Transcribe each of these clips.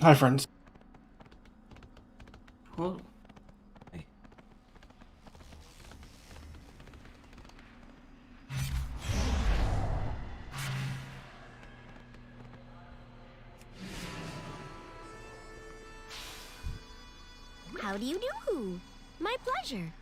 Hi, friends. Well, hey. How do you do? My pleasure.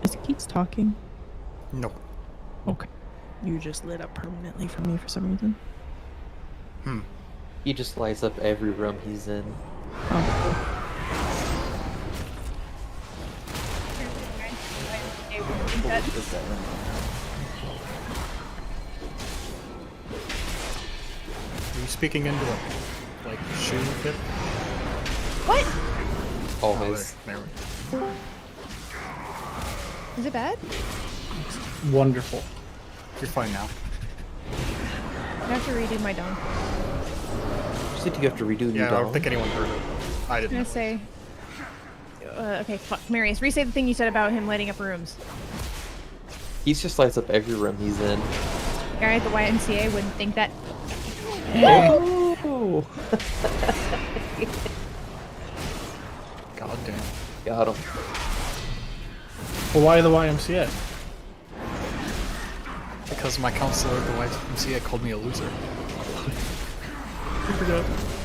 Is Keats talking? No. Okay. You just lit up permanently for me for some reason. He just lights up every room he's in. Oh. Are you speaking into it? Like shooting fit? What? Always. Oh, there we go. Is it bad? Wonderful. You're fine now. I have to redo my dome. You said you have to redo Yeah, your I dome. don't think anyone heard it. I I'm didn't. gonna say. Okay, fuck. Marius, re-say the thing you said about him lighting up rooms. He just lights up every room he's in. Guy at the YMCA wouldn't think that. Oh! God damn. Got him. Well, why the YMCA? Because my counselor at the YMCA called me a loser.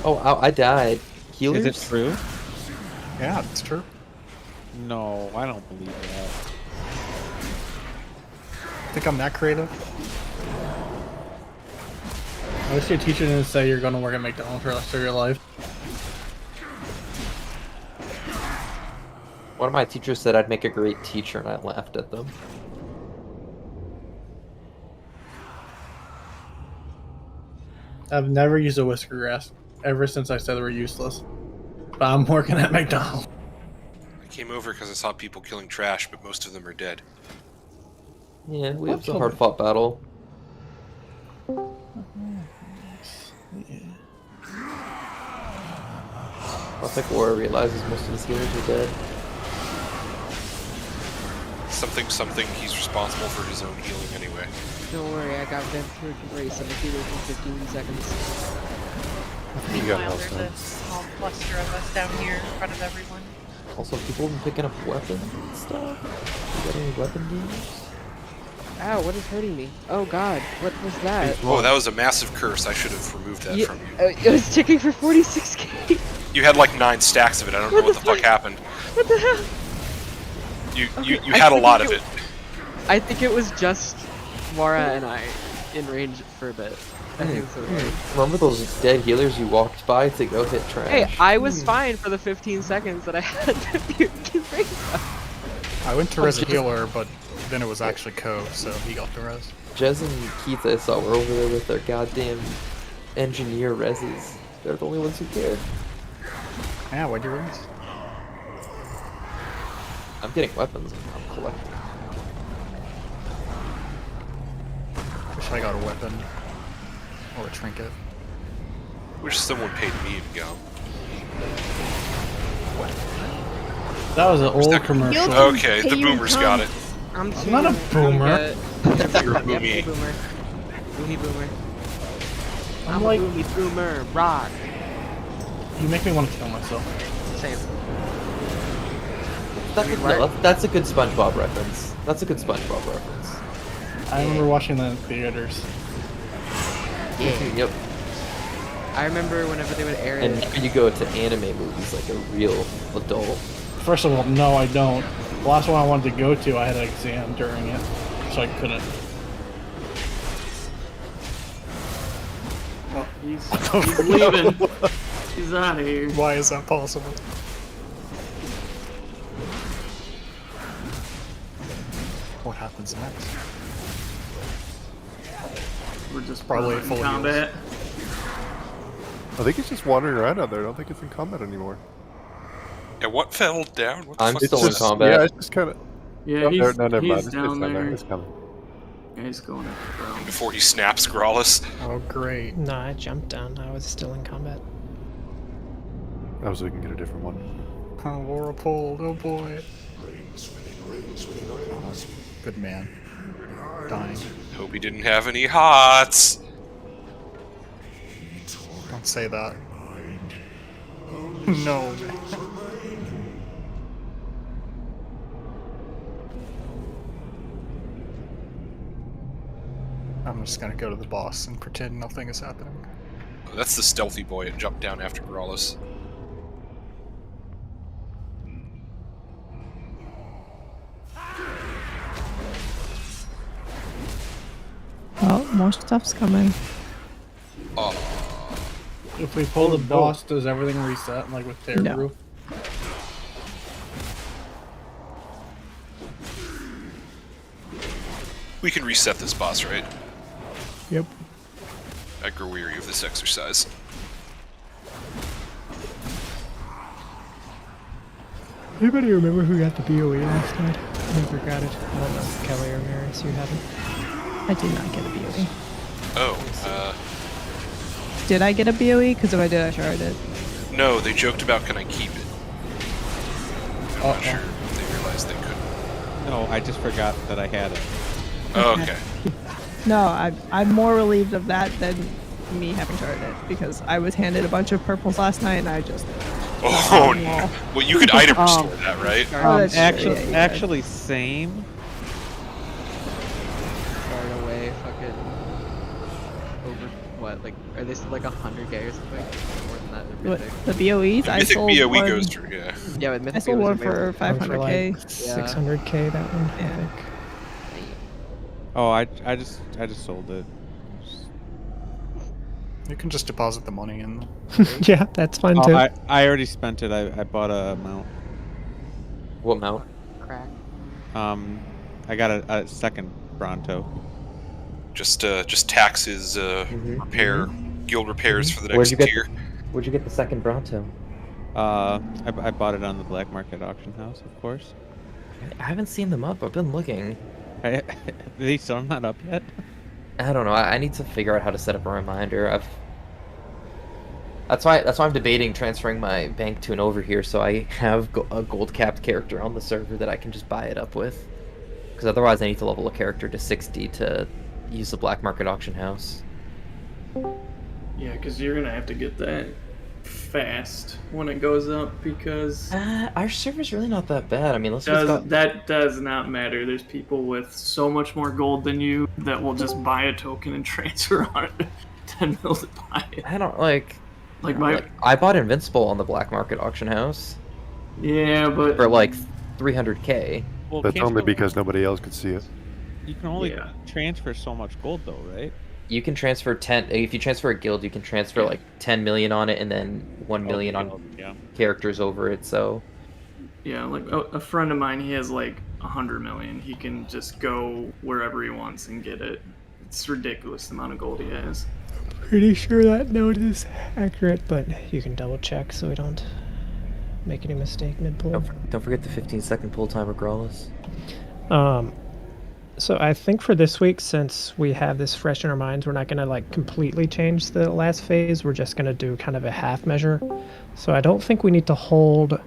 Oh, I died. Healers? Is it true? Yeah, it's true. No, I don't believe that. Think I'm that creative? I wish your teacher didn't say you're gonna work at McDonald's for the rest of your life. One of my teachers said I'd make a great teacher, and I laughed at them. I've never used a whisker grass ever since I said they were useless. But I'm working at McDonald's. I came over because I saw people killing trash, but most of them are dead. Yeah, it was a hard-fought battle. Mythic War realizes most of his healers are dead. Something, he's responsible for his own healing anyway. Don't worry, I got Vampiric Embrace. I'm a healer for 15 seconds. You got Meanwhile, health there's a small cluster of us down here in front of everyone. Also, people been picking up weapons and stuff. You got any weapon games? Ow, what is hurting me? Oh god, what was that? Oh, that was a massive curse. I should have removed that from you. It was ticking for 46k. You had like 9 stacks of it. I don't know what the fuck happened. What the hell? You had a lot of it. I think it was just Mara and I in range for a bit. I think so. Remember those dead healers you walked by to go hit trash? Hey, I was fine for the 15 seconds that I had to raise up. I went to res a healer, but then it was actually Cove, so he got the res. Jez and Keith, I saw, were over there with their goddamn engineer reses. They're the only ones who care. Yeah, why'd you res? I'm getting weapons. I'm collecting. Wish I got a weapon. Or a trinket. Wish someone paid me to go. That was an old commercial. Guilty. Okay, the Pay you boomers got it. I'm not a boomer. You're a boomy. Boomer. Boomy boomer. I'm like, a boomy boomer. Rock. you make me want to kill myself. Same. That's a good SpongeBob reference. That's a good SpongeBob reference. I remember watching that in theaters. Yeah. Yep. I remember whenever they would air And it. now you go to anime movies like a real adult. First of all, no, I don't. The last one I wanted to go to, I had an exam during it, so I couldn't. Oh, he's leaving. He's out of here. Why is that possible? What happens next? We're just Probably in full of combat. I think it's just wandering around out there. I don't think it's in combat anymore. Yeah, what fell down? What the I'm fuck still is in this? combat. Yeah, it's just kind of. Yeah, he's, no, never mind. he's It's down down there. It's coming. Yeah, he's going after Brown. Before he snaps Grawlus. Oh, great. No, I jumped down. I was still in combat. Oh, so we can get a different one. Oh, Laura pulled. Oh boy. Good man. Dying. Hope he didn't have any hots. Don't say that. No, man. I'm just gonna go to the boss and pretend nothing is happening. Oh, that's the stealthy boy that jumped down after Grawlus. Oh, more stuff's coming. Oh, If we pull the boss, does everything reset, like with Terror No. Roof? we can reset this boss, right? Yep. I grow weary of this exercise. Anybody remember who got the BOE last night? I never got it. I don't know if Kelly or Maris, you haven't. I did not get a BOE. Oh, Did I get a BOE? Because if I did, I sure I did. no, they joked about can I keep it? I'm not sure if they realized they couldn't. No, I just forgot that I had it. Oh, okay. No, I'm more relieved of that than me having to earn it because I was handed a bunch of purples last night and I just. Oh, no. Well, you could item restore that, right? Oh, that's true. Actually, Yeah, you actually, same. Far away, fucking. Over what? Like, are they still like 100k or something? More than that, they're What, mythic. the BOEs? I Mythic sold BOE one. goes through, yeah. Yeah, with I mythic. sold it was one for available. 500k. Like 600k, that one, I think. Oh, I just sold it. You can just deposit the money in. Yeah, that's fine Oh, too. I already spent it. I bought a mount. What mount? Crack. I got a second Bronto. Just taxes, repair, guild repairs for the next tier. Where'd you get the second Bronto? I bought it on the black market auction house, of course. I haven't seen them up. I've been looking. Are they still not up yet? I don't know. I need to figure out how to set up a reminder. That's why I'm debating transferring my bank to an over here, so I have a gold capped character on the server that I can just buy it up with. Because otherwise, I need to level a character to 60 to use the black market auction house. Yeah, because you're gonna have to get that fast when it goes up because Our server's really not that bad. I mean, that does not matter. There's people with so much more gold than you that will just buy a token and transfer on it. 10 mil to buy it. I don't like. I bought Invincible on the black market auction house. Yeah, but for like 300k. Well, That's only because nobody else could see it. You can only transfer so much gold, though, right? You can transfer 10. If you transfer a guild, you can transfer like 10 million on it, and then 1 million on characters over it. So. Yeah, like a friend of mine, he has like 100 million. He can just go wherever he wants and get it. It's ridiculous the amount of gold he has. Pretty sure that note is accurate, but you can double check so we don't make any mistake mid-pull. Don't forget the 15-second pull timer, Grawless. So I think for this week, since we have this fresh in our minds, we're not going to like completely change the last phase. We're just going to do kind of a half measure. So I don't think we need to hold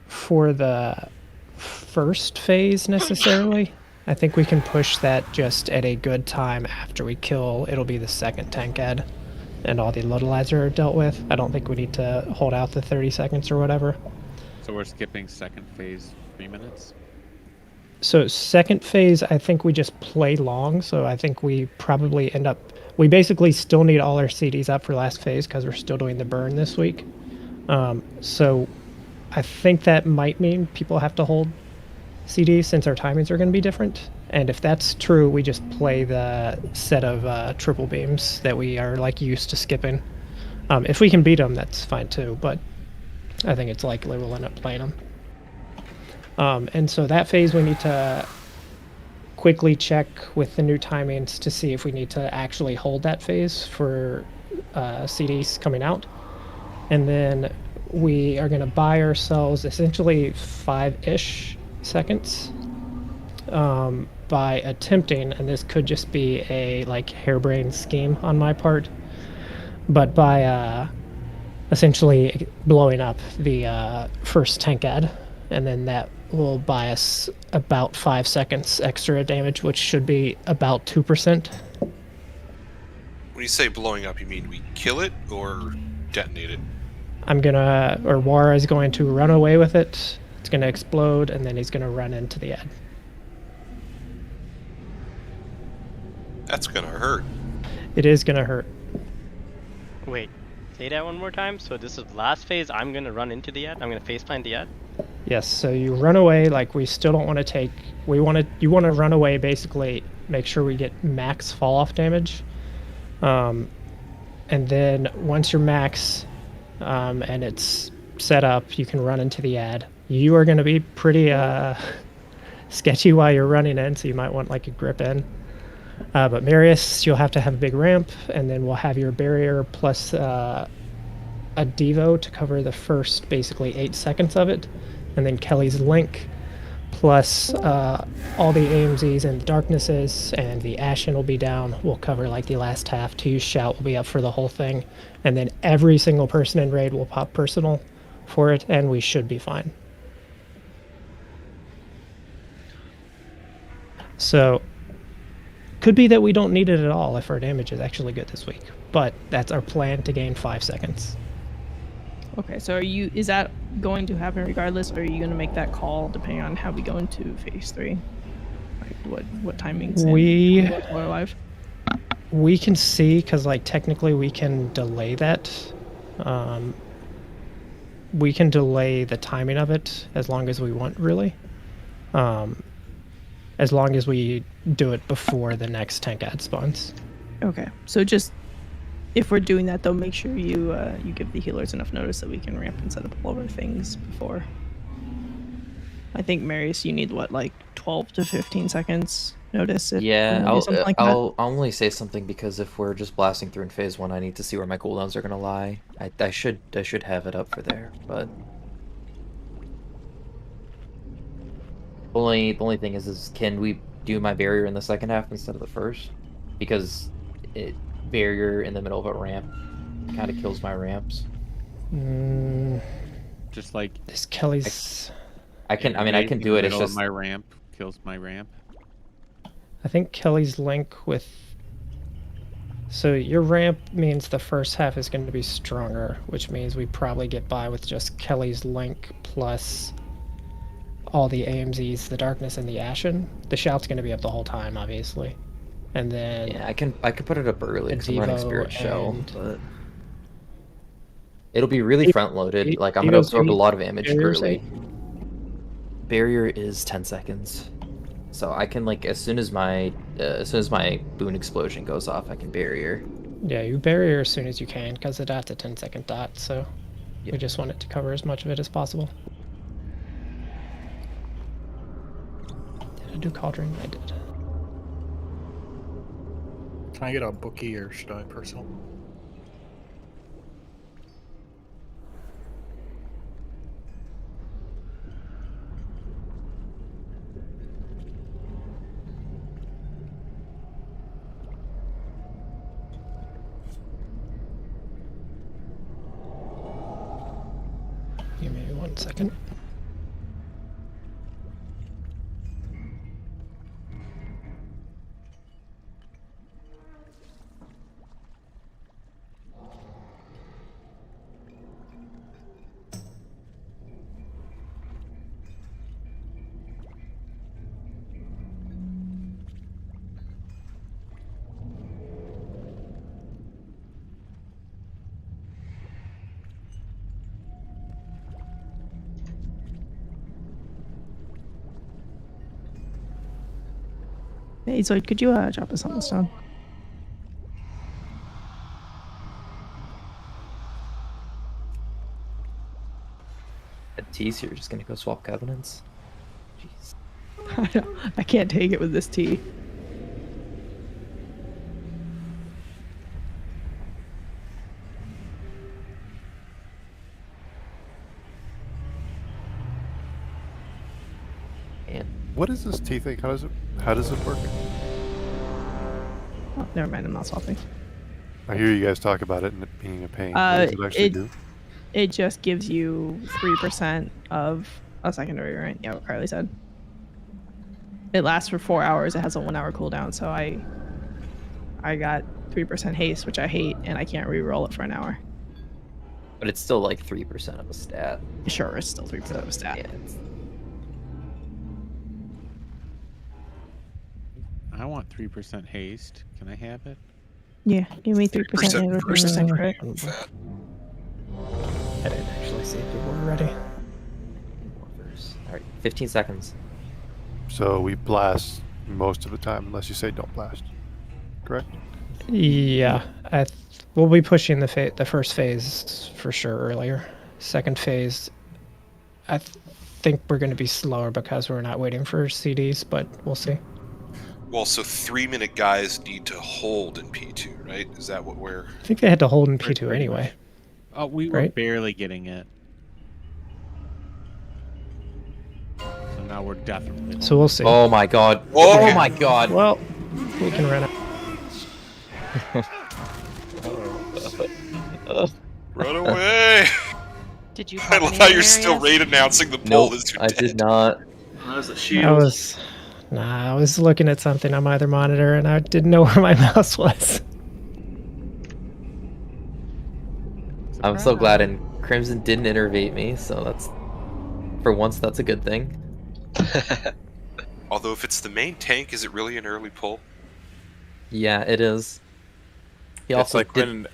for the first phase necessarily. I think we can push that just at a good time after we kill. It'll be the second tank ad and all the Ludalizer are dealt with. I don't think we need to hold out the 30 seconds or whatever. So we're skipping second phase 3 minutes? So second phase, I think we just play long. So I think we probably end up... We basically still need all our CDs up for last phase because we're still doing the burn this week. So I think that might mean people have to hold CDs since our timings are going to be different. And if that's true, we just play the set of triple beams that we are like used to skipping. If we can beat them, that's fine too, but I think it's likely we'll end up playing them. And so that phase we need to quickly check with the new timings to see if we need to actually hold that phase for CDs coming out. And then we are going to buy ourselves essentially 5-ish seconds by attempting, and this could just be a like harebrained scheme on my part, but by essentially blowing up the first tank ad, and then that will buy us about 5 seconds extra damage, which should be about 2%. When you say blowing up, you mean we kill it or detonate it? Wara is going to run away with it. It's going to explode, and then he's going to run into the ad. That's going to hurt. It is going to hurt. Wait, say that one more time. So this is the last phase. I'm going to run into the ad. I'm going to faceplant the ad. Yes, so you run away, like we still don't want to take... You want to run away, basically, make sure we get max fall-off damage. And then once you're max, and it's set up, you can run into the ad. You are going to be pretty sketchy while you're running in, so you might want like a grip in. But Marius, you'll have to have a big ramp, and then we'll have your barrier plus a Devo to cover the first basically 8 seconds of it. And then Kelly's Link plus all the AMZs and the Darknesses, and the Ashen will be down. We'll cover like the last half. To use Shout will be up for the whole thing. And then every single person in Raid will pop personal for it, and we should be fine. So, could be that we don't need it at all if our damage is actually good this week. But that's our plan, to gain 5 seconds. Okay, so is that going to happen regardless, or are you going to make that call depending on how we go into phase 3? Like what timings? We can see, because like technically we can delay that. We can delay the timing of it as long as we want, really. As long as we do it before the next tank ad spawns. Okay, so just if we're doing that though, make sure you give the healers enough notice that we can ramp and set up all of our things before. I think Marius, you need what, like 12 to 15 seconds notice? Yeah, I'll only say something because if we're just blasting through in phase 1, I need to see where my cooldowns are gonna lie. I should have it up for there, but the only thing is can we do my barrier in the second half instead of the first? Because barrier in the middle of a ramp kind of kills my ramps. Just like this Kelly's. I can do it. It's just my ramp kills my ramp. I think Kelly's Link with So your ramp means the first half is going to be stronger, which means we probably get by with just Kelly's Link plus all the AMZs, the Darkness and the Ashen. The Shout's going to be up the whole time, obviously. And then... Yeah, I can put it up early because I'm running Devo Spirit Shell, and- but... It'll be really front-loaded. Like, I'm going to absorb a lot of damage early. Barrier is 10 seconds. So I can, like, as soon as my boon explosion goes off, I can barrier. Yeah, you barrier as soon as you can, because it has a 10-second dot, so we just want it to cover as much of it as possible. Did I do Cauldron? I did. Can I get a bookie or should I personal? Give me 1 second. Hey, Zoid, could you drop us on the stone? At T, so you're just gonna go swap covenants? Jeez. I can't take it with this T. What is this T thing? How does it work? Oh, never mind, I'm not swapping. I hear you guys talk about it and it being a pain. What does it actually do? It just gives you 3% of a secondary, right? Yeah, what Carly said. It lasts for 4 hours. It has a 1 hour cooldown, so I got 3% haste, which I hate, and I can't re-roll it for an hour. But it's still like 3% of a stat. Sure, it's still 3% of a stat. Yeah, I want 3% haste. Can I have it? Yeah, give me 3% and 3% crit. I didn't actually see if you were ready. Alright, 15 seconds. So we blast most of the time, unless you say don't blast. Correct? Yeah, we'll be pushing the first phase for sure earlier. Second phase, I think we're going to be slower because we're not waiting for CDs, but we'll see. Well, so 3-minute guys need to hold in P2, right? Is that what we're... I think they had to hold in P2 anyway. Oh, we were barely getting it. So now we're definitely... So we'll see. Oh my god. Whoa. Oh my god. Well, we can run it. Run away! Did you? I love how you're still raid announcing the poll as you're I dead. did not. That was a shield. I was looking at something on my other monitor and I didn't know where my mouse was. I'm so glad and Crimson didn't innervate me, so that's... For once, that's a good thing. Although if it's the main tank, is it really an early pull? Yeah, it is. He It's also like when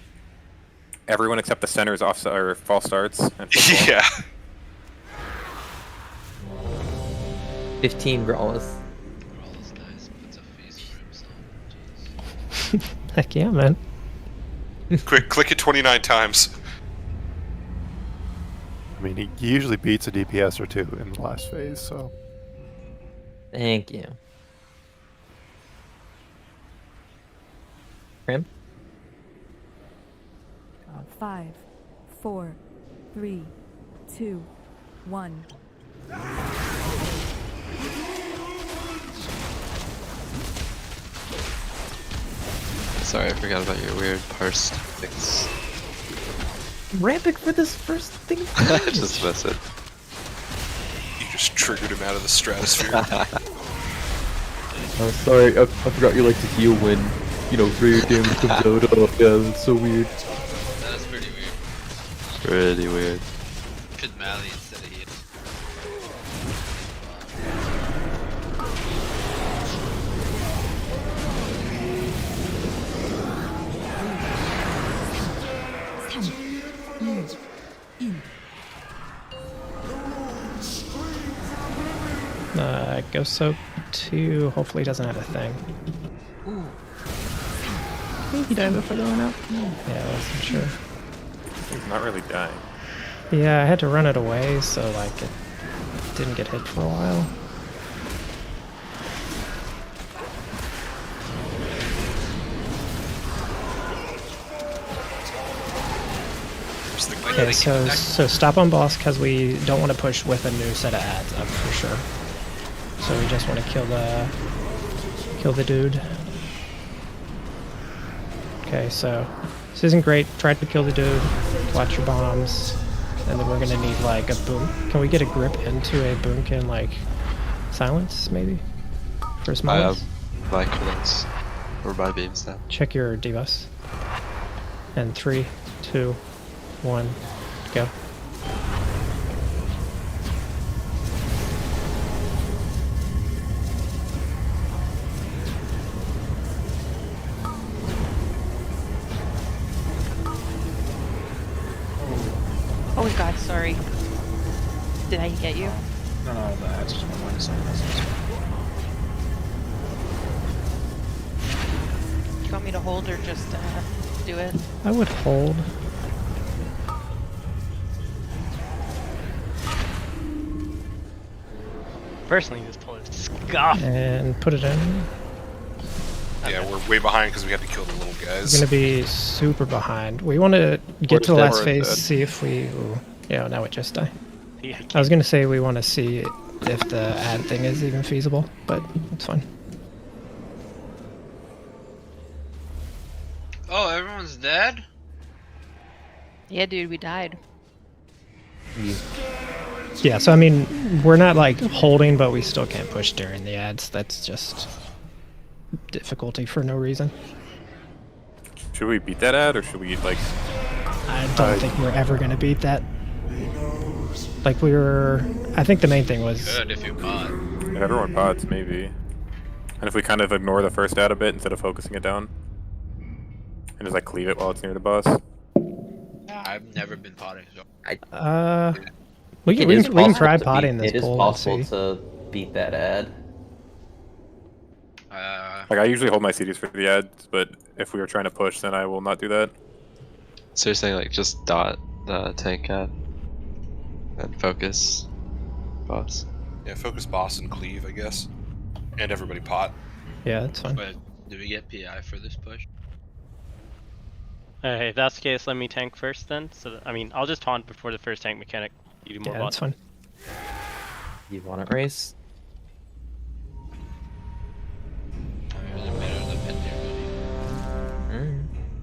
everyone except the centers off or false starts. And Yeah. 15 Growlithe. Heck yeah, man. Quick, click it 29 times. I mean, he usually beats a DPS or two in the last phase, so... Thank you. Crim? 5, 4, 3, 2, 1. Sorry, I forgot about your weird parsed things. Ramping for this first thing. Just miss it. You just triggered him out of the stratosphere. Oh, sorry, I forgot you like to heal when you know, rare damage comes out. Oh yeah, that's so weird. That's pretty weird. Pretty weird. Should Mally instead of heal. Ghost Soak 2 hopefully doesn't have a thing. I think he died before they went out. Yeah, I wasn't sure. He's not really dying. Yeah, I had to run it away, so like it didn't get hit for a while. Okay, so stop on boss because we don't want to push with a new set of ads up for sure. So we just want to kill the dude. Okay, so this isn't great. Try to kill the dude. Watch your bombs, and then we're gonna need like a boom. Can we get a grip into a boomkin like silence maybe for a small? I have my credits or my beams now. Check your debuffs. And 3, 2, 1, go. Oh god, sorry. Did I get you? No, that's just my minus message. Do you want me to hold or just do it? I would hold. Personally, this pull is scuffed. And put it in. Yeah, we're way behind because we have to kill the little guys. We're gonna be super behind. We want to get to the last phase, see if we... Ooh, yeah, now it just died. Yeah, I was gonna say we want to see if the ad thing is even feasible, but it's fine. Oh, everyone's dead? Yeah, dude, we died. Yeah, so I mean, we're not like holding, but we still can't push during the ads. That's just difficulty for no reason. Should we beat that ad, or should we like? I don't think we're ever gonna beat that. Like we were, I think the main thing was. Good if you pod. If everyone pods, maybe. And if we kind of ignore the first ad a bit instead of focusing it down, and just like cleave it while it's near the boss. I've never been potting, so. We can try potting this It is poll. possible to beat that ad. Like I usually hold my CDs for the ads, but if we were trying to push, then I will not do that. So you're saying like just dot the tank ad and focus boss? Yeah, focus boss and cleave, I guess. And everybody pot. Yeah, that's fine. But do we get PI for this push? Hey, if that's the case, let me tank first then. So that, I mean, I'll just taunt before the first tank mechanic. You do more Yeah, that's fine. You want it, Race?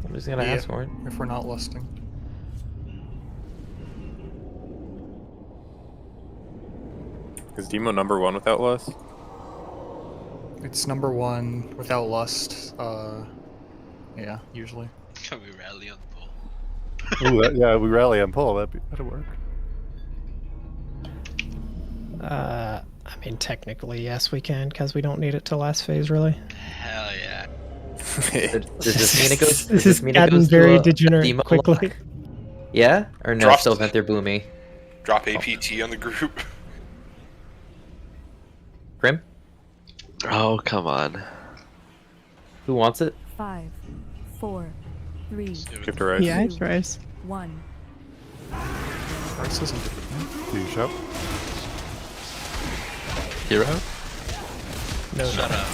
I'm just gonna ask for it. If we're not listing. Is Demo number 1 without lust? It's number 1 without lust. Yeah, usually. Can we rally on pull? Ooh, yeah, we rally on pull. That'd work. I mean, technically, yes, we can, because we don't need it till last phase, really. Hell yeah. Does this mean it goes? This is gotten very degenerate demo quickly. lock? Yeah, or no? Drop Still vent their boomy. Drop APT on the group. Grim? Oh, come on. Who wants it? 5, 4, 3, Give to Rice. Yeah, it's Rice. 1. Rice isn't good. Do you show? Hero? No, Shut no. up.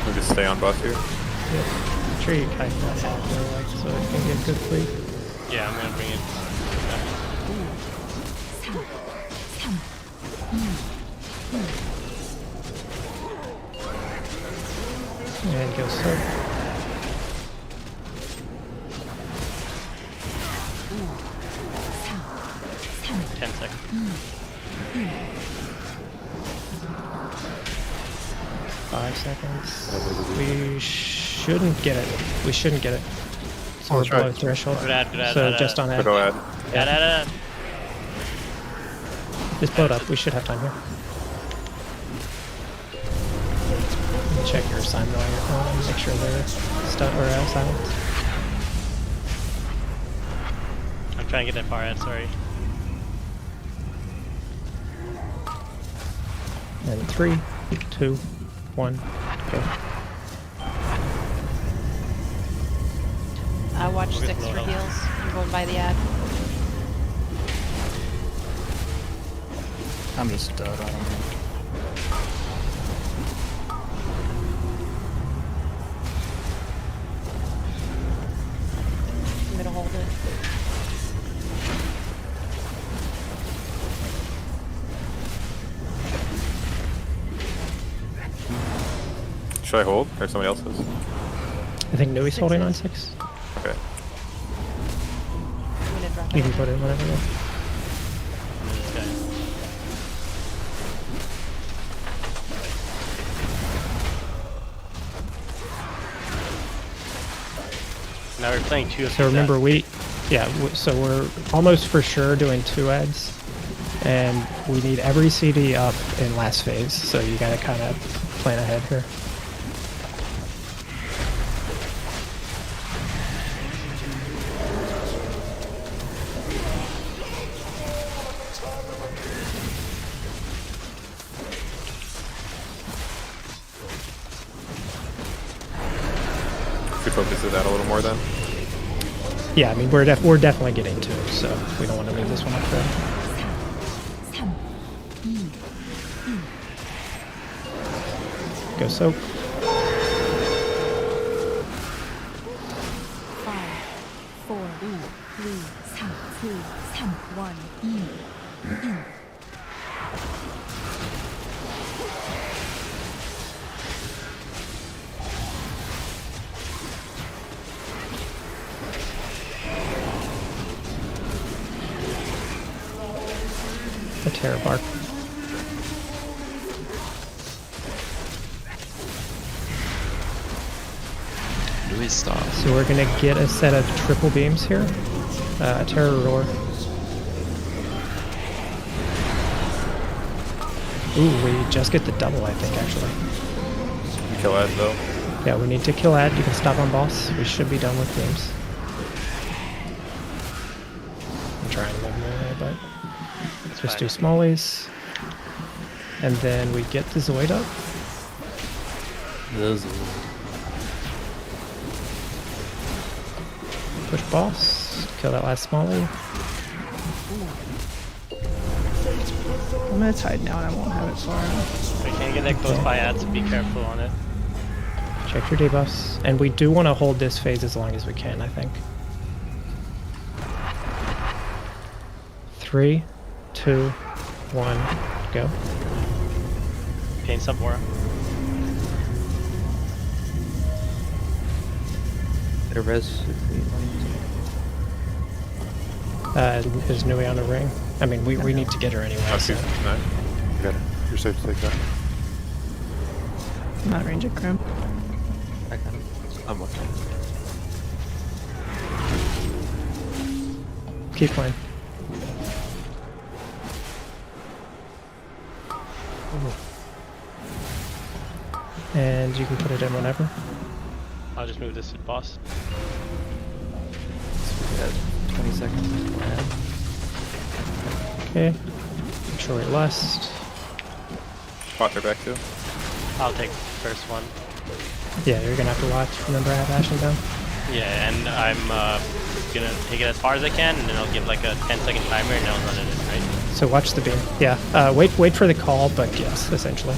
We'll just stay on boss here. Yeah. Sure, you kind of have to, like, so it can get good sleep. Yeah, I'm gonna bring it. go soak. Mm. 10 seconds. 5 seconds. We shouldn't get it. We shouldn't get it. So we're below threshold. Good ad, So just on ad. Go ahead. Ad. Just blow it up. We should have time here. Check your assignment on your phone. Make sure they're silent. I'm trying to get that far ad, sorry. And 3, 2, 1, go. I watch We'll get 6 low for health. heals. I'm going by the ad. I'm just dead. I don't know. I'm gonna hold it. Should I hold? Or somebody else is? I think Nui's holding on 6. Okay. I'm gonna drop You it. can put it whenever. Now we're playing 2 of So remember so we're almost for sure doing 2 ads, and we need every CD up in last phase, so you gotta kind of plan ahead here. Should focus with that a little more then. Yeah, I mean we're definitely getting 2, so we don't want to leave this one up there. Go soak. 5, 4, 3, 2, 1. The Terror Bark. Louis stop. So we're gonna get a set of triple beams here. Terror Roar. Ooh, we just get the double, I think, actually. You kill Ed though. Yeah, we need to kill Ad. You can stop on boss. We should be done with beams. I'm trying to move away, but just do smallies. And then we get the Zoid up. Push boss. Kill that last smallie. I'm gonna tide now and I won't have it far enough. We can't get that close by ad, so be careful on it. Check your debuffs. And we do want to hold this phase as long as we can, I think. 3, 2, 1, go. Pain sub aura. Better res. Is Nui on the ring? I mean, we need to get her anyway. Oh, So. shoot. Nice. You got it. You're safe to take that. I'm not range of Crim. I got it. I'm okay. Keep playing. And you can put it in whenever. I'll just move this to boss. We got 20 seconds. Okay. Make sure we lust. Bot her back too. I'll take the first one. Yeah, you're gonna have to watch. Remember, I have Ashen down. Yeah, and I'm gonna take it as far as I can, and then I'll give like a 10-second timer, and I'll run it in, right? So watch the beam. Yeah. Wait for the call, but yes, essentially.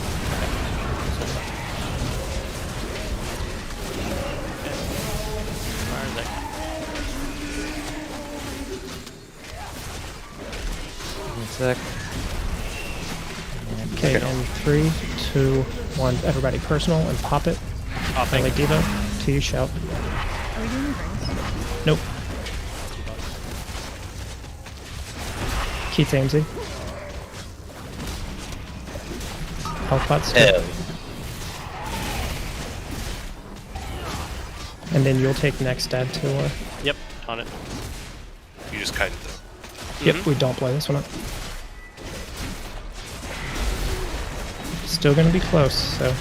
Sec. Okay, and 3, 2, 1. Everybody personal and pop it. Oh, Early Devo. To you, shout. Are we doing the rings? Nope. Keith Amesy. Health pots. And then you'll take next stab to Yep, on it. You just kited though. Yep, we don't play this one up. Still gonna be close, so.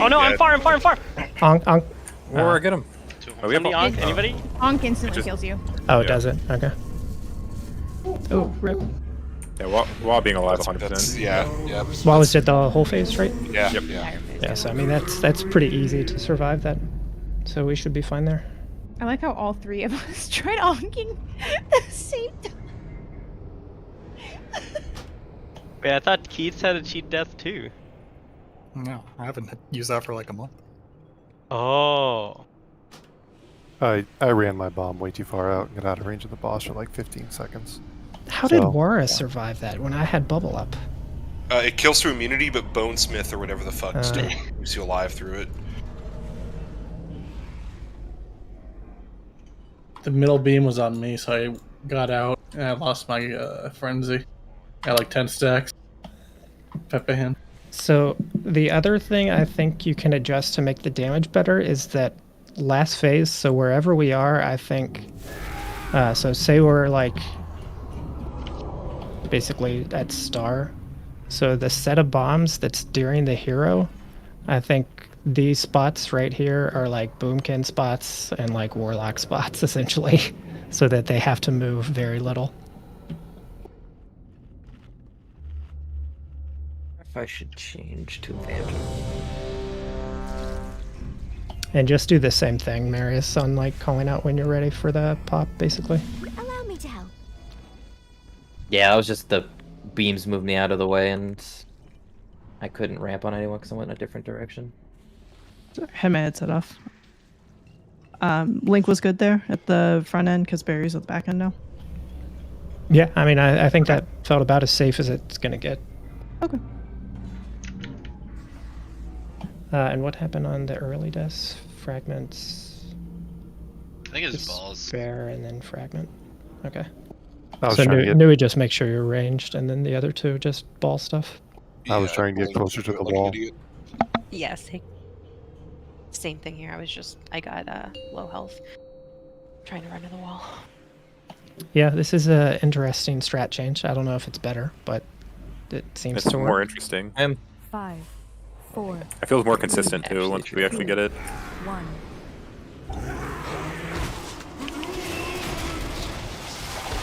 Oh no, I'm far. Onk. Or get him. Oh, we have Somebody onk, anybody? Onk instantly kills you. Oh, does it? Okay. Oh, rip. Yeah, while being alive 100%. Yeah. While was it the whole phase, right? Yeah. Yep. Yeah, so I mean that's pretty easy to survive that. So we should be fine there. I like how all three of us tried onking at the same time. Wait, I thought Keith had a cheat death too. No, I haven't used that for like a month. Oh. I ran my bomb way too far out and got out of range of the boss for like 15 seconds. How did Wara survive that when I had bubble up? It kills through immunity, but Bonesmith or whatever the fuck still keeps you alive through it. The middle beam was on me, so I got out and I lost my frenzy. I had like 10 stacks. Peppa hand. So the other thing I think you can adjust to make the damage better is that last phase. So wherever we are, I think. So say we're like basically at star. So the set of bombs that's during the hero, I think these spots right here are like boomkin spots and like warlock spots essentially, so that they have to move very little. If I should change to Vandal. And just do the same thing, Marius, on like calling out when you're ready for the pop, basically. Allow me to help. Yeah, I was just the beams moved me out of the way and I couldn't ramp on anyone because I went in a different direction. Had my headset off. Link was good there at the front end because Barry's at the back end now. Yeah, I mean, I think that felt about as safe as it's gonna get. Okay. And what happened on the early deaths? Fragments. I think it's balls. Spare and then fragment. Okay. I was So trying to get- Nui just make sure you're ranged, and then the other two just ball stuff. I was trying to get closer to the wall. Yes. Same thing here. I got low health. Trying to run to the wall. Yeah, this is a interesting strat change. I don't know if it's better, but it seems It's to work. more interesting. 5, 4. I feel more consistent too once we actually get it. 1.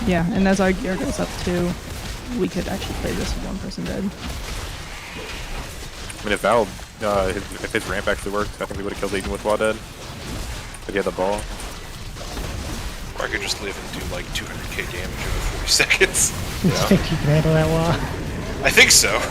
Yeah, and as our gear goes up too, we could actually play this with one person dead. I mean, if Val, if his ramp actually worked, I think we would have killed Eden with Wall dead. But he had the ball. Or I could just live and do like 200k damage over 40 seconds. You think you can handle that wall? I think so.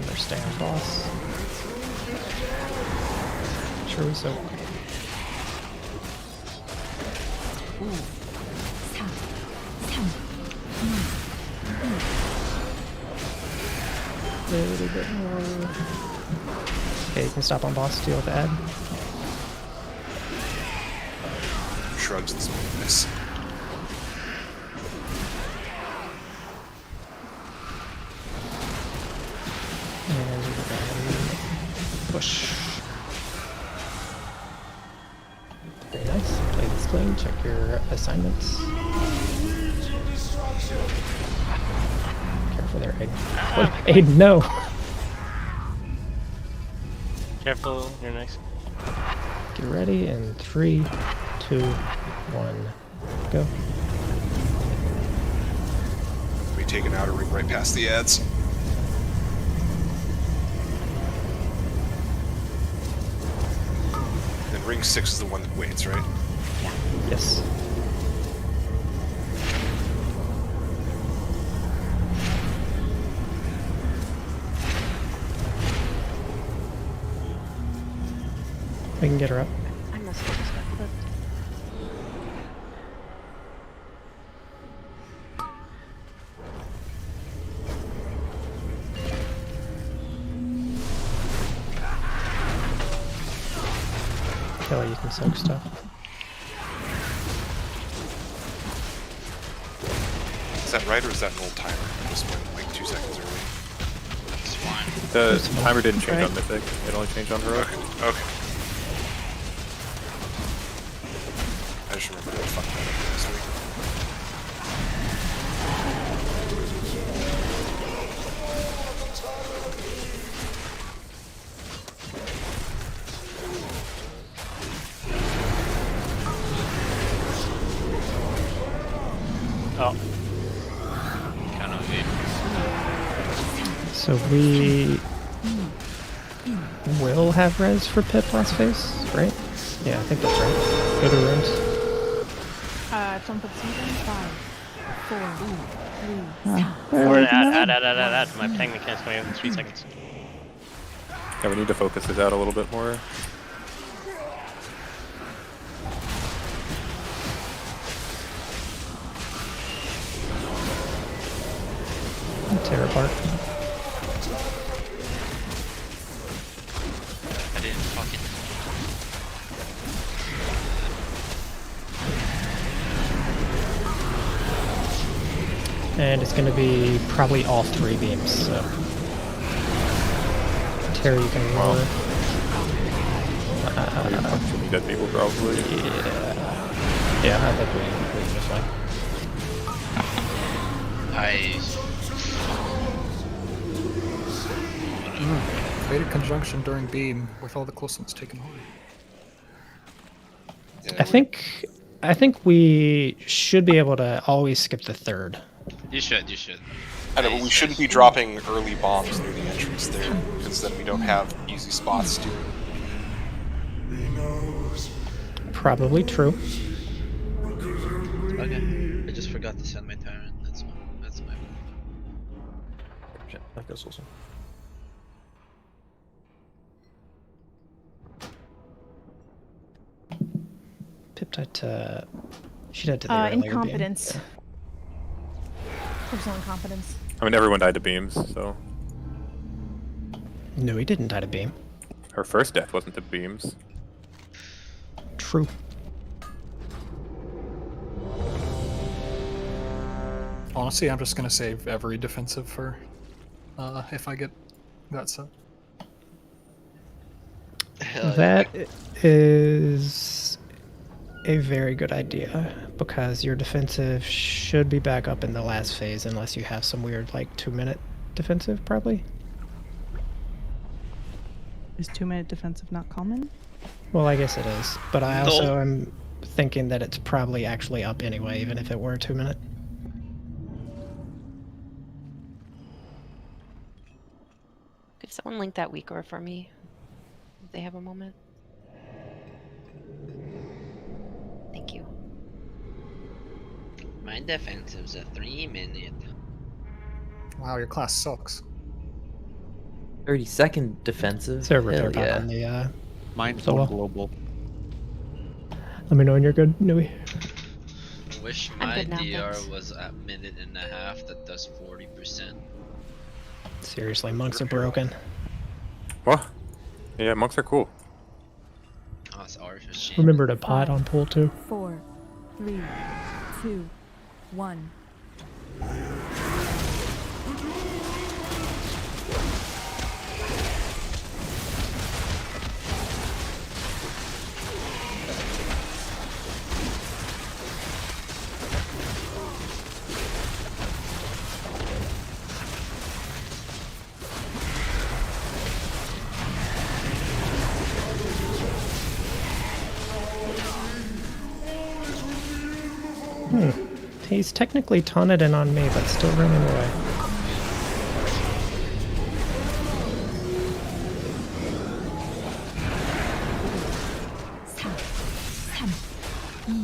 Understand, boss. Sure so. A little bit more. Okay, you can stop on boss, deal with the ad. Shrugs and smoothness. And push. Very nice. Play this clean, check your assignments. Careful there, Aiden. Oh, Aiden, no! Careful, you're next. Get ready in 3, 2, 1, go. We take an outer ring right past the ads. ring 6 is the one that waits, right? Yes. We can get her up. I must have just got clipped. Kelly, you can soak stuff. Is that right, or is that an old timer? I just went like 2 seconds early. It's fine. The timer didn't change on Mythic. It only changed on Heroic. Okay. I just remember I fucked that up last week. Oh. Kind of weird. So we will have res for Pip last phase, right? Yeah, I think that's right. Go to rooms. Someone put something. 5, 4, 3. Or add. My ping mechanics going in 3 seconds. Yeah, we need to focus this out a little bit more. Tear apart. I didn't fucking. And it's going to be probably all 3 beams, so. Terry, you can roll it. Too many dead people, probably. Yeah, I think we just like. Fated conjunction during beam with all the close ones taken away. I think we should be able to always skip the 3rd. You should. I know, but we shouldn't be dropping early bombs near the entrance there, because then we don't have easy spots to. Probably true. Okay. I just forgot to send my tyrant. That's my. Shit, that goes also. Pip died to. She died to the earlier Incompetence. beam. Personal incompetence. I mean, everyone died to beams, so. No, he didn't die to beam. Her first death wasn't to beams. True. Honestly, I'm just gonna save every defensive for if I get that set. That is a very good idea, because your defensive should be back up in the last phase unless you have some weird, like, 2-minute defensive, probably. Is 2-minute defensive not common? Well, I guess it is, but I also am thinking that it's probably actually up anyway, even if it were 2-minute. Could someone link that weaker for me? If they have a moment. Thank you. My defensive's a 3-minute. Wow, your class sucks. 30-second defensive. Server Hell repair yeah. on the Mine's solo. global. Let me know when you're good, Nui. Wish I'm my good now, DR thanks. was a minute and a half that does 40%. Seriously, monks are broken. What? Yeah, monks are cool. Oh, it's artificial. Remember to pot on pool too. 4, 3, 2, 1. He's technically taunted in on me, but still running away. Make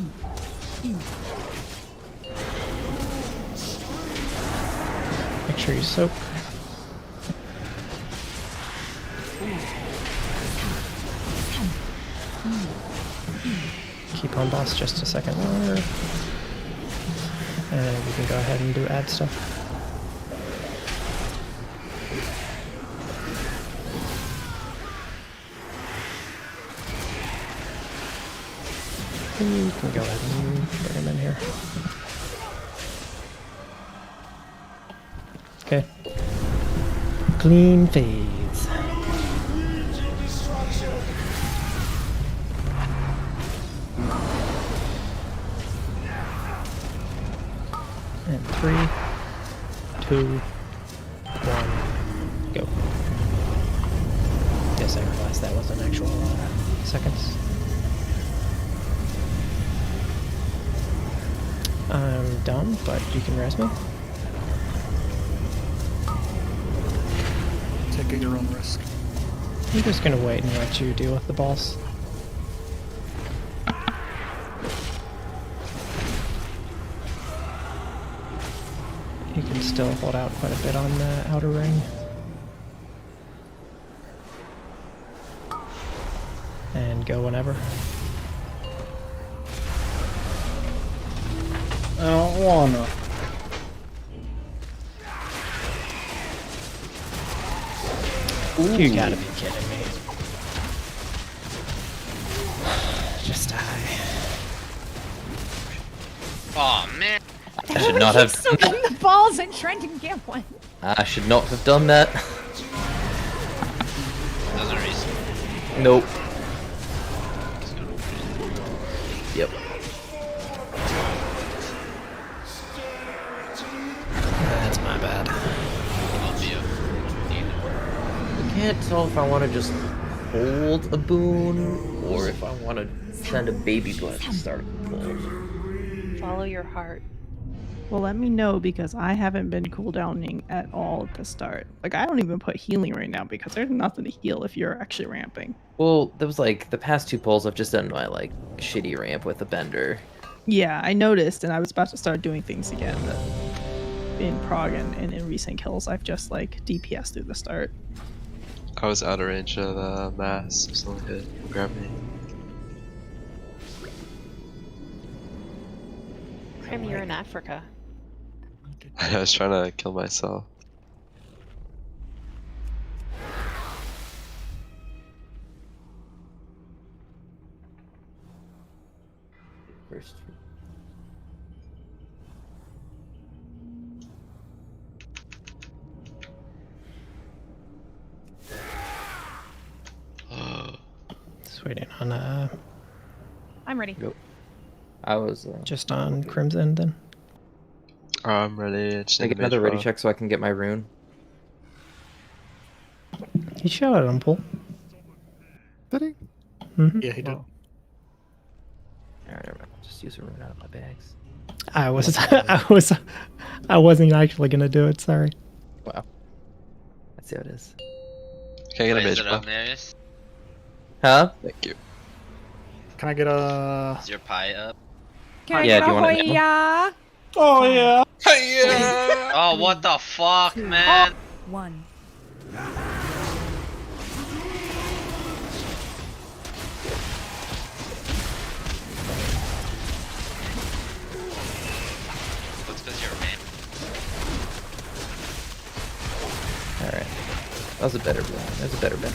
sure you soak. Keep on boss just a second longer. And we can go ahead and do add stuff. You can go ahead and bring him in here. Okay. Clean fades. And 3, 2, 1, go. Yes, I realized that wasn't actual seconds. I'm dumb, but you can res me. Take at your own risk. I'm just gonna wait and let you deal with the boss. You can still hold out quite a bit on the outer ring. And go whenever. I don't wanna. You gotta be kidding me. Just die. Oh man. I should not have. So in the balls and Trent didn't get one. I should not have done that. Doesn't reason. Nope. Yep. That's my bad. I can't tell if I want to just hold a boon or if I want to send a baby blood to start a boon. Follow your heart. Well, let me know because I haven't been cooldowning at all at the start. Like, I don't even put healing right now because there's nothing to heal if you're actually ramping. Well, there was like the past 2 pulls I've just done my like shitty ramp with a bender. Yeah, I noticed, and I was about to start doing things again. But in prog and in recent kills, I've just like DPS through the start. I was out of range of mass, so someone could grab me. Crim, you're in Africa. I was trying to kill myself. First. Just waiting on I'm ready. Go. I was just on Crimson then. I'm ready. Can I get another ready check so I can get my rune? He shot it on pull. Did he? Mm-hmm. Yeah, he did. Alright, never mind. I'll just use a rune out of my bags. I wasn't actually gonna do it. Sorry. Wow. Let's see how it is. Can I get a Raise mage it up, buff? Marius? Huh? Thank you. Can I get a... Is your pie up? Can I Yeah, get do you a want it Hoya? Oh yeah. Yeah. Oh, what the fuck, man? 1. That's because you're a man. Alright. That was a better rune. That was a better man.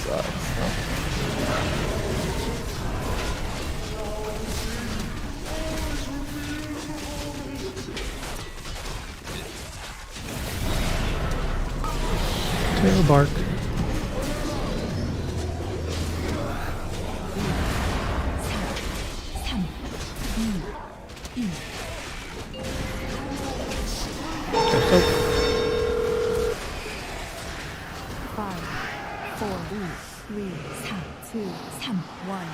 Sucks, huh? Tail bark. Go soak. 5, 4, 3, 2, 1.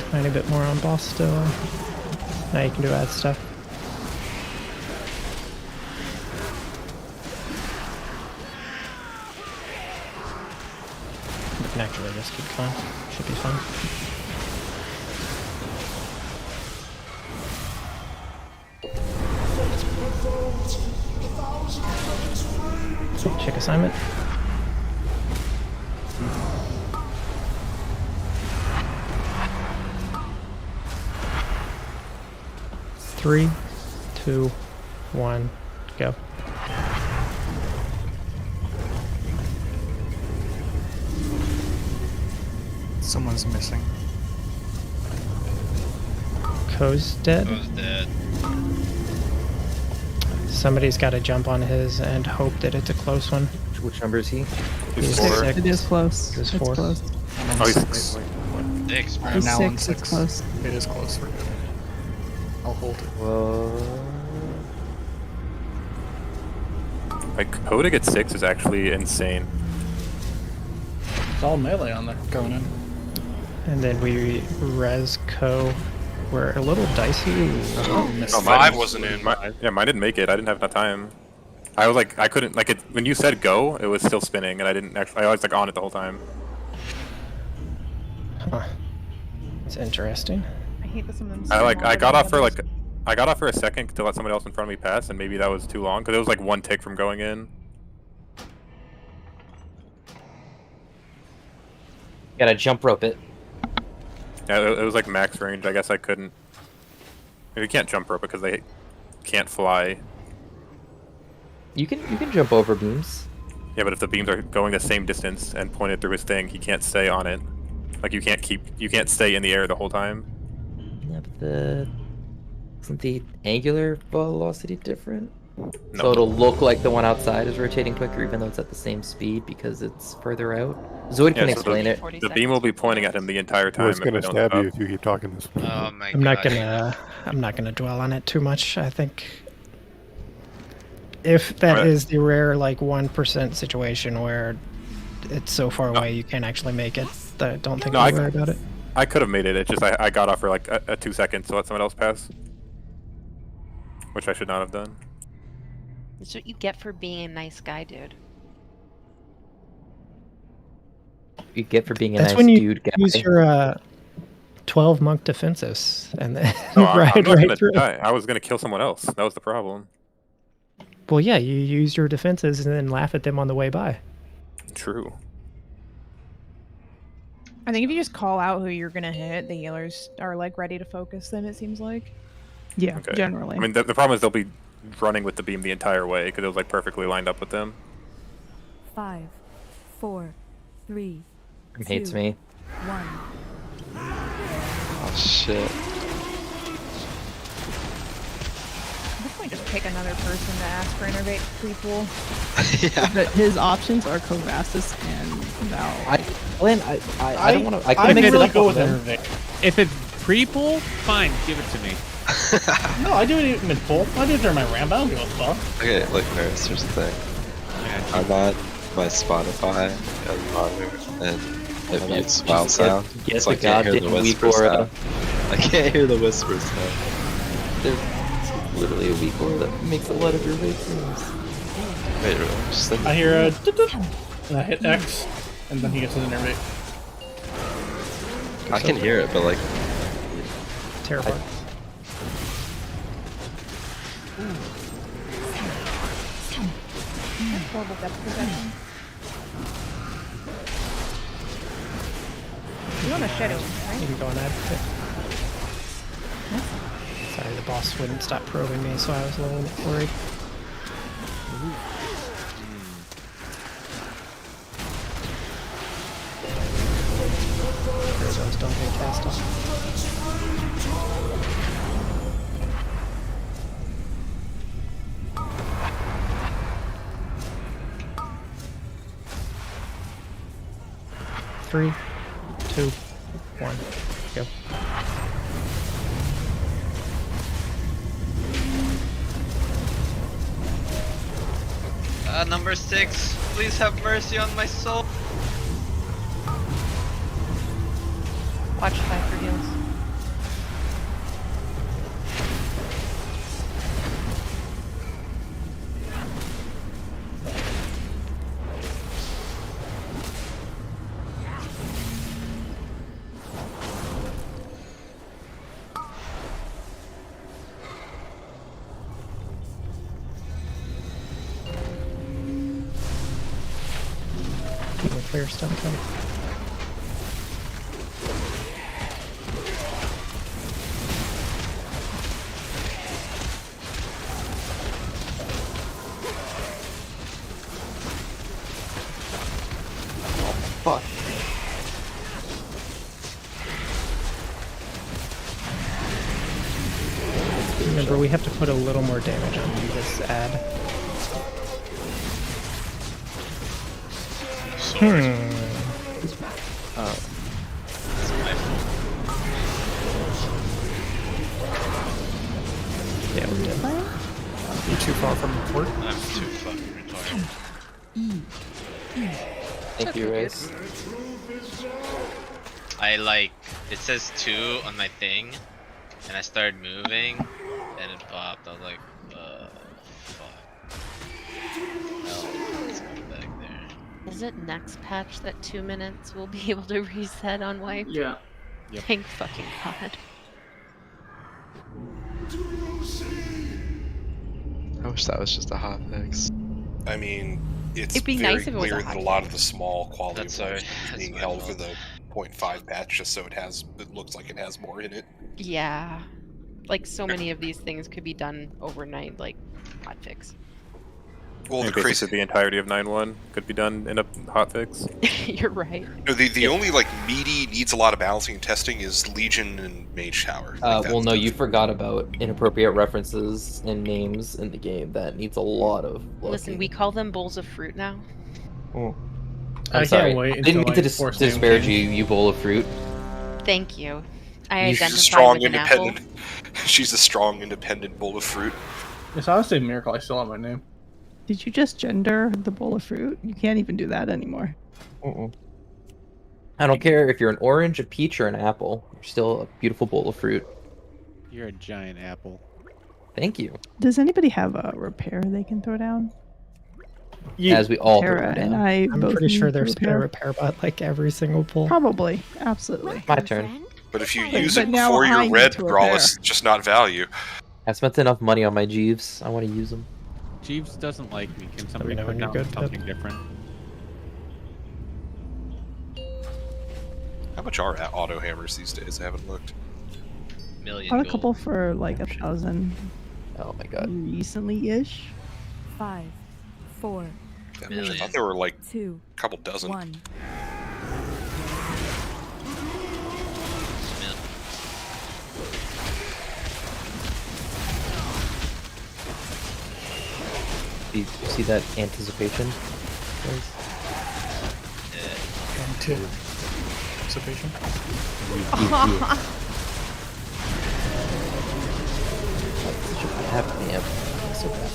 Tiny bit more on boss still. Now you can do add stuff. can actually just keep going. Should be fun. Check assignment. Three, 2, 1, go. Someone's missing. Ko's dead. Ko's dead. Somebody's got to jump on his and hope that it's a close one. Which number is he? He's 6. 6. It is close. It was It's 4. close. Oh, he's 6. Six, bro. He's Now I'm 6. It's 6. close. It is close. We're good. I'll hold it. Whoa. Like, Ko to get 6 is actually insane. It's all melee on there. Going in. And then we res Ko. We're a little dicey. Oh, mine 5 wasn't in. Yeah, mine didn't make it. I didn't have enough time. I was like, I couldn't, like, when you said go, it was still spinning, and I didn't actually, I was like on it the whole time. Huh. It's interesting. I hate that some of them. I got off for a second to let somebody else in front of me pass, and maybe that was too long, because it was like 1 tick from going in. Gotta jump rope it. Yeah, it was like max range. I guess I couldn't. You can't jump rope because they can't fly. You can jump over beams. Yeah, but if the beams are going the same distance and pointed through his thing, he can't stay on it. Like you can't stay in the air the whole time. Yeah, but isn't the angular velocity different? No. So it'll look like the one outside is rotating quicker, even though it's at the same speed because it's further out. Zoid can explain it. The beam will be pointing at him the entire time. It's gonna stab you if you keep talking this way. Oh my I'm god. not gonna dwell on it too much. I think if that is the rare like 1% situation where it's so far away you can't actually make it, I don't think I'll worry about it. I could have made it. It's just I got off for like a 2 seconds to let someone else pass, which I should not have done. That's what you get for being a nice guy, dude. You get for being a That's nice when you dude guy. use your 12 monk defensives and then No, I'm ride not right gonna through. die. I was gonna kill someone else. That was the problem. Well, yeah, you use your defenses and then laugh at them on the way by. True. I think if you just call out who you're gonna hit, the healers are like ready to focus. Then it seems like. Yeah, Okay. generally. I mean, the problem is they'll be running with the beam the entire way because it was like perfectly lined up with them. 5, 4, 3. Hates me. 1. Oh shit. At this point, just pick another person to ask for innervate pre-pool. But his options are Kovassus and Val. I don't want to. I make really it go up with on them. Innervate. If it's pre-pull, fine, give it to me. No, I do it mid pull. I do it during my ramp. I don't give a fuck. Okay, look, Nurse, here's the thing. I'm on my Spotify and monitor, and it mutes smile sound, so I can't hear the whisper sound. I can't hear the whisper sound. There's literally a weak aura that makes a lot of your waves. Wait, really? Just think. I hear a and I hit X, and then he gets an innervate. I can hear it, but like. Terrifying. Horrible depth perception. You're on a shadow, right? You can go on that. Sorry, the boss wouldn't stop probing me, so I was a little worried. Those don't get cast off. Three, 2, 1, go. Number 6, please have mercy on my soul. Watch 5 for heals. clear stun come. Fuck. Remember, we have to put a little more damage on you this ad. Oh. Yeah, we did. Are you too far from the port? I'm too fucking retarded. Thank you, Race. It says 2 on my thing, and I started moving, and it popped. I was like, fuck. No, let's go back there. Is it next patch that 2 minutes will be able to reset on wipe? Yeah. Yep. Thank fucking god. I wish that was just a hotfix. I mean, it's It'd be very nice if it was a clear that a lot of the small quality That's ones alright. are being held for the 0.5 patch, just so it looks like it has more in it. Yeah. Like, so many of these things could be done overnight, like hotfix. Well, the Basically crazy, the entirety of 9.1 could be done in a hotfix. You're right. no, the only like meaty needs a lot of balancing and testing is Legion and Mage Tower. Well, no, you forgot about inappropriate references and names in the game. That needs a lot of looking. Listen, we call them bowls of fruit now. Oh. I I'm sorry. can't wait I didn't until mean to my force name disparage change. you bowl of fruit. Thank you. I She's a identify strong, with an apple. independent. She's a strong, independent bowl of fruit. Yes, I would say Miracle. I still have my name. Did you just gender the bowl of fruit? You can't even do that anymore. I don't care if you're an orange, a peach, or an apple. You're still a beautiful bowl of fruit. You're a giant apple. Thank you. Does anybody have a repair they can throw down? As we all throw Tara down. and I I'm both pretty sure need there's been a repair bot like every single pull. Probably, absolutely. My turn. But if you But- use but it now before I your need red to Brawl, repair. it's just not value. I spent enough money on my Jeeves. I want to use them. Jeeves doesn't like me. Can somebody know put when you're down good, Pip? something different? How much are auto hammers these days? I haven't looked. Million Got a gold. couple for like 1,000 Oh my god. recently-ish. 5, 4, That much? I thought there were like 2, a couple dozen. 1. You see that anticipation? Anticipation. So bad.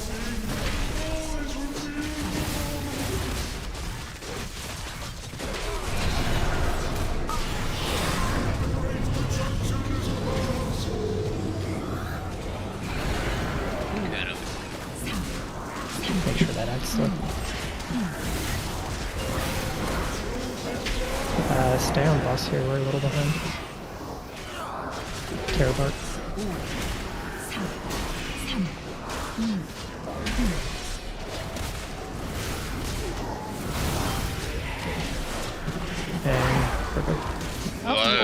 Make sure that adds slow. Stay on boss here, we're a little behind. Terrabart. And perfect.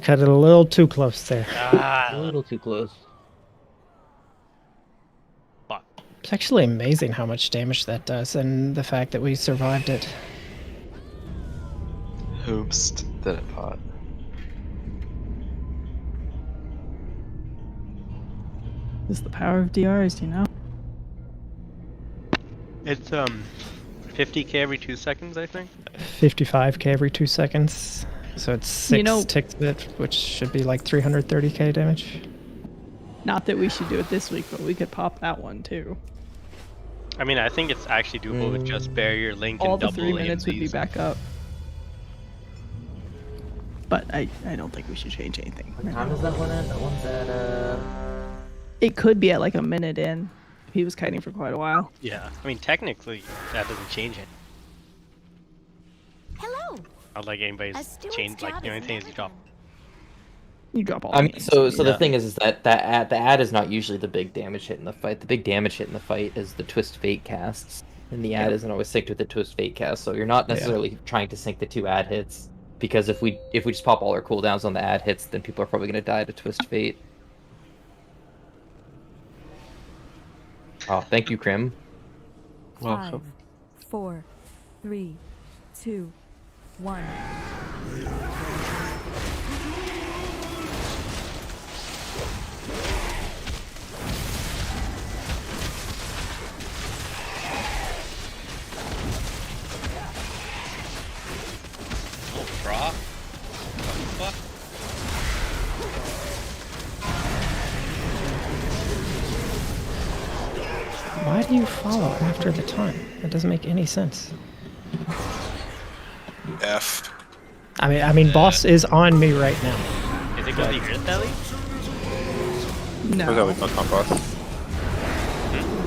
Cut it a little too close there. A little too close. It's actually amazing how much damage that does, and the fact that we survived it. Hoopst did it pot. This is the power of DRs, you know? It's 50k every 2 seconds, I think. 55k every 2 seconds. So it's 6 You know- ticks of it, which should be like 330k damage. Not that we should do it this week, but we could pop that one too. I mean, I think it's actually doable with just barrier, link, All and the double 3 minutes would be AMZs. back up. But I don't think we should change anything. What time is that one at? That one's at It could be at like a minute in. He was kiting for quite a while. Yeah, I mean, technically, that doesn't change it. Hello. Not like anybody's steward's changed, like, job the only is thing is you drop. You drop all. I mean, so the Yeah. thing is that the ad is not usually the big damage hit in the fight. The big damage hit in the fight is the Twist Fate casts. And the ad isn't always synced with the Twist Fate cast, so you're not necessarily trying to sync the 2 ad hits. Because if we just pop all our cooldowns on the ad hits, then people are probably going to die to Twist Fate. Oh, thank you, Krim. 5, 4, 3, 2, 1. Oh, proc? What the fuck? Why do you follow after the time? That doesn't make any sense. F. I mean, boss is on me right now. Is it because you heard Ellie? No. Where's Ellie not on boss?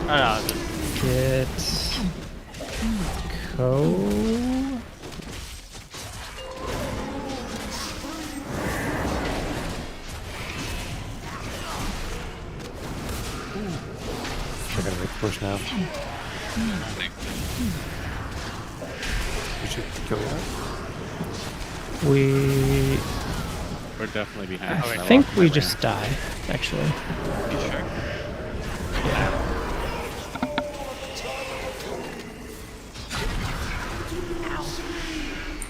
Oh, no. Get Co. We're gonna make a push now. We should kill that. We're definitely behind. I think we just die, actually. You sure? Yeah.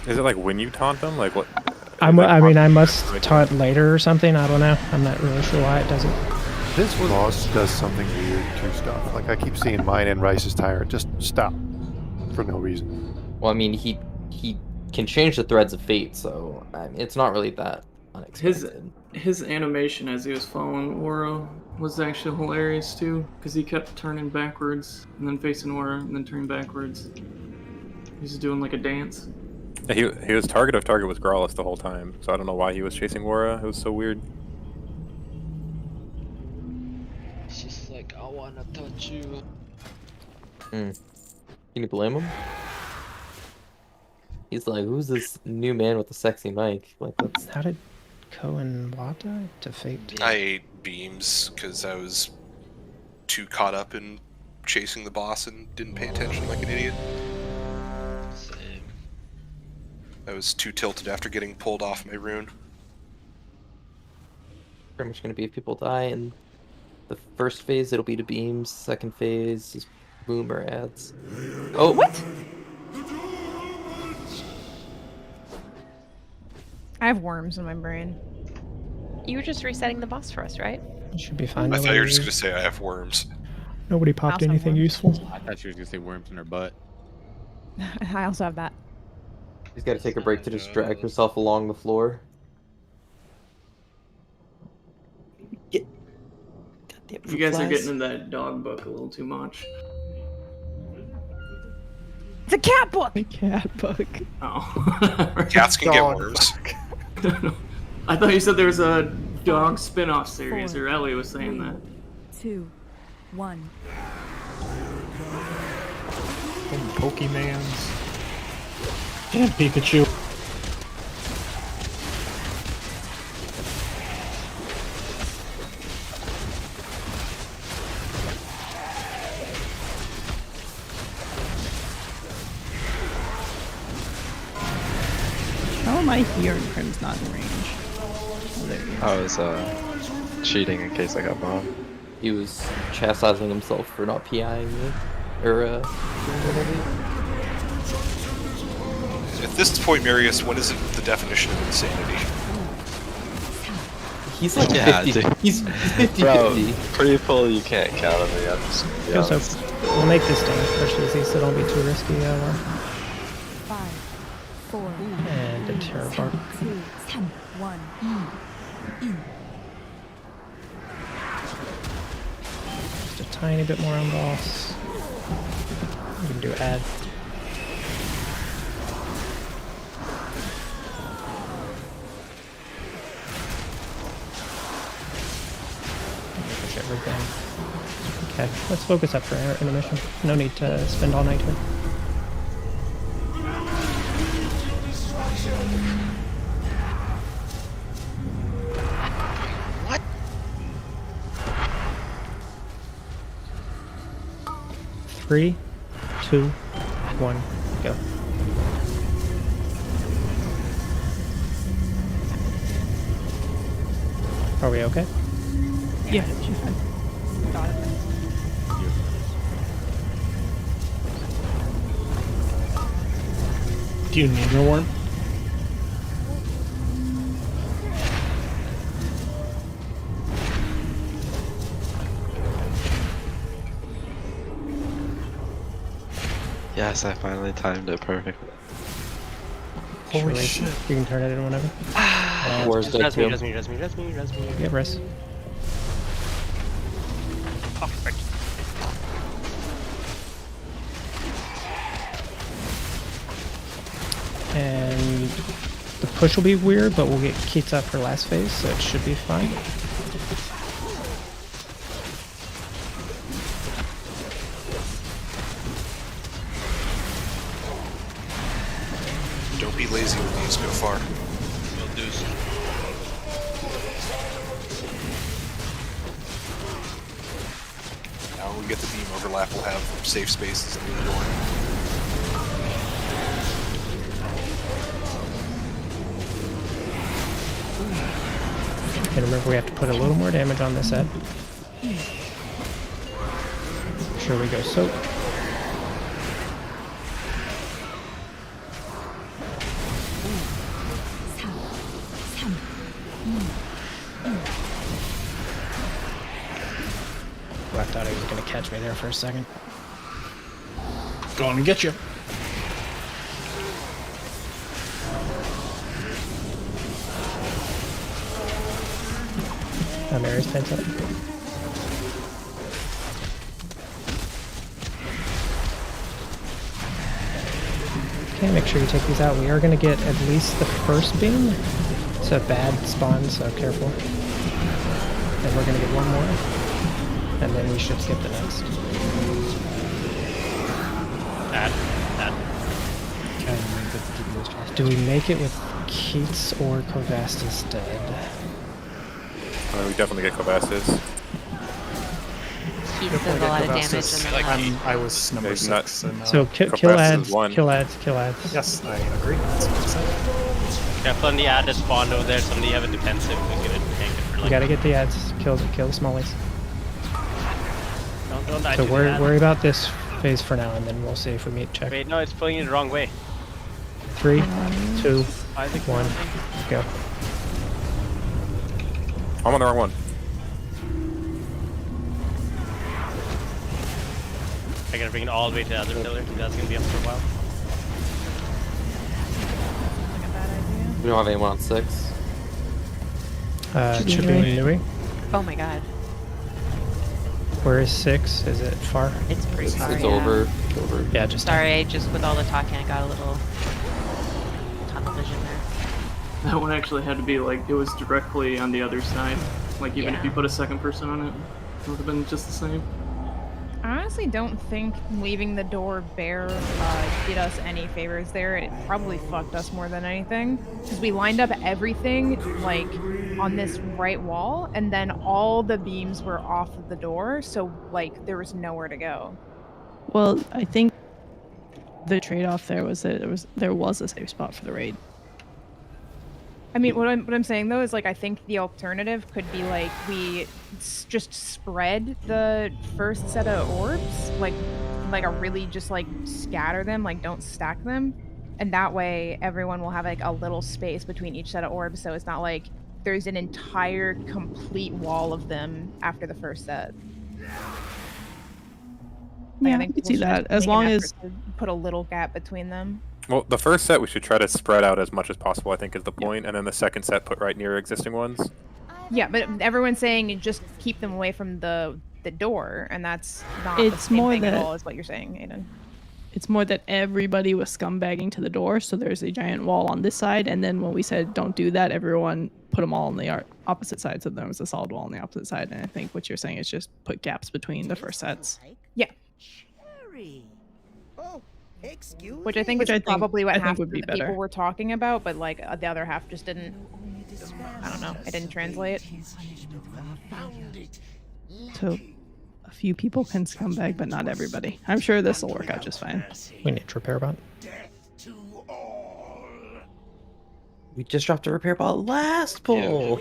Is it like when you taunt them? Like what? I mean, I must taunt later or something. I don't know. I'm not really sure why it doesn't. This boss does something weird to stuff. Like I keep seeing mine and Rice's tyrant just stop for no reason. Well, I mean, he can change the threads of fate, so I mean, it's not really that unexpected. His animation as he was following Aura was actually hilarious too, because he kept turning backwards and then facing Aura and then turning backwards. He's doing like a dance. Yeah, he was target was Growlithe the whole time, so I don't know why he was chasing Aura. It was so weird. It's just like, I wanna touch you. Can you blame him? He's like, who's this new man with the sexy mic? Like, that's... How did Ko and Wata to Fate? I ate beams because I was too caught up in chasing the boss and didn't pay attention like an idiot. Same. I was too tilted after getting pulled off my rune. Pretty much gonna be if people die in the first phase, it'll be to beams. Second phase is boomer ads. Oh, what? I have worms in my brain. You were just resetting the boss for us, right? It should be fine. I thought you were just gonna say I have worms. Nobody popped anything useful. I thought she was gonna say worms in her butt. I also have that. She's gotta take a break to just drag herself along the floor. You guys are getting in that dog book a little too much. It's a cat book! A cat book. Oh. Cats can get worms. I thought you said there was a dog spin-off series, or Ellie was saying that. 2, 1. Pokemans. Damn Pikachu. How am I here and Crim's not in range? Oh, there he is. I was cheating in case I got bombed. He was chastising himself for not PIing me. Or, At this point, Marius, what is the definition of insanity? He's like Yeah, 50. dude. He's 50-50. Bro, pre-pull you can't count on me. I'm just gonna be Go, so honest. we'll make this damage push easy, so don't be too risky. 5, 4, And a Terror Bark. 2, 1. Just a tiny bit more on boss. You can do add. Push everything. Okay, let's focus up for intermission. No need to spend all night here. What? Three, 2, 1, go. Are we okay? Yeah, she's fine. Got it. Do you need a worm? Yes, I finally timed it perfectly. Holy Sure, shit. You can turn it in whenever. Where's the Res me, two? res me, res me, res me, res me. Yeah, rest. Perfect. And the push will be weird, but we'll get Keats up for last phase, so it should be fine. Don't be lazy with these, go far. Will do so. Now when we get the beam overlap, we'll have safe spaces near the door. And remember, we have to put a little more damage on this set. Sure, we go soak. Well, I thought he was going to catch me there for a second. Going to get you. Mary's 10 up. Okay, make sure you take these out. We are going to get at least the first beam. It's a bad spawn, so careful. And we're going to get one more. And then we should skip the next. Do we make it with Keats or Kovastis dead? We definitely get Kovastis. Keats does a lot of damage. And I was number 6. And, so kill ads, kill ads, kill ads. Yes, I agree. That's what I said. Careful on the ad that spawned over there. Somebody have a defensive. We can tank it for like. You gotta get the ads. Kill the smallies. Don't die So to worry about this phase for now, and then we'll see if we meet check. Wait, no, it's pulling you the wrong way. 3, 2, 1, go. I'm on the wrong one. I gotta bring it all the way to the other pillar. That's gonna be up for a while. We don't have anyone on 6. It should be Nui. Oh my god. Where is 6? Is it far? It's pretty far. It's yeah. over. Yeah, just. Sorry, just with all the talking, I got a little tunnel vision there. That one actually had to be like, it was directly on the other side. Like, even if you put a second person on it, it would have been just the same. I honestly don't think leaving the door bare did us any favors there. It probably fucked us more than anything. Because we lined up everything, like, on this right wall, and then all the beams were off of the door, so, like, there was nowhere to go. Well, I think the trade-off there was that there was a safe spot for the raid. I mean, what I'm saying though is like I think the alternative could be like we just spread the first set of orbs, like a really just like scatter them, like don't stack them, and that way everyone will have like a little space between each set of orbs, so it's not like there's an entire complete wall of them after the first set. Yeah, I can see that as long as put a little gap between them. Well, the first set we should try to spread out as much as possible, I think is the point, and then the second set put right near existing ones. Yeah, but everyone's saying just keep them away from the door, and that's not the It's same more thing at that- all is what you're saying, Aiden. It's more that everybody was scumbagging to the door, so there's a giant wall on this side, and then when we said don't do that, everyone put them all on the opposite side, so there was a solid wall on the opposite side, and I think what you're saying is just put gaps between the first sets. Yeah. Oh, excuse Which I think Which is I think- probably what I think half would of be the better. people were talking about, but like the other half just didn't. I don't know. It didn't translate. So few people can scumbag, but not everybody. I'm sure this will work out just fine. We need to repair bot. We just dropped a repair bot last pull.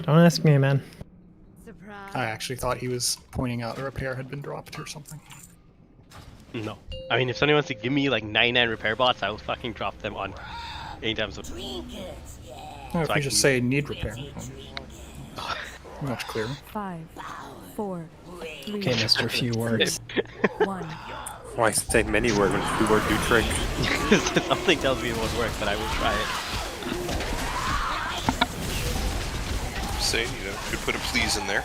Don't ask me, man. I actually thought he was pointing out a repair had been dropped or something. No. I mean, if somebody wants to give me like 99 repair bots, I will fucking drop them on anytime soon. No, if you just say need repair. Much clearer. 5, 4, 3. Okay, Mr. Few Words. 1. Why say many words when few words do trick? Something tells me it won't work, but I will try it. Say, could put a please in there.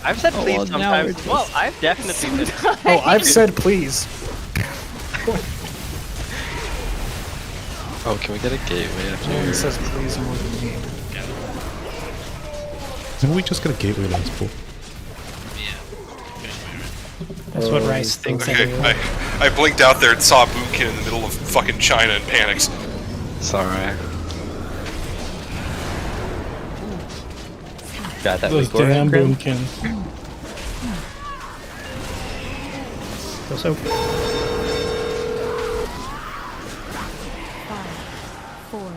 I've said please well, sometimes. Well, I've definitely said. Oh, I've said please. Oh, can we get a gateway after? No one says please more than me. Didn't we just get a gateway last pull? That's what Rice thinks. Okay, I blinked out there and saw Boomkin in the middle of fucking China and panics. It's alright. Got that. Those damn Boomkin. Go so. 5, 4,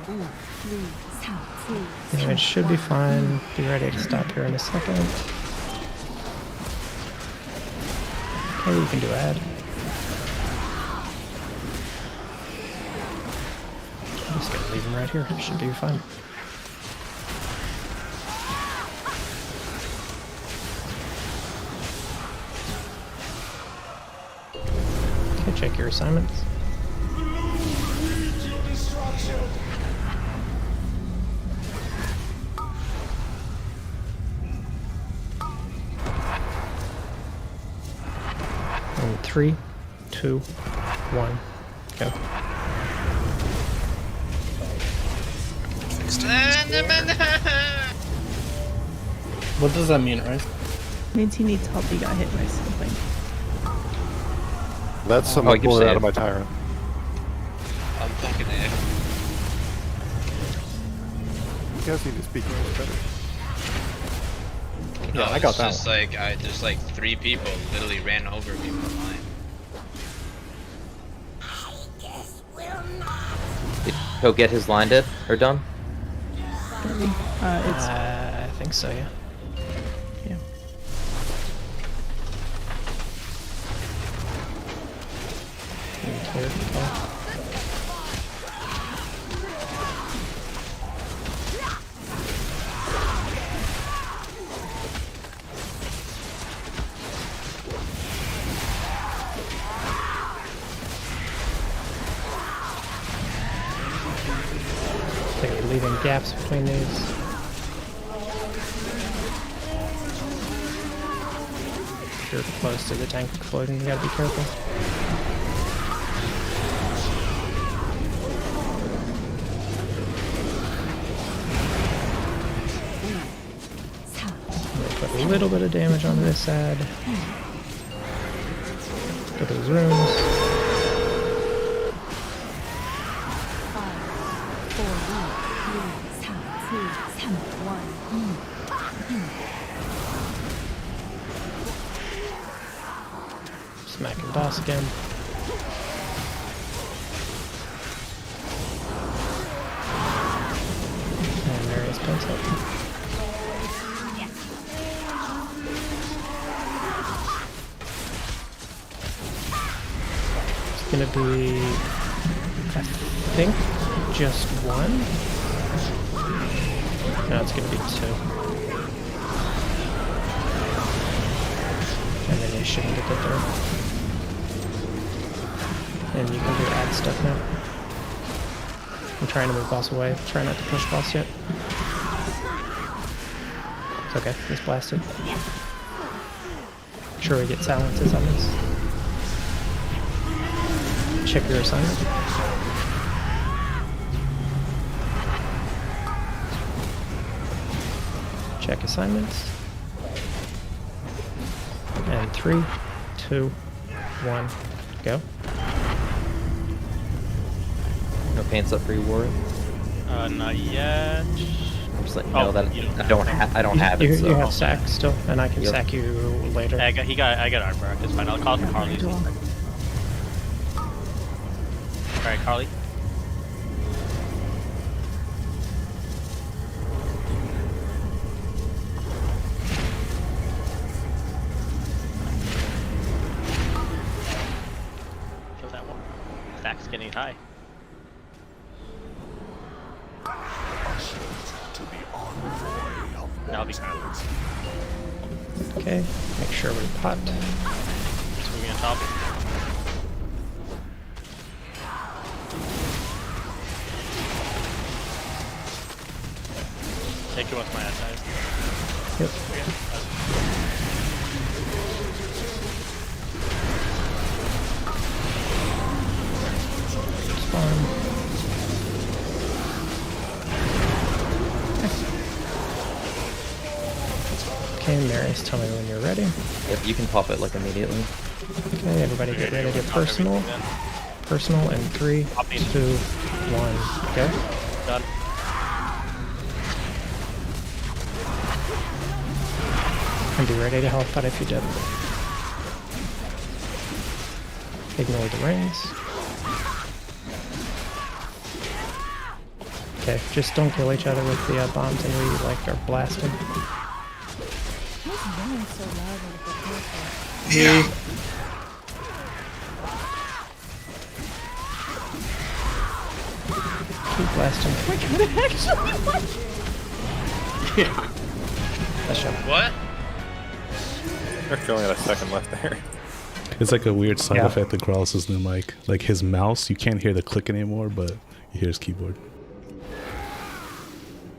3, 2. Yeah, it should be fine. Be ready to stop here in a second. Okay, you can do add. I'm just gonna leave him right here. It should be fine. Okay, check your assignments. And 3, 2, 1, go. What does that mean, right? Means he needs help. He got hit by something. That's someone pulling out of my tyrant. I'm fucking it. You guys need to speak English better. Yeah, I got that Just like there's like 3 people literally ran over me from mine. Did he'll get his line dead or done? I think so, yeah. Yeah. Clear the call. Okay, leaving gaps between these. If you're close to the tank exploding, you gotta be careful. Put a little bit of damage on this side. Go to his rooms. 5, 4, 3, 2, 1. Smacking boss again. And Marius pulls up. It's gonna be, I think, just 1. No, it's gonna be 2. And then they shouldn't get the third. And you can do add stuff now. I'm trying to move boss away. Try not to push boss yet. It's okay, he's blasted. Make sure we get silences on this. Check your assignment. Check assignments. And 3, 2, 1, go. No pants up for you, Warren. Not yet. just letting you know that you don't I don't have it. So. You have sack still, and I can Yep. sack you later. I got armor. It's fine. I'll call for Carly. Alright, Carly. Kill that one. Stack's getting high. That'll be kind of. Okay, make sure we pot. Swinging on top. Take it once my ass dies. Yep. It's fine. Okay, Marius, tell me when you're ready. Yep, you can pop it like immediately. Okay, everybody get ready to personal. Personal in 3, 2, 1, go. Done. And be ready to help out if you did. Ignore the rings. Okay, just don't kill each other with the bombs and we like are blasting. Yeah. Keep blasting. Yeah. That's shot. What? There's only a second left there. It's like a weird side effect of Growl's new mic. Like his mouse, you can't hear the click anymore, but you hear his keyboard.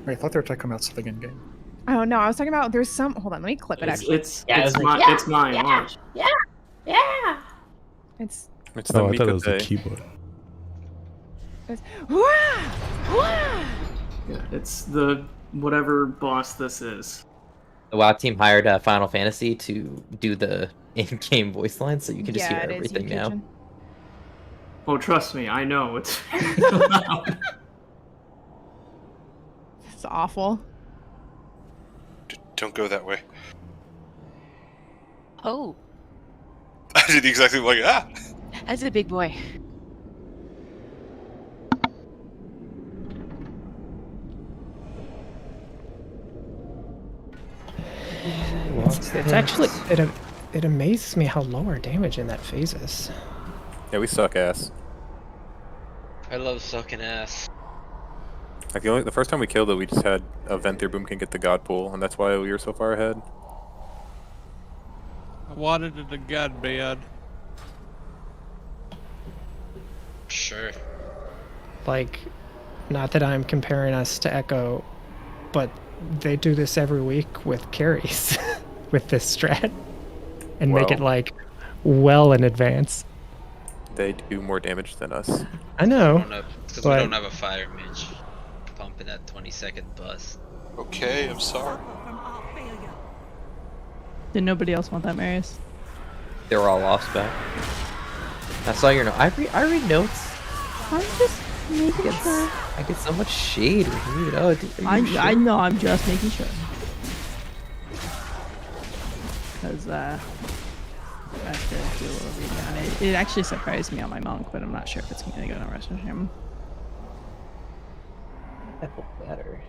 Wait, I thought they were talking about something in game. Oh no, I was talking about there's some. Hold on, let me clip it. Actually, It's mine. Watch. It's It's Oh, I the thought it was the Mika keyboard. Yeah, it's the whatever boss this is. The WoW team hired Final Fantasy to do the in-game voice lines, so you can just hear everything now. Oh, trust me, I know it's loud. It's awful. Don't go that way. Oh, I did exactly like ah. that's a big boy. It's actually it amazes me how low our damage in that phase is. Yeah, we suck ass. I love sucking ass. Like the first time we killed it, we just had a Venthyr Boomkin get the God Pool, and that's why we were so far ahead. I wanted it to God bad. Sure. Like, not that I'm comparing us to Echo, but they do this every week with carries, with this strat, and make it like well in advance. They do more damage than us. I know, Because we don't have a fire mage pumping that 20-second bust. Okay, I'm sorry. Did nobody else want that, Marius? They were all off spec. I saw your note. I read notes. I'm just making sure. I get so much shade reviewed. Oh, I know. I'm just making sure. Because I have to do a little reading on it. It actually surprised me on my monk, but I'm not sure if it's going to go to Russian him. That felt better.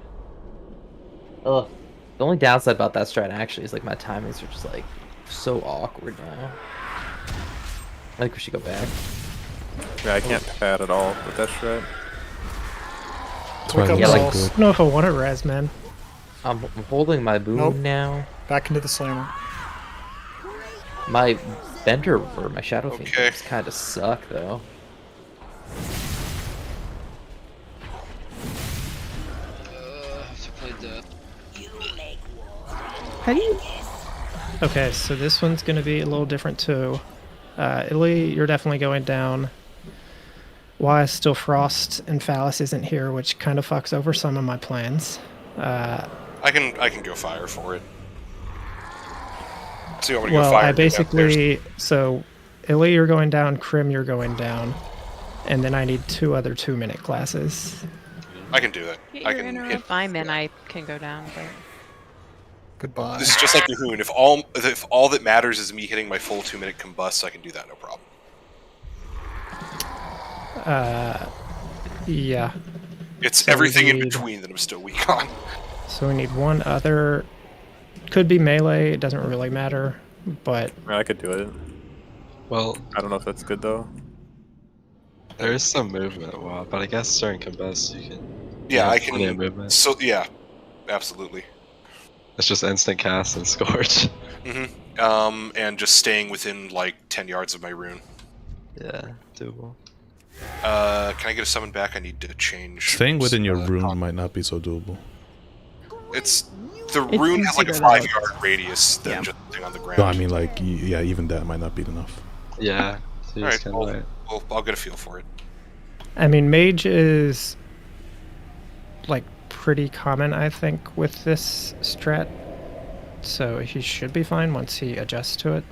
Ugh. The only downside about that strat actually is like my timings are just like so awkward now. I think we should go back. Yeah, I can't pad at all with that strat. Yeah, like, I don't know if I want to res, man. I'm holding my boom now. Back into the slammer. My bender or my shadow fiends kind of suck though. How do you? Okay, so this one's going to be a little different too. Italy, you're definitely going down. Why still Frost and Phallus isn't here, which kind of fucks over some of my plans. I can go fire for it. So you want me to Well, go fire? I basically so Italy, you're going down. Crim, you're going down, and then I need 2 other 2-minute classes. I can do it. Get I your can interrupt. hit. Fine, then I can go down. But Goodbye. This is just like Cahoon. If all that matters is me hitting my full 2-minute combust, I can do that no problem. Yeah. It's So everything we in need- between that I'm still weak on. So we need one other. Could be melee. It doesn't really matter, but I could do it. Well, I don't know if that's good though. there is some movement, wow, but I guess during combust you can. Yeah, have I plenty of can. movement. So yeah, absolutely. It's just instant cast and scorch. And just staying within like 10 yards of my rune. Yeah, doable. Can I get a summon back? I need to change. Staying within your rune might not be so doable. It's the rune has like a considered 5-yard radius than just sitting on the ground. No, I mean like yeah, even that might not be enough. Yeah. So All right, well, I'll get a feel for it. I mean, mage is like pretty common, I think, with this strat. So he should be fine once he adjusts to it.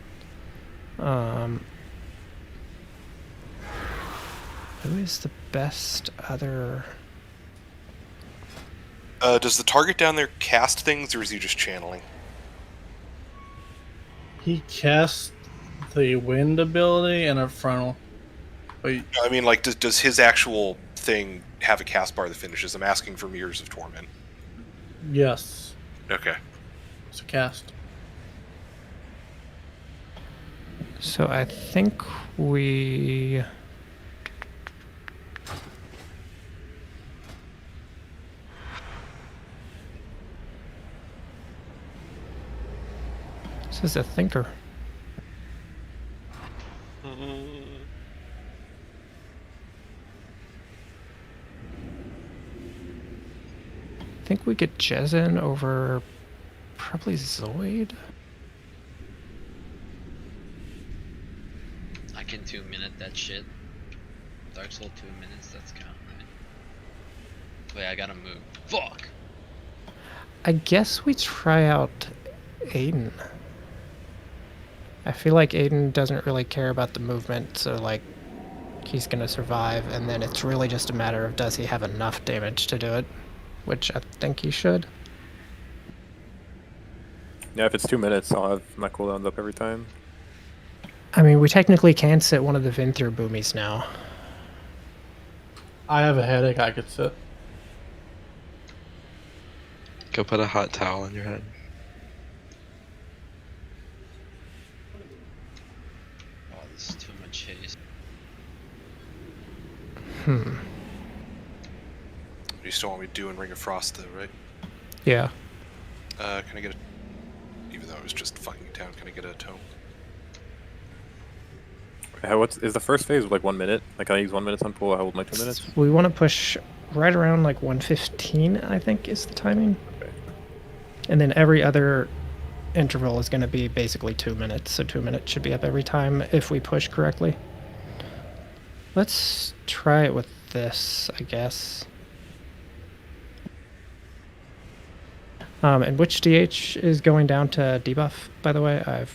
Who is the best other? Does the target down there cast things, or is he just channeling? He casts the wind ability and a frontal. But I mean, like, does his actual thing have a cast bar that finishes? I'm asking for Mirrors of Torment. yes, Okay. it's a cast. So I think we. This is a thinker. I think we get Jezin over probably Zoid. I can 2-minute that shit. Dark Soul 2 minutes, that's count, right? Wait, I gotta move. Fuck! I guess we try out Aiden. I feel like Aiden doesn't really care about the movement, so like he's gonna survive, and then it's really just a matter of does he have enough damage to do it, which I think he should. Yeah, if it's 2 minutes, I'll have my cooldowns up every time. I mean, we technically can sit one of the Vinther boomies now. I have a headache. I could sit. Go put a hot towel on your head. Oh, this is too much haste. Hmm. You still want me to do in Ring of Frost, though, right? Yeah. Can I get a... Even though it was just fucking town, can I get a tome? Is the first phase like 1 minute? Like, can I use 1 minute on pull? I hold my 2 minutes. We want to push right around like 115, I think, is the timing. Okay. And then every other interval is going to be basically 2 minutes, so 2 minutes should be up every time if we push correctly. Let's try it with this, I guess. And which DH is going down to debuff, by the way?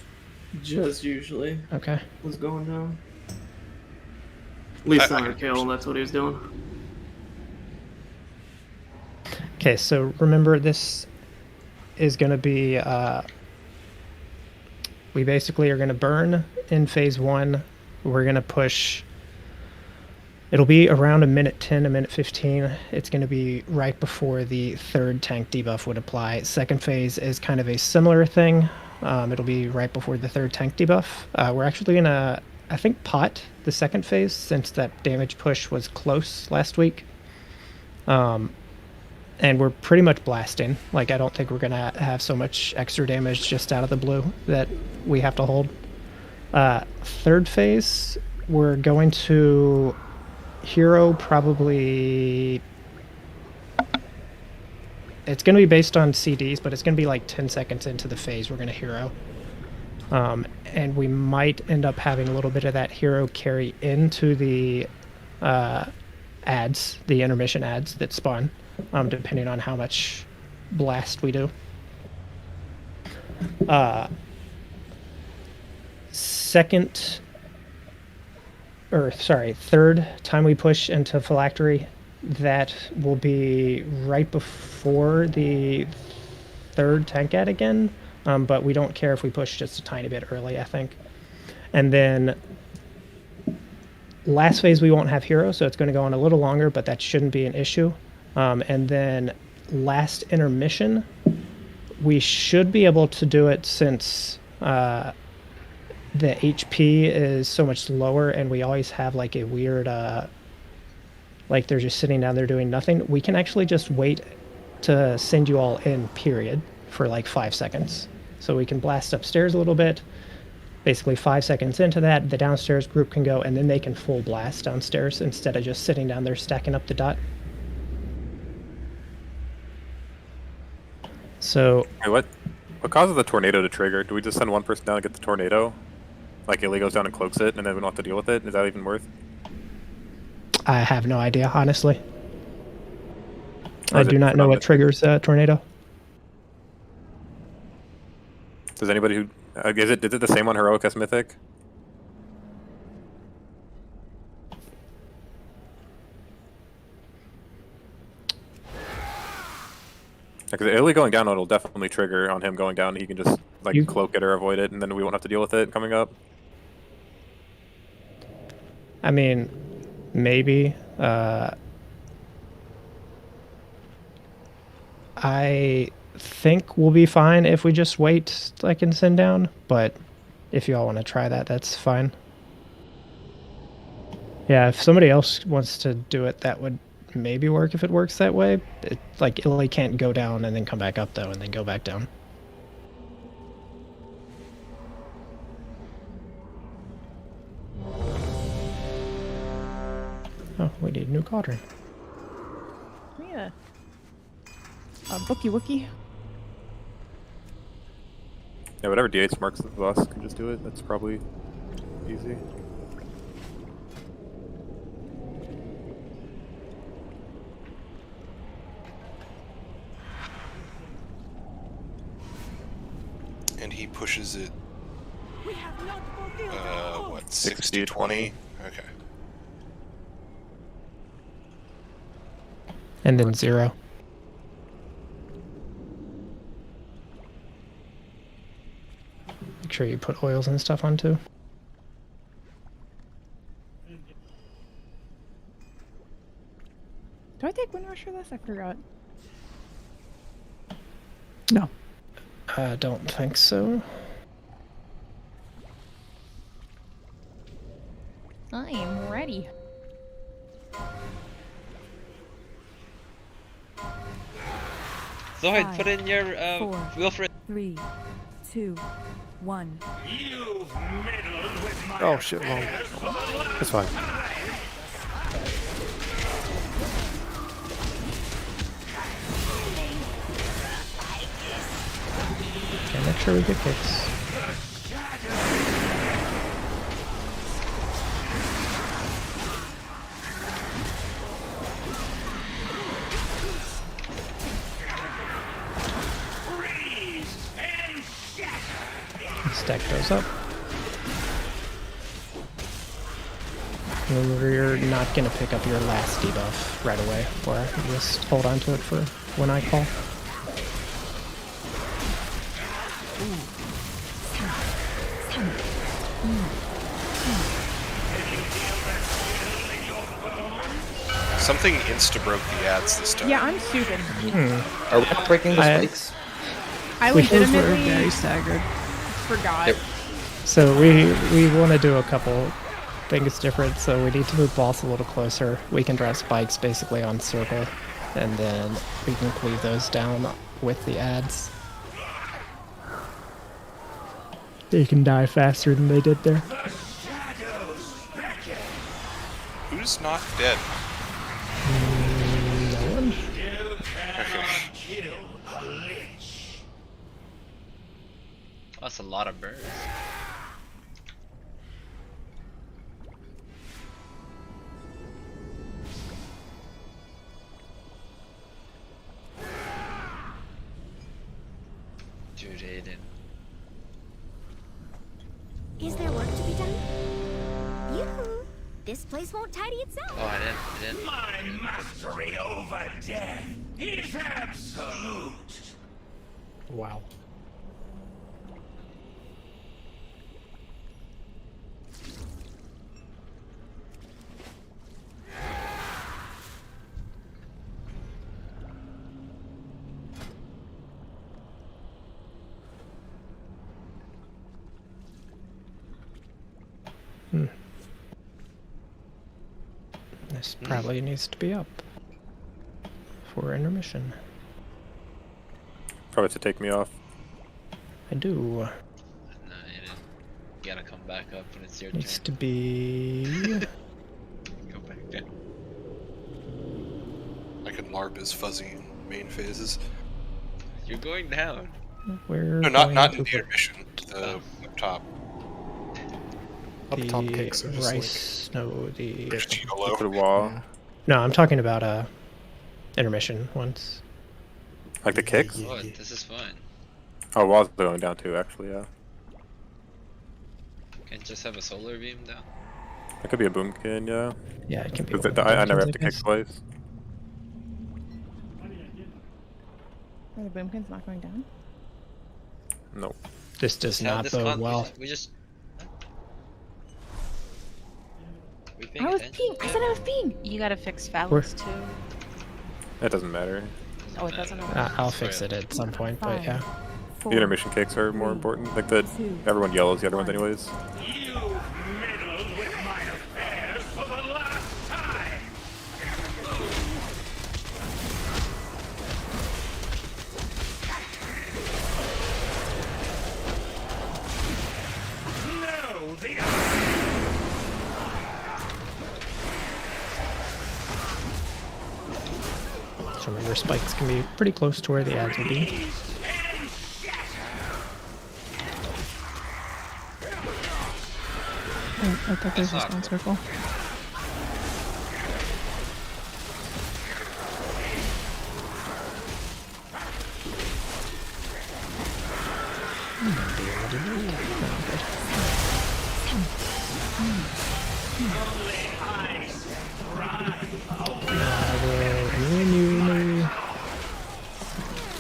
Just usually. Okay. Was going down. At least on our kill, that's what he was doing. Okay, so remember this is going to be, we basically are going to burn in phase 1. We're going to push, it'll be around 1:10, 1:15. It's going to be right before the third tank debuff would apply. Second phase is kind of a similar thing. It'll be right before the third tank debuff. We're actually going to, I think, pot the second phase since that damage push was close last week. And we're pretty much blasting. Like, I don't think we're going to have so much extra damage just out of the blue that we have to hold. Third phase, we're going to hero probably... It's going to be based on CDs, but it's going to be like 10 seconds into the phase we're going to hero. And we might end up having a little bit of that hero carry into the ads, the intermission ads that spawn, depending on how much blast we do. Third time we push into Phylactery that will be right before the third tank ad again, but we don't care if we push just a tiny bit early, I think. And then last phase we won't have hero, so it's going to go on a little longer, but that shouldn't be an issue. And then last intermission, we should be able to do it since the HP is so much lower and we always have like a weird, like they're just sitting down there doing nothing. We can actually just wait to send you all in, period, for like 5 seconds. So we can blast upstairs a little bit. Basically 5 seconds into that, the downstairs group can go and then they can full blast downstairs instead of just sitting down there stacking up the dot. So Hey, what causes the tornado to trigger? Do we just send one person down to get the tornado? Like Illy goes down and cloaks it and then we don't have to deal with it? Is that even worth? I have no idea, honestly. I do not know what triggers tornado. Does anybody who is it the same on heroic as mythic? Because Illy going down, it'll definitely trigger on him going down. He can just like cloak it or avoid it, and then we won't have to deal with it coming up. I mean, maybe. I think we'll be fine if we just wait like and send down, but if you all want to try that, that's fine. Yeah, if somebody else wants to do it, that would maybe work if it works that way. Like Illy can't go down and then come back up though, and then go back down. Oh, we need a new cauldron. Yeah. Bookie Wookie. Yeah, whatever D8 marks the boss can just do it. That's probably easy. And he pushes it, what, 60-20? Okay. And then 0. Make sure you put oils and stuff on too. Do I take Windrush for this? I forgot. No. I don't think so. I am ready. Zoid, put in your Wilfred. 3, 2, 1. Oh shit, well, it's fine. Okay, make sure we get kicks. Stack those up. Remember, you're not going to pick up your last debuff right away, or just hold on to it for when I call. Something insta-broke the ads this time. Yeah, I'm stupid. Are we not breaking the spikes? I legitimately very staggered. Forgot. Yep. So we want to do a couple things different, so we need to move boss a little closer. We can drive spikes basically on circle, and then we can cleave those down with the ads. They can die faster than they did there. Who's not dead? No one. That's a lot of birds. Dude, Aiden. Is there work to be done? Yoo-hoo! This place won't tidy itself. Oh, I didn't. My mastery over death is absolute. Wow. This probably needs to be up for intermission. Probably to take me off. I do. No, you didn't. You gotta come back up when it's your Needs turn. to be. Go back down. I can LARP as fuzzy in main phases. You're going down. We're No, not going in to the put intermission. The up top. Up top kicks the are just rice. No, the. To the wall. No, I'm talking about intermission ones. Like the kicks? Oh, this is fun. Oh, walls are going down too, actually, yeah. Can't just have a solar beam down. That could be a boomkin, yeah. Yeah, it can be. I never have to kick twice. Are the boomkins not going down? Nope. This does Just have not this bode con- well. We just. I was peeing. I said I was peeing. You gotta fix phallus too. That doesn't matter. Oh, it doesn't. I'll fix it at some point, but yeah. The intermission kicks are more important. Like everyone yellows the other ones anyways. You've meddled with my affairs for the last time. No, So remember, spikes can be pretty close to where the ads will be. I thought there was just one circle.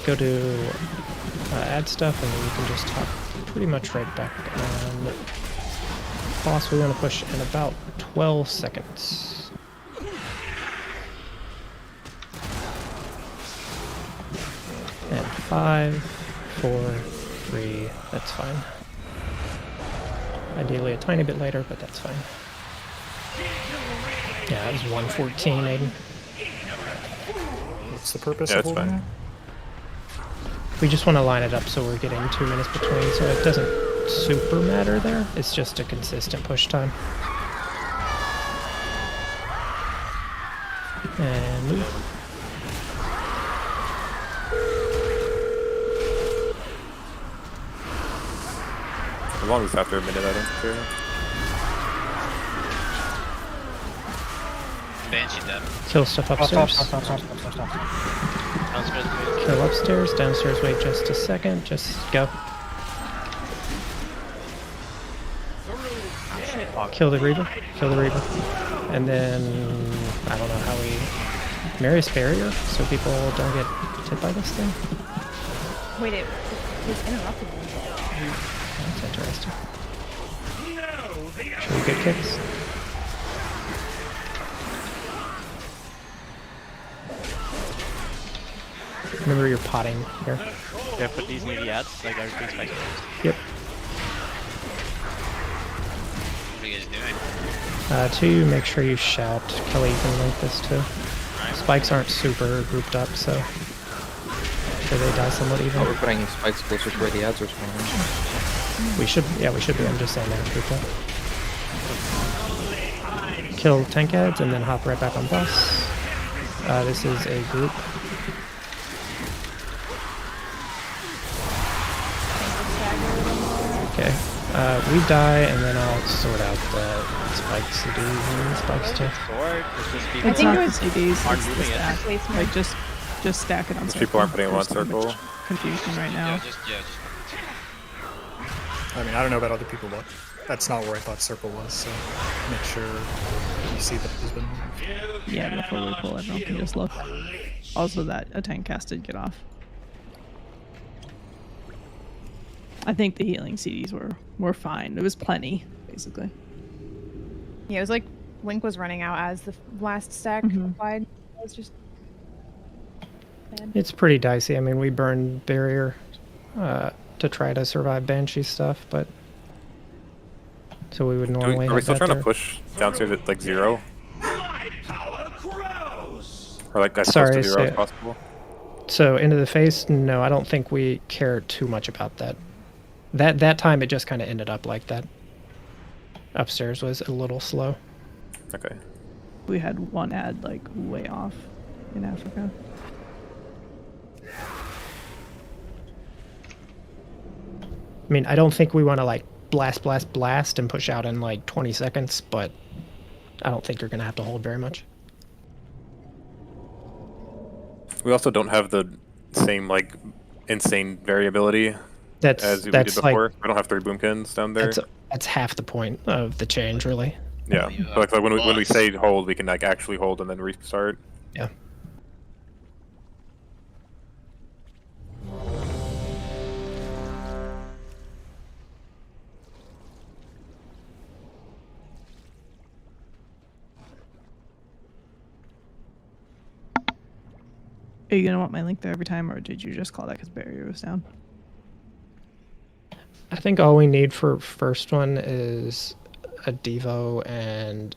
Go to add stuff, and then you can just hop pretty much right back on boss. We want to push in about 12 seconds. And 5, 4, 3, that's fine. Ideally a tiny bit later, but that's fine. Yeah, it was 114, Aiden. What's the purpose Yeah, of that's holding fine. that? We just want to line it up so we're getting 2 minutes between, so it doesn't super matter there. It's just a consistent push time. And move. As long as it's after a minute, I don't care. Banshee dead. Kill stuff upstairs. Downstairs, wait. Kill upstairs. Downstairs, wait just a second. Just go. Kill the Reaver. Kill the Reaver. And then, I don't know how we... Marius Barrier, so people don't get hit by this thing. Wait, it was interrupted. That's interesting. Should we get kicks? Remember you're potting here. Yeah, put these near the ads, like everything's like. Yep. What are you guys doing? To make sure you shout. Kelly, you can link this too. Spikes aren't super grouped up, so they die somewhat even. Oh, we're putting spikes closer to where the ads are spawning. We should be. I'm just saying they're grouped up. Kill tank ads and then hop right back on boss. This is a group. Okay. We die, and then I'll sort out the spikes CDs and spikes too. It's not the CDs, aren't it's the moving it. stack. Like, just stack it on If circle. people aren't putting in one There's so much circle. confusion right now. I mean, I don't know about other people, but that's not where I thought circle was, so make sure you see that it's been moved. Yeah, before we pull, everyone can just look. Also, that a tank cast did get off. I think the healing CDs were fine. It was plenty, basically. Yeah, it was like Link was running out as the last stack applied. It was just bad. It's pretty dicey. I mean, we burned barrier to try to survive Banshee stuff, but so we would normally. Are we still trying to push downstairs at like 0? Or like as close to 0 as possible? So into the face, no, I don't think we care too much about that. That time it just kind of ended up like that. Upstairs was a little slow. Okay. We had one ad like way off in Africa. I mean, I don't think we want to like blast and push out in like 20 seconds, but I don't think you're going to have to hold very much. We also don't have the same like insane variability as we did before. Like, we don't have 3 boomkins down there. That's half the point of the change, really. Yeah, but like when we say hold, we can like actually hold and then restart. Yeah. Are you gonna want my link there every time, or did you just call that because barrier was down? I think all we need for first one is a Devo and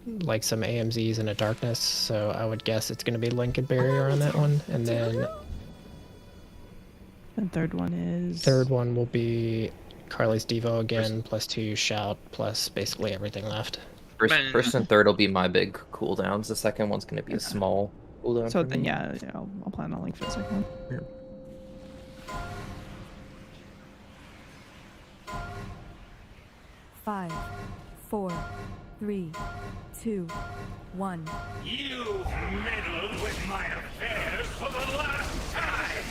like some AMZs and a Darkness, so I would guess it's going to be Link and Barrier on that one, and then and third one is will be Carly's Devo again, plus 2 Shout, plus basically everything left. First and third will be my big cooldowns. The second one's going to be a small cooldown. So then, yeah, I'll plan on Link for the second one. Yeah. Five, 4, 3, 2, 1. You've meddled with my affairs for the last time!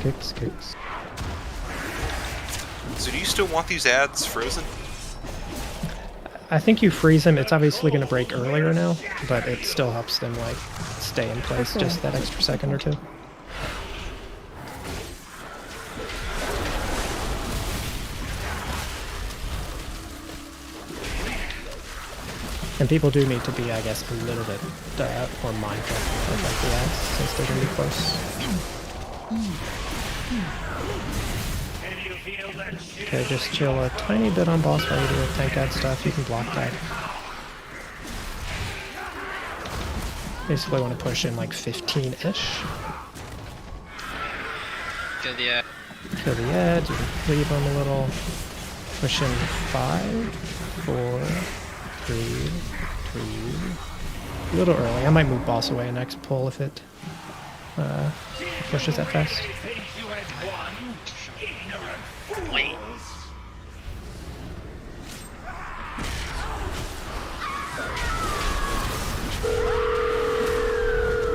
Kicks. So do you still want these ads frozen? I think you freeze them. It's obviously going to break earlier now, but it still helps them like stay in place just that extra second or two. And people do need to be, I guess, a little bit more mindful of like the ads since they're going to be close. Okay, just chill a tiny bit on boss while you do the tank ad stuff. You can block that. Basically want to push in like 15-ish. Kill the ad. Kill the ads, you can leave them a little. Push in 5, 4, 3, 2. A little early. I might move boss away next pull if it pushes that fast.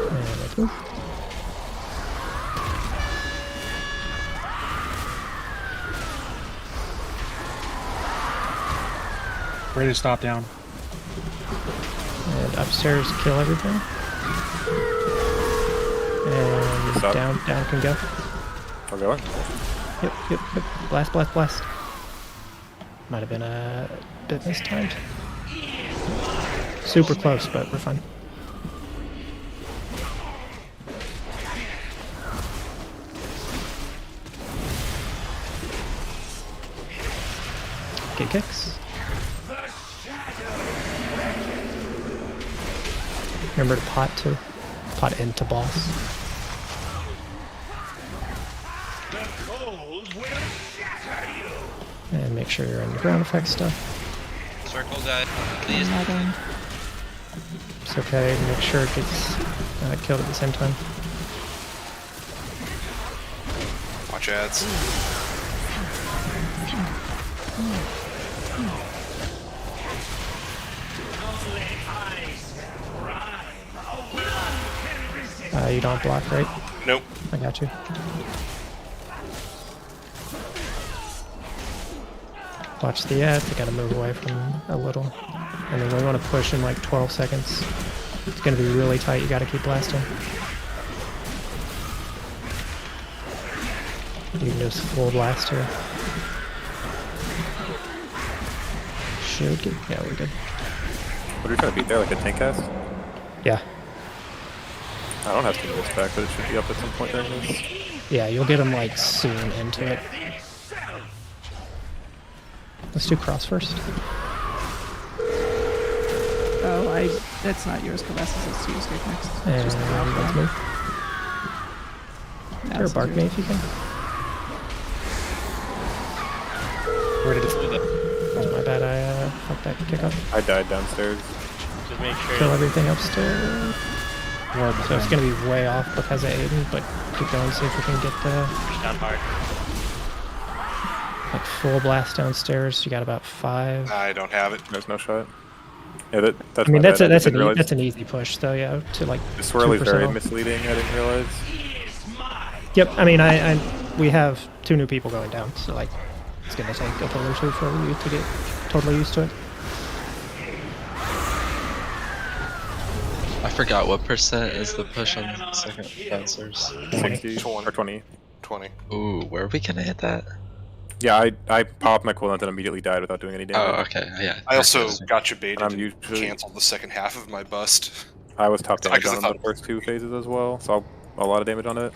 And let's move. Ready to stop down. And upstairs, kill everything. And down can go. I'll go in. Yep. Blast. Might have been a bit mistimed. Super close, but we're fine. Okay, kicks. Remember to pot too. Pot into boss. And make sure you're in the ground effect stuff. Circle guy, please. It's okay, make sure it gets killed at the same time. Watch ads. You don't block, right? Nope. I got you. Watch the ad. We gotta move away from a little. And then we want to push in like 12 seconds. It's gonna be really tight. You gotta keep blasting. You can just full blast here. Should get. Yeah, we're good. What are you trying to beat there? Like a tank cast? Yeah. I don't have 2 minutes back, but it should be up at some point during this. Yeah, you'll get them like soon into it. Let's do cross first. Oh, that's not yours, Kavassis. It's yours next. And Just let's move. Or bark me if you can. Where did it go? Oh, my bad, I fucked that kick up. I died downstairs. Just make sure. Kill everything upstairs. So it's gonna be way off because of Aiden, but keep going, see if we can get the Push down hard. like full blast downstairs. You got about 5. I don't have it. There's no shot. Yeah, that's. I mean, my that's bad. that's an easy push though. Yeah, to like. The swirl is 2% very off. misleading. I didn't realize. Yep. I mean, we have 2 new people going down, so like, it's gonna take a pull or 2 for you to get totally used to it. I forgot what percent is the push on the second downstairs. 60 or 20. 20. Ooh, where are we gonna hit that? Yeah, I popped my cooldown and immediately died without doing any damage. Oh, okay, yeah. I also got you baited I'm and usually- canceled the second half of my bust. I was top damage Because I on thought- the first 2 phases as well, so a lot of damage on it.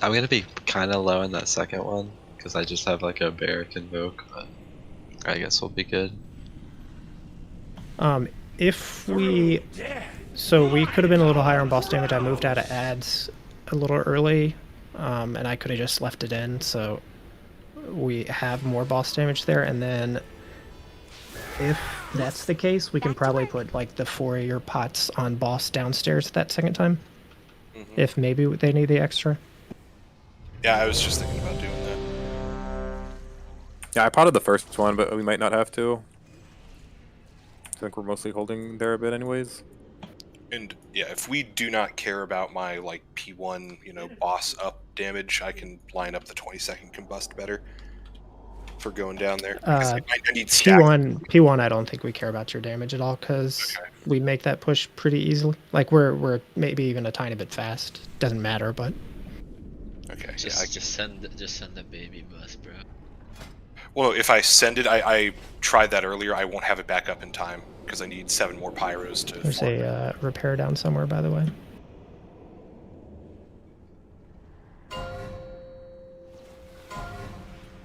I'm gonna be kind of low in that second one because I just have like a Barrack Invoke, but I guess we'll be good. If we, so we could have been a little higher on boss damage. I moved out of ads a little early, and I could have just left it in. So we have more boss damage there, and then if that's the case, we can probably put like the 4 of your pots on boss downstairs that second time. If maybe they need the extra. Yeah, I was just thinking about doing that. Yeah, I potted the first one, but we might not have to. I think we're mostly holding there a bit anyways. And yeah, if we do not care about my like P1, boss up damage, I can line up the 20-second combust better for going down there. 'Cause I need stack. P1, I don't think we care about your damage at all because we make that push pretty easily. Like we're maybe even a tiny bit fast. Doesn't matter, but. Okay. Just send the baby bus, bro. Well, if I send it, I tried that earlier. I won't have it back up in time because I need 7 more pyros to. There's a repair down somewhere, by the way.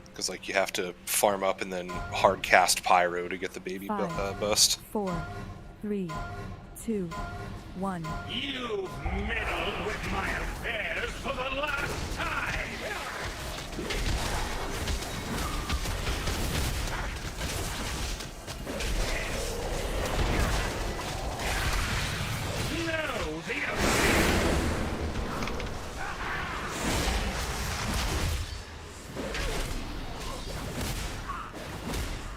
Because like you have to farm up and then hard cast pyro to get the baby 5, bust. 4, 3, 2, 1. You've meddled with my affairs for the last time! No,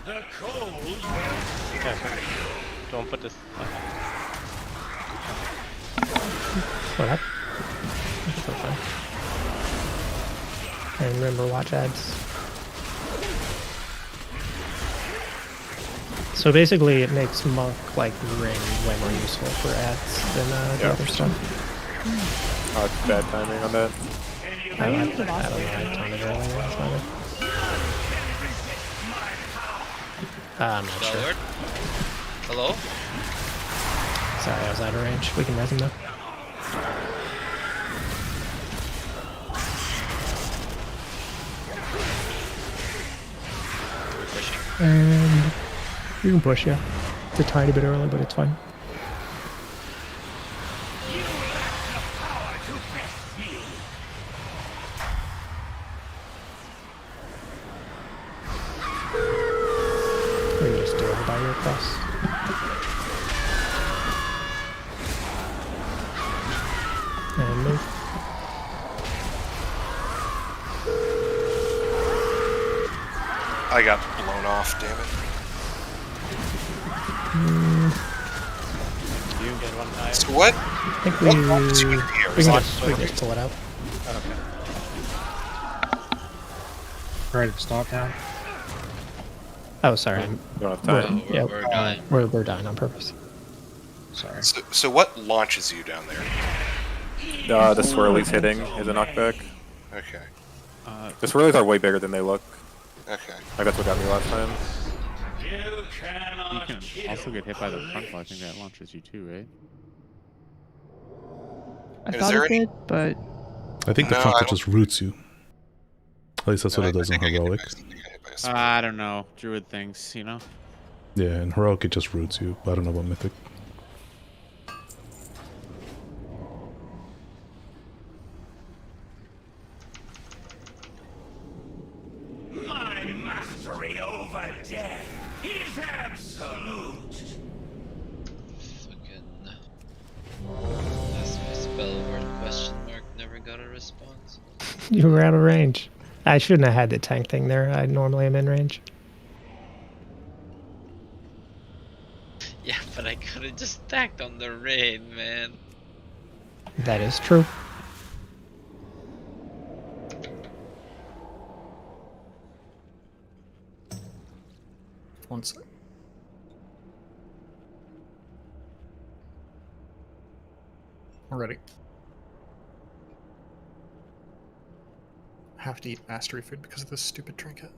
the cold Okay. Don't put this. What up? That's so fun. And remember, watch ads. So basically, it makes Monk like ring way more useful for ads than the other stuff. Oh, it's bad timing on that. I don't know. I timed it earlier. That's fine. I'm not sure. Hello? Sorry, I was out of range. We can res him though. And you can push, yeah. It's a tiny bit early, but it's fine. We can just do it by your cross. And move. I got blown off, damn it. you. Get one die. So what? I think we can just pull it out. Okay. Ready to stop now? Oh, sorry. Don't have time. No, we're dying. We're dying on purpose. Sorry. So what launches you down there? The swirlies hitting is a knockback. Okay. The swirlies are way bigger than they look. Okay. Like that's what got me last time. You can also get hit by the front wall. I think that launches you too, right? I thought it did, but I think the front just roots you. At least that's what it does in heroic. I don't know. Druid things, you know? Yeah, in heroic it just roots you, but I don't know about mythic. My mastery over death is absolute. Fucking. That's my spell word question mark. Never got a response. You were out of range. I shouldn't have had the tank thing there. I normally am in range. Yeah, but I could have just stacked on the rain, man. That is true. One sec. We're ready. I have to eat mastery food because of this stupid trinket.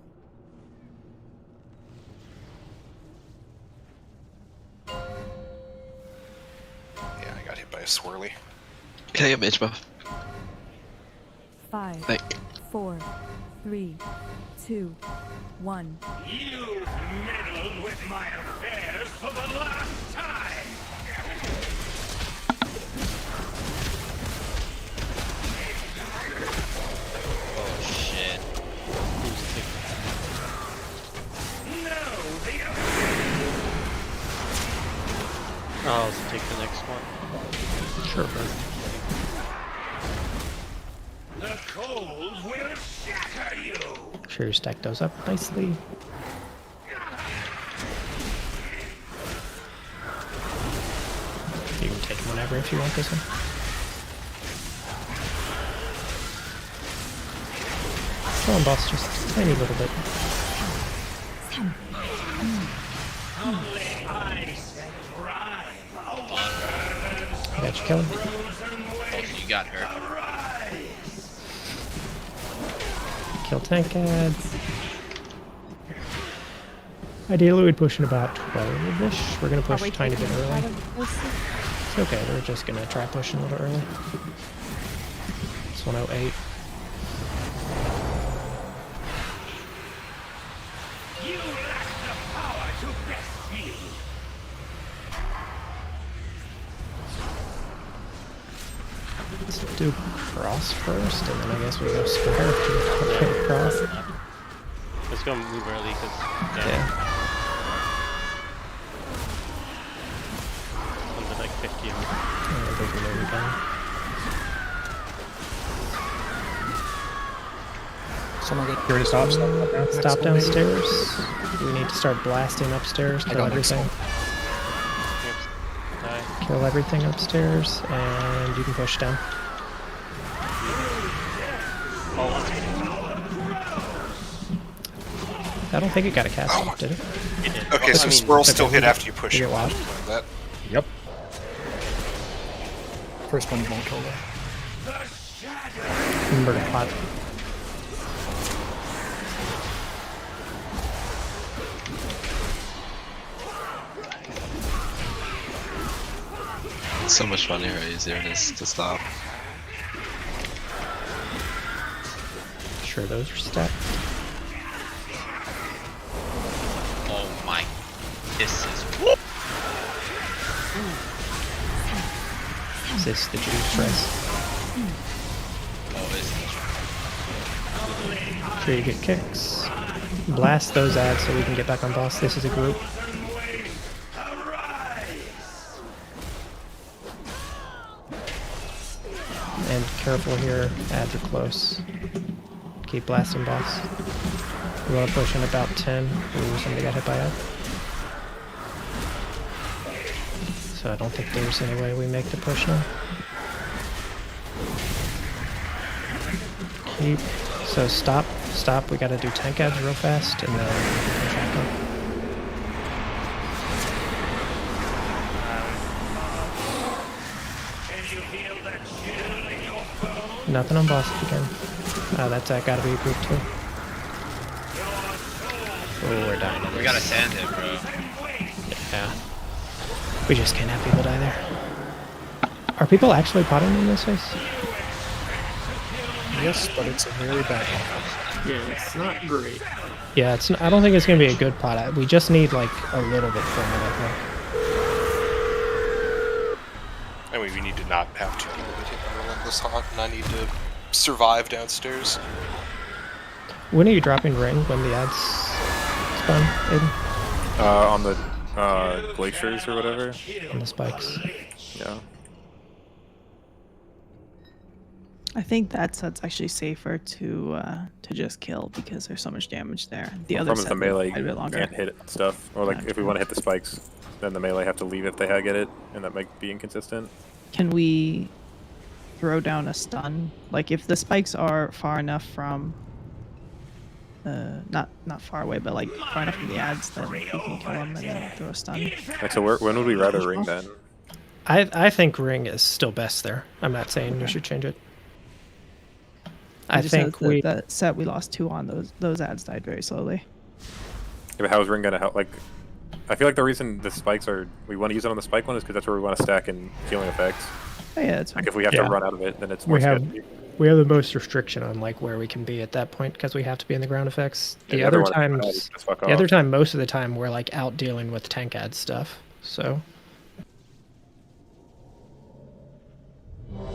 Yeah, I got hit by a swirly. Can I get mage buff? 5, Thank 4, 3, 2, 1. You've meddled with my affairs for the last time! Oh shit. Oh, so take the next one. Sure. The cold will shatter you! Sure, stack those up nicely. You can take them whenever if you want this one. Go on, boss, just a tiny little bit. Only ice and grime. I got you, Kelly. Oh, you got her. Kill tank ads. Ideally, we'd push in about 12-ish. We're going to push a tiny bit early. It's okay, we're just going to try pushing a little early. It's 108. You lack the power to best me. Let's do cross first, and then I guess we go square to cross. Let's go move early because Yeah. under like 50. I think we know we can. Someone get here to Stop downstairs. We need to start blasting upstairs. Kill everything. Kill everything upstairs, and you can push down. I don't think it got a cast off, did it? It did. Okay, so swirls still hit after you push Did it. it watch? That. Yep. First one won't kill though. Remember to pot. It's so much funnier or easier it is to stop. Sure, those are stacked. Oh my. This is. Is this the juice rice? Oh, this is. Sure, you get kicks. Blast those ads so we can get back on boss. This is a group. And careful here, ads are close. Keep blasting boss. We want to push in about 10. Ooh, somebody got hit by that. so I don't think there's any way we make the push now. Keep. So stop. We gotta do tank adds real fast, and then push back up. Nothing on boss again. That's gotta be a group too. Oh, we're dying. We gotta sand it, bro. Yeah. We just can't have people die there. Are people actually potting in this phase? Yes, but it's a very bad one. Yeah, it's not great. Yeah, it's. I don't think it's gonna be a good pot. We just need like a little bit from it, I think. I mean, we need to not have two people get hit by Relentless Haunt, and I need to survive downstairs. When are you dropping ring when the ads spawn, Aiden? On the glaciers or whatever. On the spikes. Yeah. I think that set's actually safer to just kill because there's so much damage there. The other set the melee quite a bit longer. can't hit it and stuff, or like if we want to hit the spikes, then the melee have to leave if they get it, and that might be inconsistent. Can we throw down a stun? Like if the spikes are far enough from, not far away, but like far enough from the ads, then we can kill them and then throw a stun. Like, so when would we rather ring then? I think ring is still best there. I'm not saying you should change it. I think that set we lost 2 on, those ads died very slowly. Yeah, but how is ring gonna help? Like, I feel like the reason the spikes we want to use it on the spike one is because that's where we want to stack in healing effects. Oh, yeah, that's fine. Like if we have to run out of it, then it's more sketchy. We have the most restriction on like where we can be at that point because we have to be in the ground effects. Yeah, The other time, most of the time, we're like out dealing with tank ad stuff. So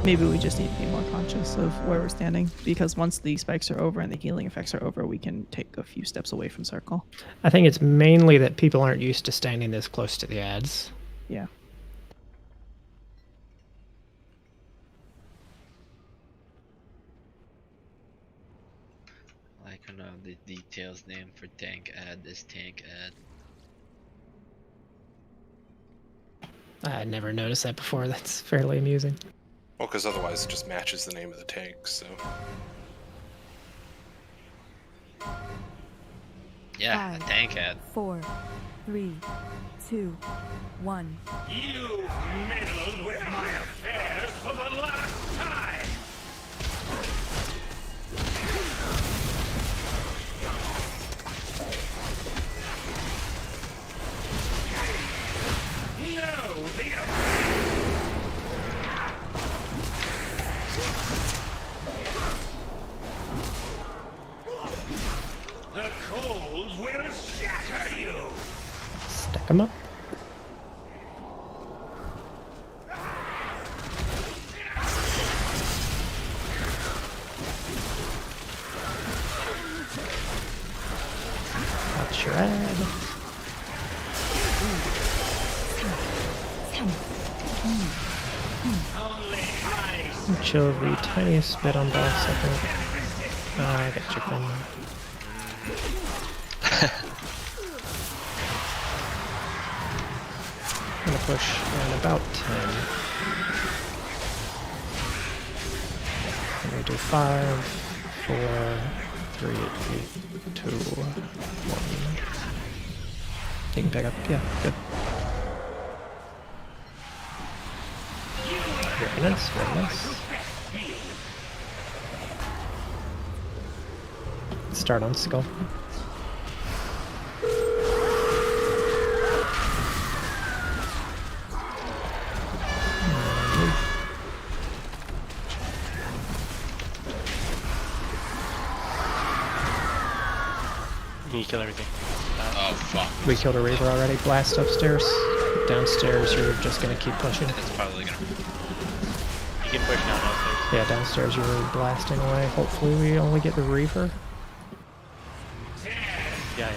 maybe we just need to be more conscious of where we're standing because once the spikes are over and the healing effects are over, we can take a few steps away from circle. I think it's mainly that people aren't used to standing this close to the ads. Yeah. Like I know the details name for tank ad is tank ad. I never noticed that before. That's fairly amusing. Well, because otherwise it just matches the name of the tank, so... Yeah, a tank ad. 4, 3, 2, 1. You meddled with my affairs for the last time! No, the coals will shatter you! Stack them up. That's your ad. Chill the tiniest bit on boss, I think. I got you from I'm gonna push in about 10. I'm gonna do 5, 4, 3, 2, 1. You can pick up, yeah, good. Very nice, very nice. Start on skull. You kill everything. Oh fuck. We killed a Reaver already. Blast upstairs. Downstairs, you're just gonna keep pushing. That's probably gonna. You can push down downstairs. Yeah, downstairs you're blasting away. Hopefully we only get the Reaver. Yeah. I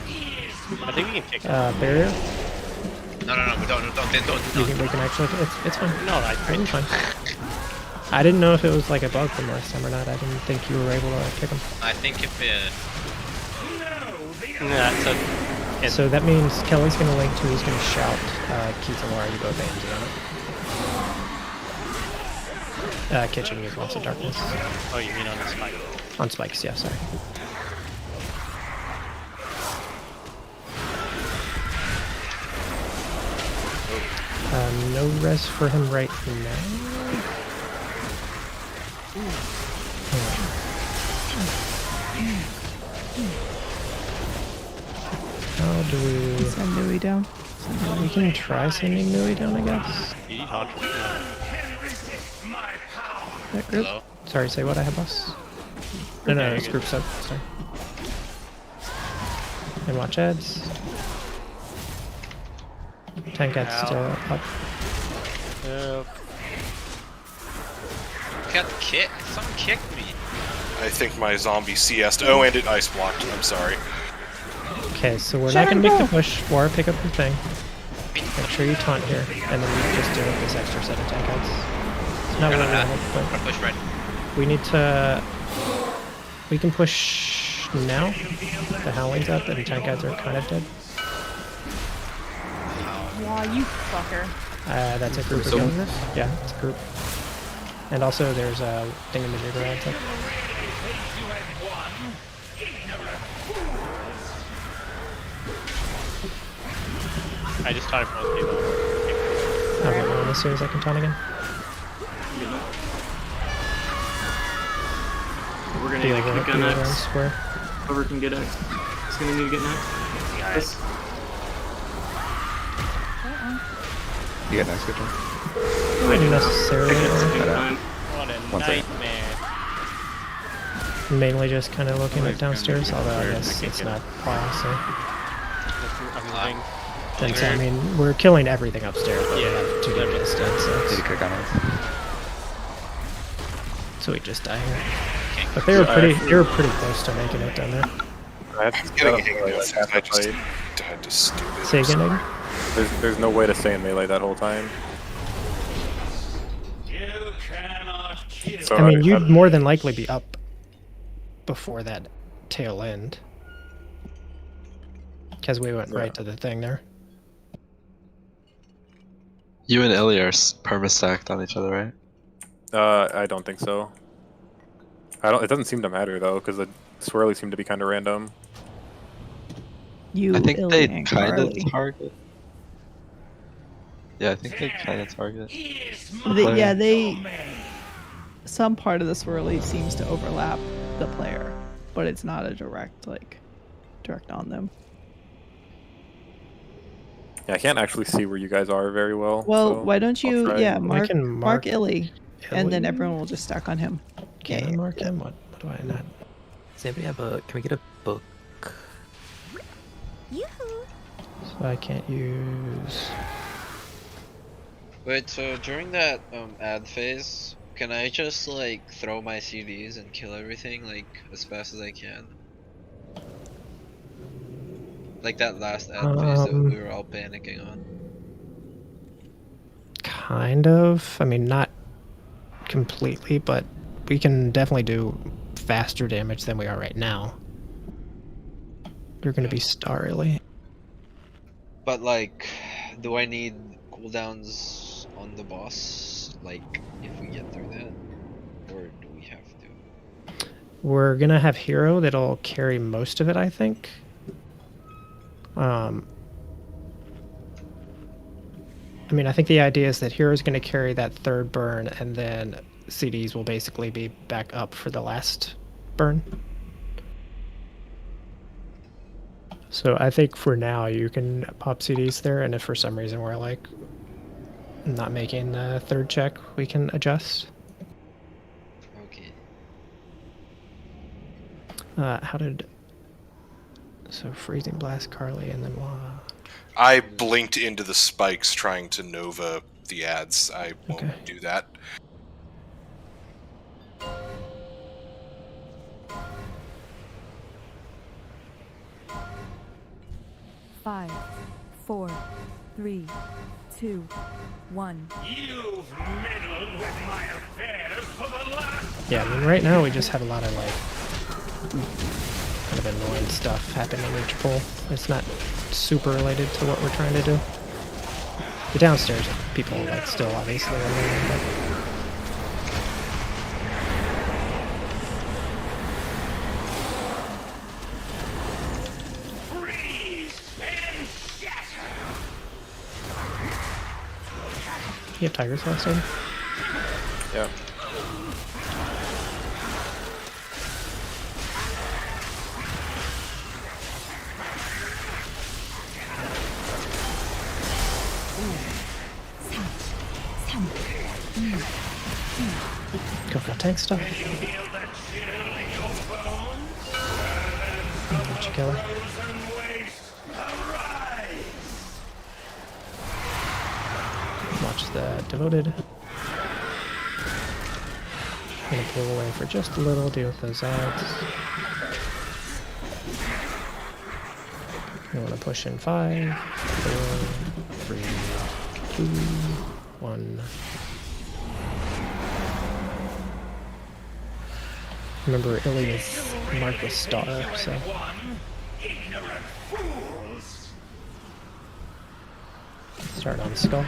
think we can kick it. Barrier? No, we don't. We can actually. It's fine. No, it's fine. I didn't know if it was like a bug from last time or not. I didn't think you were able to kick him. I think if Yeah, so So that means Kelly's going to link to, he's going to shout, Keith and Laura, you both aims on. Kitchen, use Monster Darkness. Oh, you mean on the spike? On spikes, yeah, sorry. No res for him right now. How do we... Send Nui down. We can try sending Nui down, I guess. You need Hunter. That group? Hello? Sorry, say what I have, boss? No, no, it's group sub, sorry. And watch ads. Tank ads still up. Yep. Got kick. Someone kicked me. I think my zombie CS'd. Oh, and it ice blocked. I'm sorry. Okay, so we're not going to make the push. Laura, pick up your thing. Make sure you taunt here, and then we just do this extra set of tank ads. It's not really but push right. we need to... We can push now. The Howling's up, and tank ads are kind of dead. Wow, you fucker. That's a group again. Yeah, it's a group. And also there's a thingamajigger out there. I just taught for both people. I'll get one as soon as I can taunt again. We're gonna need to kick on around X. square. Whoever can get X. It's gonna need to get next. Yes. You got next, good one. I do necessarily. What a nightmare. Mainly just kind of looking at downstairs, although I guess it's not possible. And so, I mean, we're killing everything upstairs, but we have 2 damage instead, so... Need to click on it. So we just die here. But they were pretty close to making it down there. I'm getting hang of this. I just died to stupid. Say again, Aiden? There's no way to stay in melee that whole time. So I mean, you'd more than likely be up before that tail end. Because we went right to the thing there. You and Ellie are perma-stacked on each other, right? I don't think so. It doesn't seem to matter though, because the swirlies seem to be kind of random. I think they kind of target. Yeah, I think they kind of target. Some part of the swirly seems to overlap the player, but it's not a direct on them. Yeah, I can't actually see where you guys are very well. Well, so why don't you, mark Illy, and then Illy? everyone will just stack on him. Can I mark him? What do I not? Does anybody have a... Can we get a book? So I can't use... Wait, so during that ad phase, can I just like throw my CDs and kill everything like as fast as I can? Like that last ad phase that we were all panicking on. Kind of. I mean, not completely, but we can definitely do faster damage than we are right now. You're going to be starly. But like, do I need cooldowns on the boss? Like, if we get through that? Or do we have to? We're going to have Hero that'll carry most of it, I think. I mean, I think the idea is that Hero's going to carry that third burn, and then CDs will basically be back up for the last burn. So I think for now you can pop CDs there, and if for some reason we're like not making the third check, we can adjust. Okay. How did... So Freezing Blast, Carly, and then I blinked into the spikes trying to Nova the ads. I won't do that. Five, 4, 3, 2, 1. You've meddled with my affairs for the last Yeah, I mean, right now we just have a lot of, like, kind of annoying stuff happening in each pull. It's not super related to what we're trying to do. The downstairs people like still obviously annoying, but you have tigers last time? Yeah. Go for tank stuff. What you killing? Watch the devoted. I'm gonna pull away for just a little, deal with those ads. You wanna push in 5, 4, 3, 2, 1. Remember, Illy is marked with star, so. Start on skull.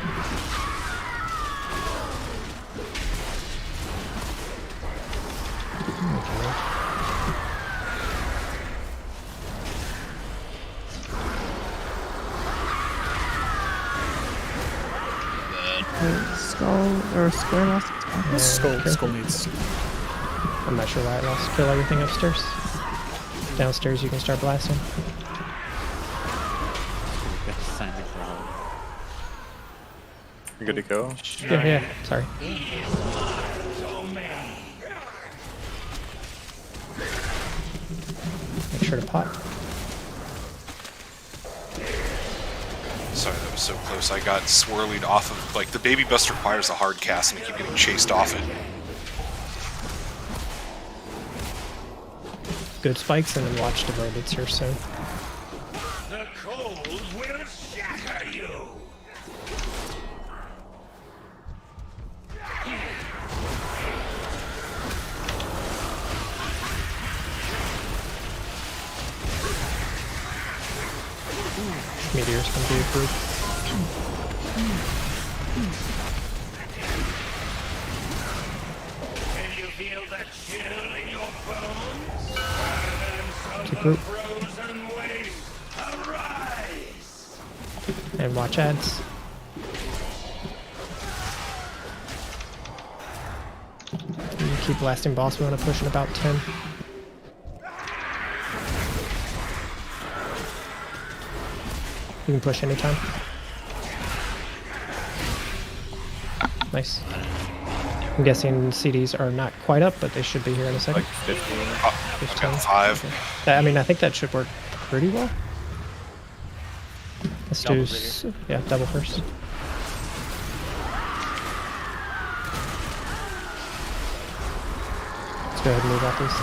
Okay. Skull or square lost its Skull needs. I'm not sure why I lost. Kill everything upstairs. Downstairs you can start blasting. You good to go? Yeah, sorry. Make sure to pot. Sorry, that was so close. I got swirlied off of, like, the Baby Bust requires a hard cast and I keep getting chased off it. Good spikes and then watch Devoted here soon. The cold will shatter you. Meteor's gonna be approved. Can you feel that chill in your bones? Keep group. Frozen waste, arise! And watch ads. You keep blasting boss, we want to push in about 10. You can push anytime. Nice. I'm guessing CDs are not quite up, but they should be here in a second. Like 15. 15. 5. Okay. I mean, I think that should work pretty well. Let's do, yeah, double first. Let's go ahead and move out these.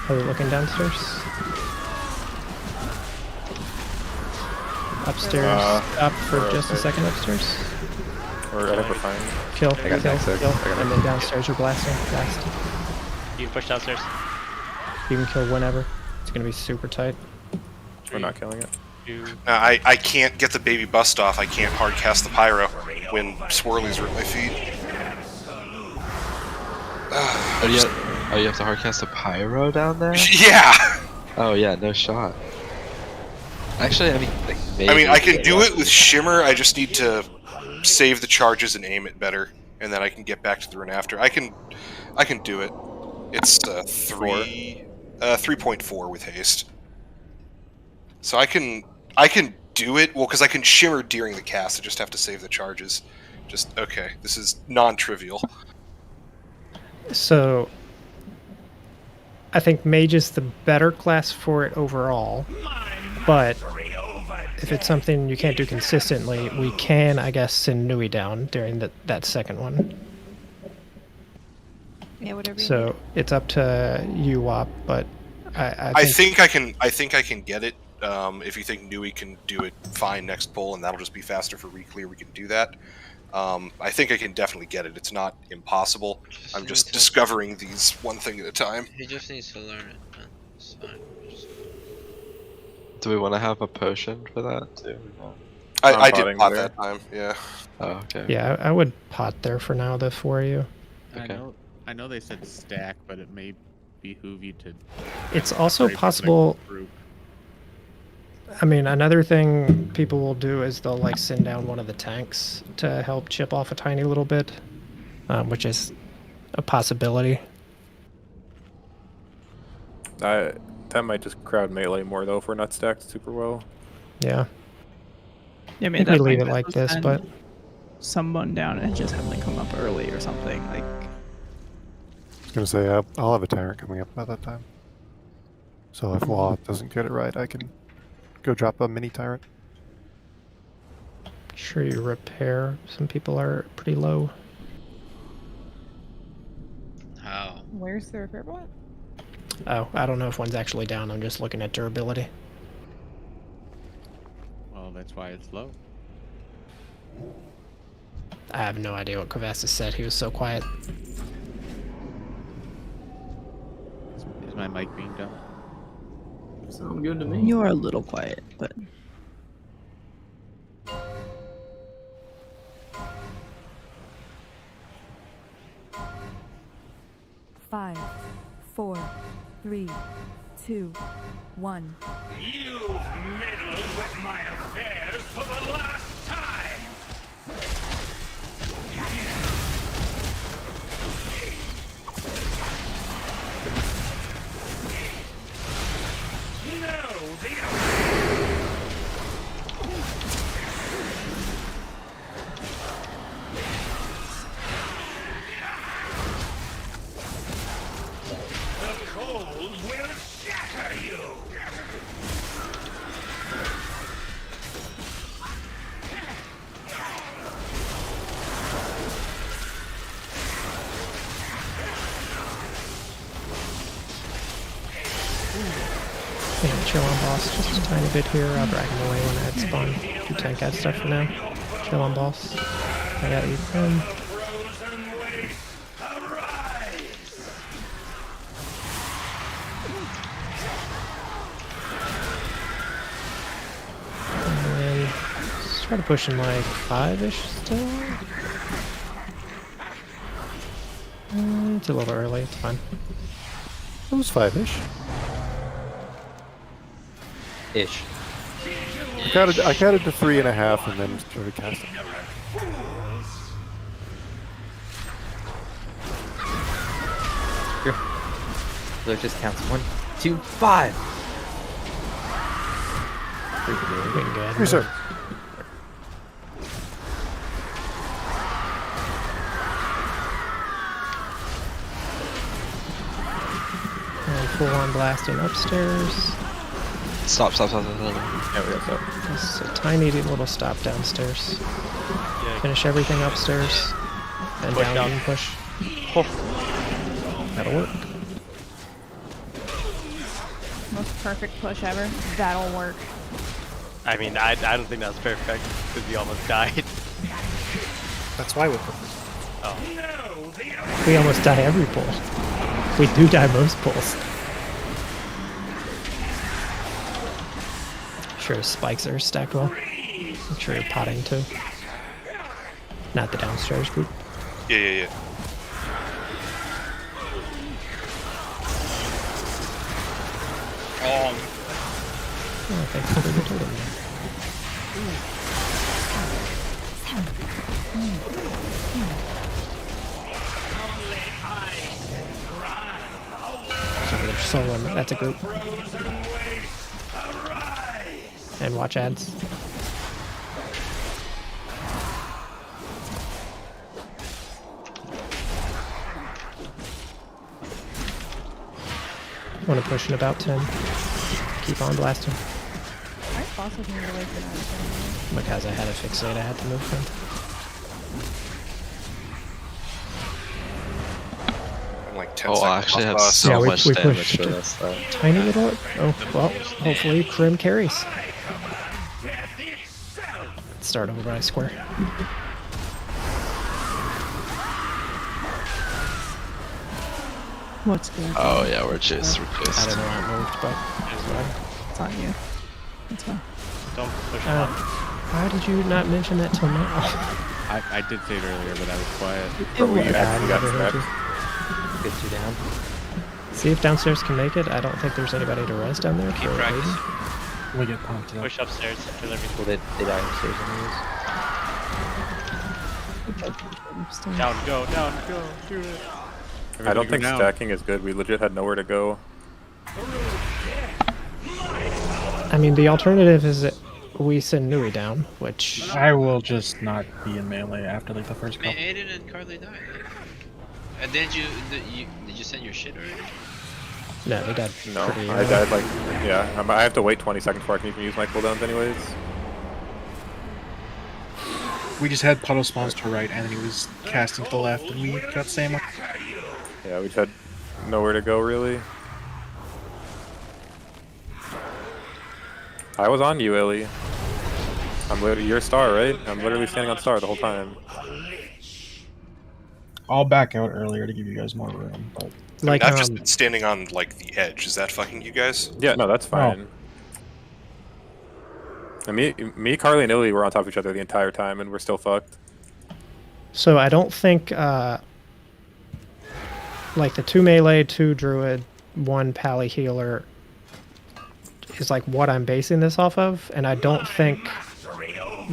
Are we looking downstairs? Upstairs. Up for just a second upstairs. Or I think we're fine. Kill, I got kill, next six. kill. I got And then downstairs you're blasting. Blast. You can push downstairs. You can kill whenever. It's gonna be super tight. We're not killing it. No, I can't get the Baby Bust off. I can't hard cast the Pyro when swirlies are at my feet. Oh, you have to hardcast a pyro down there? Yeah! Oh yeah, no shot. Actually, I mean, like, I can do it with Shimmer, I just need to save the charges and aim it better, and then I can get back to the run after. I can do it. It's 3.4 with haste. So I can do it, well, because I can Shimmer during the cast, I just have to save the charges. Just, okay, this is non-trivial. So I think Mage is the better class for it overall, but if it's something you can't do consistently, we can, I guess, send Nui down during that second one. Yeah, whatever. So it's up to you, Wop, but I think I can get it. If you think Nui can do it fine next pull, and that'll just be faster for reclear, we can do that. I think I can definitely get it. It's not impossible. I'm just discovering these one thing at a time. He just needs to learn it, man. It's fine. Do we want to have a potion for that too? No. I did pot that time, yeah. Oh, okay. Yeah, I would pot there for now, the four of you. I know they said stack, but it may behoove you to. It's also possible. I mean, another thing people will do is they'll like send down one of the tanks to help chip off a tiny little bit, which is a possibility. That might just crowd melee more though if we're not stacked super well. Yeah. Yeah, I mean, we leave it like this, send but someone down and just have them come up early or something. Like, I was gonna say I'll have a tyrant coming up by that time. So if Law doesn't get it right, I can go drop a mini tyrant. Sure, you repair. Some people are pretty low. How? Where's the repair bot? Oh, I don't know if one's actually down. I'm just looking at durability. Well, that's why it's low. I have no idea what Crevassus said. He was so quiet. Is my mic being done? Sound good to me. you are a little quiet, but 5, 4, 3, 2, 1. You've meddled with my affairs for the last time! No, the cold will shatter you! Yeah, chill on boss just a tiny bit here. I'll drag him away when I add spawn. You tank that stuff for now. Chill on boss. I got you. And then let's try to push in like 5-ish still. It's a little early, it's fine. It was 5-ish. Ish. I counted to 3.5 and then started casting. Here. So it just counts 1, 2, 5. Pretty good. Yes, sir. And full on blasting upstairs. Stop. There we go. Stop. Just a tiny little stop downstairs. Finish everything upstairs. And Push down down. and push. That'll work. Most perfect push ever. That'll work. I mean, I don't think that's perfect because you almost died. That's why we put Oh. We almost die every pull. We do die most pulls. Sure, spikes are stacked well. Make sure you're potting too. Not the downstairs group. Yeah. Oh, thanks for the totem there. So there's solo. That's a group. And watch ads. Want to push in about 10. Keep on blasting. Alright, boss looking away for that. Because I had a fixate, I had to move him. I'm like 10 Oh, seconds I actually off have us. so we much damage pushed for this though. tiny little. Oh, well, hopefully Krim carries. Start over by square. What's good? Oh yeah, we're just. I don't know how it moved, but It's on you. It's fine. Don't push why did you not mention that till now? I did say it earlier, but I was quiet. But we actually got heard you. Gets you down. See if downstairs can make it. I don't think there's anybody to res down there. Keep for practice. Aiden. We get pumped up. Push upstairs. Kill everything. Well, they die upstairs anyways. Down, go, do it. I don't think down. stacking is good. We legit had nowhere to go. I mean, the alternative is that we send Nui down, which I will just not be in melee after like the first I mean, couple. Aiden and Carly died. And did you send your shit already? no, they died. No, pretty I died like, yeah. I have to wait 20 seconds before I can even use my cooldowns anyways. We just had puddle spawns to right, and then he was casting to the left, and we got same. Yeah, we just had nowhere to go really. I was on you, Illy. I'm literally your star, right? I'm literally standing on star the whole time. I'll back out earlier to give you guys more room, but Like, I've just been standing on like the edge. Is that fucking you guys? Yeah, no, that's fine. And me, Carly, and Illy were on top of each other the entire time, and we're still fucked. So I don't think like the 2 melee, 2 druid, 1 pally healer is like what I'm basing this off of, and I don't think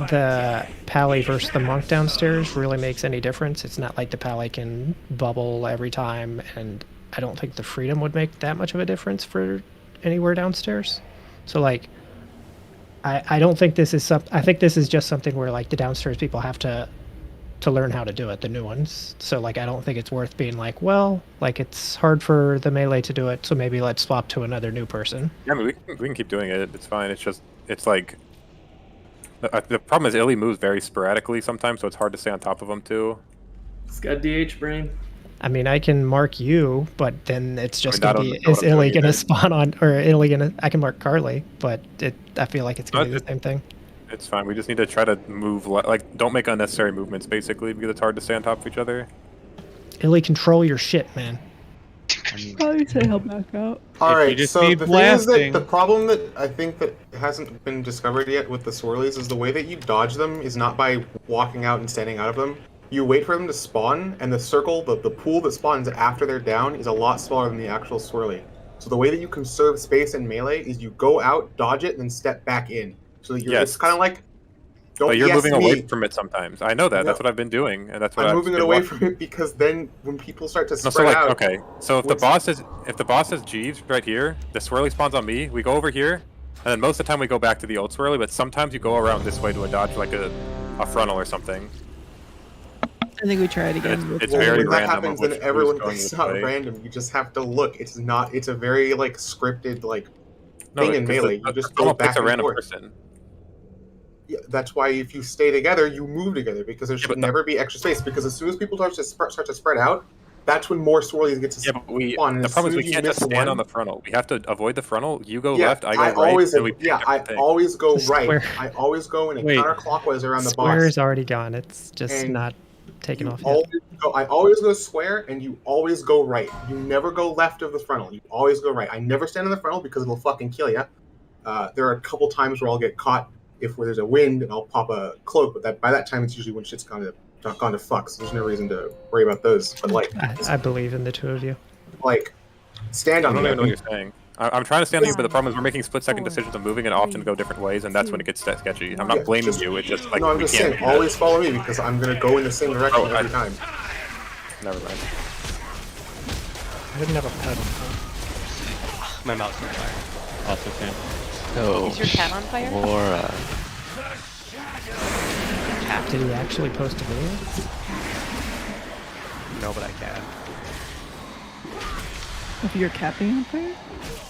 the pally versus the monk downstairs really makes any difference. It's not like the pally can bubble every time, and I don't think the freedom would make that much of a difference for anywhere downstairs. So like I don't think this is I think this is just something where like the downstairs people have to learn how to do it, the new ones. So like I don't think it's worth being like, well, like it's hard for the melee to do it, so maybe let's swap to another new person. Yeah, I mean, we can keep doing it. It's fine. It's just, it's like, the problem is Illy moves very sporadically sometimes, so it's hard to stay on top of him too. It's got DH brain. I mean, I can mark you, but then it's just I gonna mean, be, I don't is know what I'm Illy doing gonna either. spawn on, or Illy gonna, I can mark Carly, but I feel like it's gonna be the same thing. It's fine. We just need to try to move, like, don't make unnecessary movements, basically, because it's hard to stay on top of each other. Illy, control your shit, man. Probably say he'll back out. Alright, so the thing is that the problem that I think that hasn't been discovered yet with the swirlies is the way that you dodge them is not by walking out and standing out of them. You wait for them to spawn, and the circle, the pool that spawns after they're down is a lot smaller than the actual swirly. So the way that you conserve space in melee is you go out, dodge it, and then step back in. So that you're just kind of like, don't But you're yes moving me. away from it sometimes. I know that. No. That's what I've been doing, and that's what I'm I've moving it been away watching. from it because then when people start to No, spread so like, out, okay, so if the boss has Jeeves right here, the swirly spawns on me. We go over here, and then most of the time we go back to the old swirly. But sometimes you go around this way to a dodge, like a frontal or something. I think we try it again. It's well, very when that random. happens, of then which everyone. who's going It's this not way. random. You just have to look. It's not. It's a very like scripted like No, thing in 'cause melee. the You just funnel go back picks a and random forth. person. Yeah, that's why if you stay together, you move together because there should never be extra space. Because as soon as people start to spread out, that's when more swirlies get to spawn. And The as problem is soon we as you can't miss just stand one- on the frontal. We have to avoid the frontal. You go Yeah, left, I go right, always, and we pick I different things. always go right. Square. I always go in a Wait. counterclockwise around the Square boss. is already gone. It's just And not taken off yet. I always go square, and you always go right. You never go left of the frontal. You always go right. I never stand on the frontal because it'll fucking kill you. There are a couple times where I'll get caught where there's a wind and I'll pop a cloak, but by that time it's usually when shit's gone to fuck. So there's no reason to worry about those. But like, I believe in the two of you. like, stand I on don't me. even know what you're saying. I'm trying to stand on you, but the problem is we're making split-second decisions of moving and often go different ways, and that's when it gets sketchy. I'm not blaming you. It's just like no, I'm we just can't saying, do that. always follow me because I'm gonna go in the same direction every time. Never mind. I didn't have a pedal. My mouse is on fire. Also same. Oh, Is your cat on fire? Laura. Did he actually post a video? No, but I can. If you're capping on fire?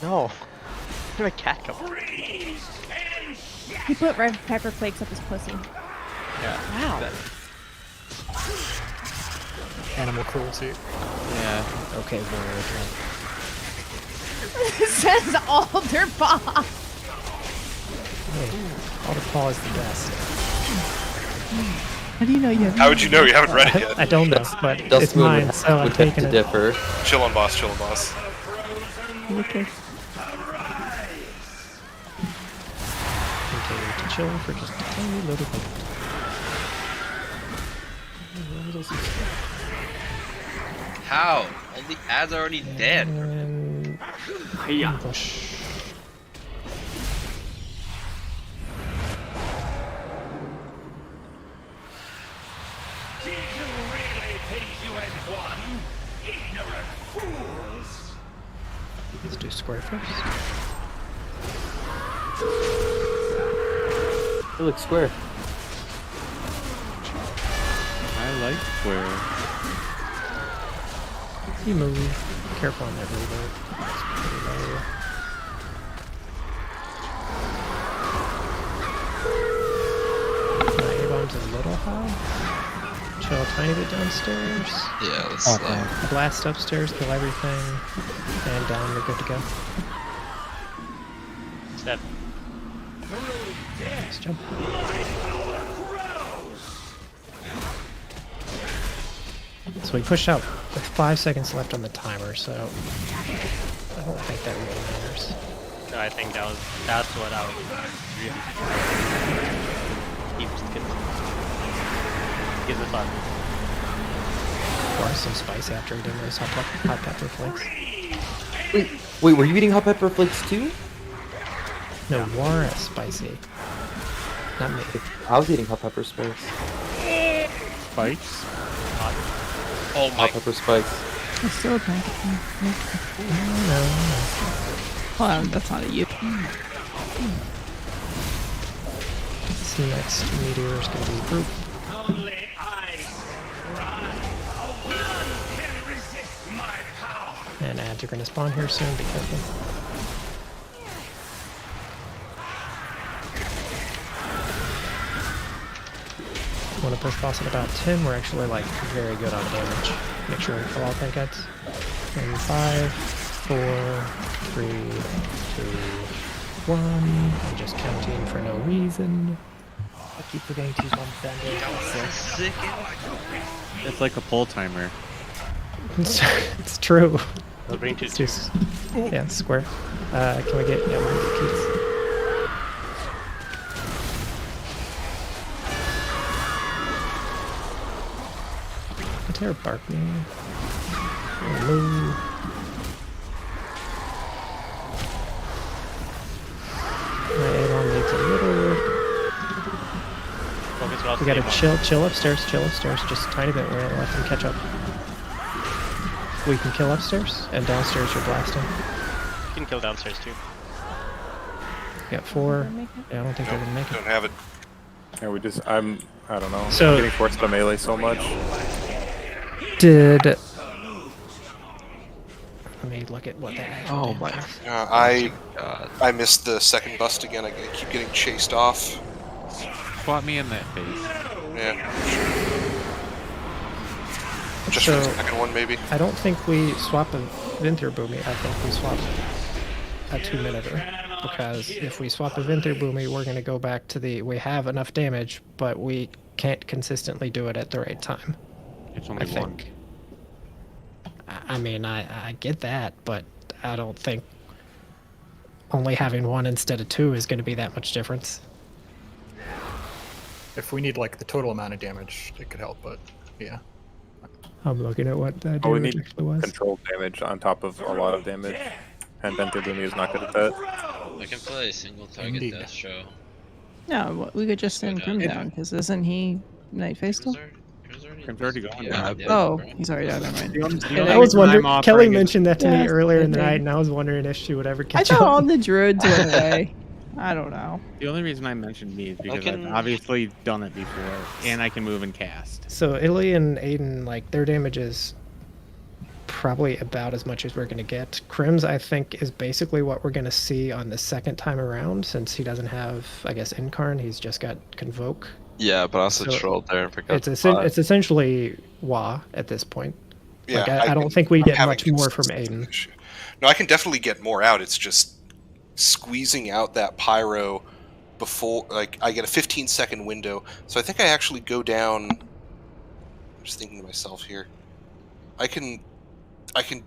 No. Where did my cat come from? He put red pepper flakes up his pussy. Yeah. Wow. Animal cruelty. Yeah. Okay, It says alder boss. Alder Paw is the best. How do you know you haven't? How would you know you haven't read it yet? I don't know, but it's Dustmoon mine, so I'm would have taking to it. differ. Chill on boss, chill on boss. Okay. Continue to chill for just a tiny little bit. How? All the ads are already dead. Yeah. Push. Did you really think you had won? Ignorant fools! Let's do square first. It looks square. I like square. You move. Careful on that reload. It's pretty low. My A-bomb's a little high. Chill a tiny bit downstairs. Yeah, let's Blast upstairs, kill everything. And down, you're good to go. Step. Nice jump. So we push out with 5 seconds left on the timer, so I don't think that really matters. No, I think that's what I was really gives us fun. Or some spice after eating those hot pepper flakes. Wait, were you eating hot pepper flakes too? No, more spicy. Not me. I was eating hot pepper spikes. Spikes? Oh my. Hot pepper spikes. It's still a tank. No. Well, that's not a you. This next meteor is going to be group. Only I run. None can resist my power. And ads are going to spawn here soon, be careful. Want to push boss at about 10, we're actually like very good on damage. Make sure we kill all pink heads. And 5, 4, 3, 2, 1. I'm just counting for no reason. I keep forgetting to use one band-aid. It's like a pull timer. It's true. We'll bring two. It's just, yeah, square. Can we get, yeah, we'll get keys. Terror bark me. Move. My A-bomb needs a little work. We gotta chill upstairs, just a tiny bit. We're gonna let them catch up. We can kill upstairs, and downstairs you're blasting. You can kill downstairs too. Got 4. Yeah, I don't think they're gonna make it. Don't have it. Yeah, I don't know. So- I'm getting forced to melee so much. Did... Let me look at what that actually did. I missed the second bust again. I keep getting chased off. Swap me in that face. Yeah. Just So, for the second one, maybe. I don't think we swap a Vinther Boomy. I think we swap a 2-minuter. Because if we swap a Vinther Boomy, we're going to go back to we have enough damage, but we can't consistently do it at the right time. It's only one. I mean, I get that, but I don't think only having 1 instead of 2 is going to be that much difference. If we need like the total amount of damage, it could help, but yeah. I'm looking at what that Oh, we damage need actually was. controlled damage on top of a lot of damage. And Venter Boomy is not good at that. I can play a single target death show. No, we could just send Grim down, because isn't he Night Face still? Grim's already going Yeah, down. Oh, he's already down. Never mind. I was wondering. Kelly mentioned that to me Yeah, earlier in the I did. night, and I was wondering if she would ever I catch thought up. all the druids went away. I don't know. The only reason I mentioned me is because can- I've obviously done it before, and I can move and cast. So Italy and Aiden, like their damage is probably about as much as we're going to get. Crim's, I think, is basically what we're going to see on the second time around, since he doesn't have, I guess, Incarn. He's just got Convoke. Yeah, but I also So trolled there and forgot. It's essentially Wa at this point. Yeah, Like, I don't think we I'm get having much more from consistent Aiden. issue. No, I can definitely get more out. It's just squeezing out that pyro before, like, I get a 15-second window. So I think I actually go down. I'm just thinking to myself here. I can